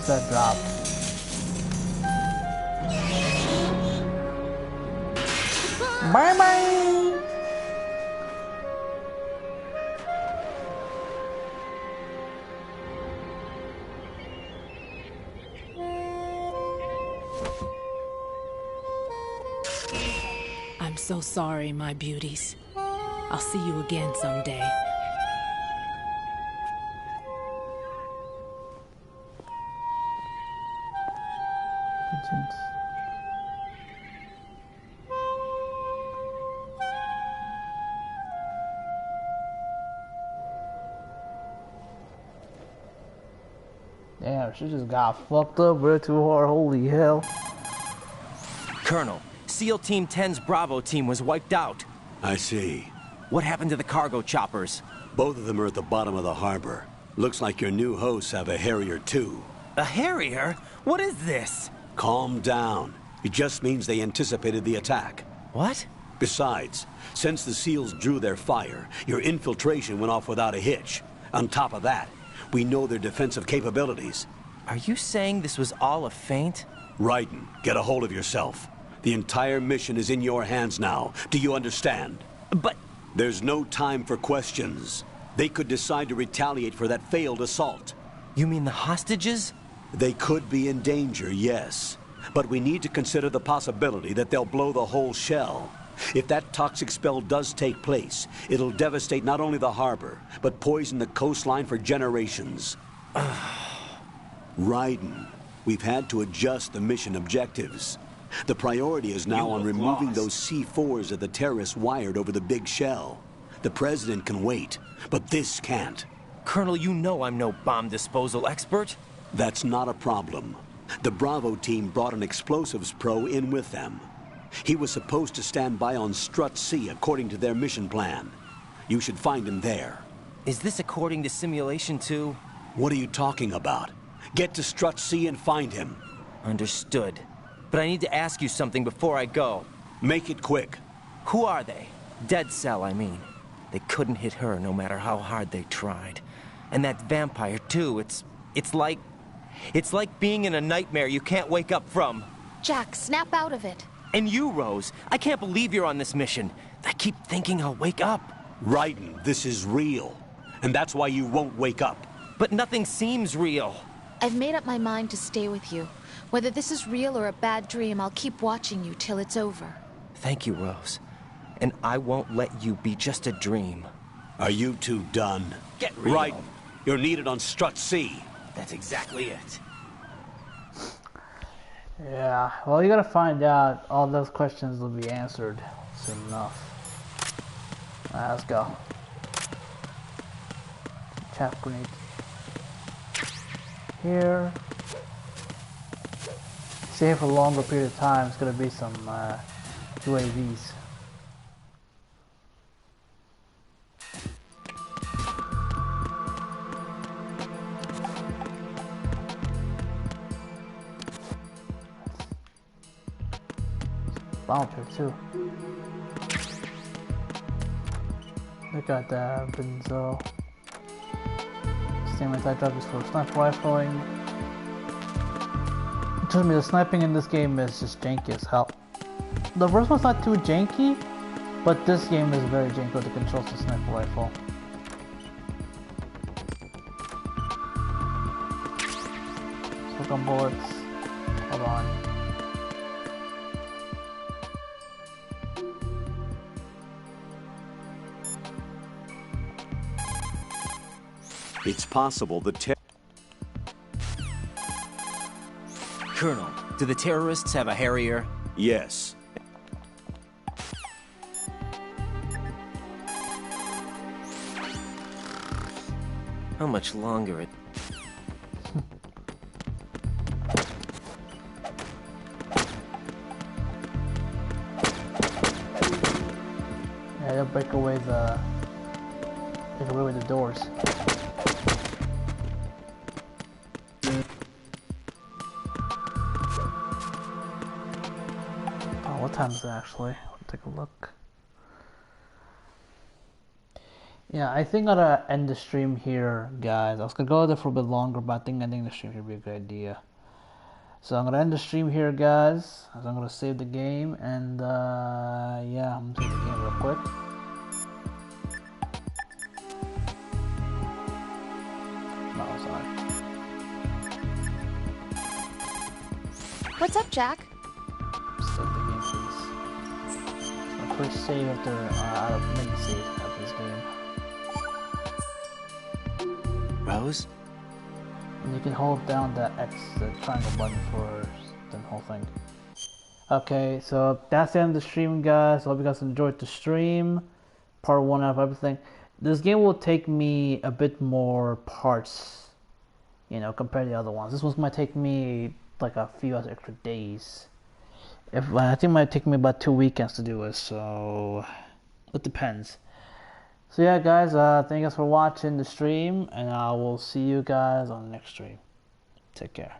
That drop. Bye bye. so sorry, my beauties. I'll see you again someday. Damn, she just got fucked up way too hard. Holy hell. Colonel, SEAL Team 10's Bravo team was wiped out. I see. What happened to the cargo choppers? Both of them are at the bottom of the harbor. Looks like your new hosts have a Harrier too. A Harrier? What is this? Calm down. It just means they anticipated the attack. What? Besides, since the SEALs drew their fire, your infiltration went off without a hitch. On top of that, we know their defensive capabilities. Are you saying this was all a feint? Raiden, get a hold of yourself. The entire mission is in your hands now. Do you understand? But... There's no time for questions. They could decide to retaliate for that failed assault. You mean the hostages? They could be in danger, yes. But we need to consider the possibility that they'll blow the whole shell. If that toxic spell does take place, it'll devastate not only the harbor, but poison the coastline for generations. Raiden, we've had to adjust the mission objectives. The priority is now on removing those C4s that the terrorists wired over the big shell. The President can wait, but this can't. Colonel, you know I'm no bomb disposal expert. That's not a problem. The Bravo team brought an explosives pro in with them. He was supposed to stand by on Strut C according to their mission plan. You should find him there. Is this according to Simulation 2? What are you talking about? Get to Strut C and find him. Understood. But I need to ask you something before I go. Make it quick. Who are they? Dead Cell, I mean. They couldn't hit her no matter how hard they tried. And that vampire, too, it's like being in a nightmare you can't wake up from. Jack, snap out of it. And you, Rose, I can't believe you're on this mission. I keep thinking I'll wake up. Raiden, this is real. And that's why you won't wake up. But nothing seems real. I've made up my mind to stay with you. Whether this is real or a bad dream, I'll keep watching you till it's over. Thank you, Rose. And I won't let you be just a dream. Are you two done? Get real. Raiden, you're needed on Strut C. That's exactly it. Yeah, well, you gotta find out. All those questions will be answered soon enough. Alright, let's go. Chaff grenade. Here. Stay here for a longer period of time. It's gonna be some UAVs. Bomb here too. Look at that, Benzo. Same anti-drug is for sniper rifling. Trust me, the sniping in this game is just janky as hell. The first one's not too janky, but this game is very janky with the controls of sniper rifle. Let's look on bullets. Hold on. It's possible the Colonel, do the terrorists have a Harrier? Yes. How much longer it... Yeah, they'll break away the doors. What time is it actually? Let's take a look. Yeah, I think I'm gonna end the stream here, guys. I was gonna go there for a bit longer, but I think ending the stream here would be a good idea. So I'm gonna end the stream here, guys. As I'm gonna save the game, and yeah, I'm gonna save the game real quick. No, sorry. What's up, Jack? Save the game, please. quick save after out of mini save after this game. Rose? And you can hold down the X, the triangle button for the whole thing. Okay, so that's the end of the stream, guys. Hope you guys enjoyed the stream. Part 1 of everything. This game will take me a bit more parts, you know, compared to the other ones. This one might take me like a few extra days. I think it might take me about 2 weekends to do it, so it depends. So yeah, guys, thank you guys for watching the stream, and I will see you guys on the next stream. Take care.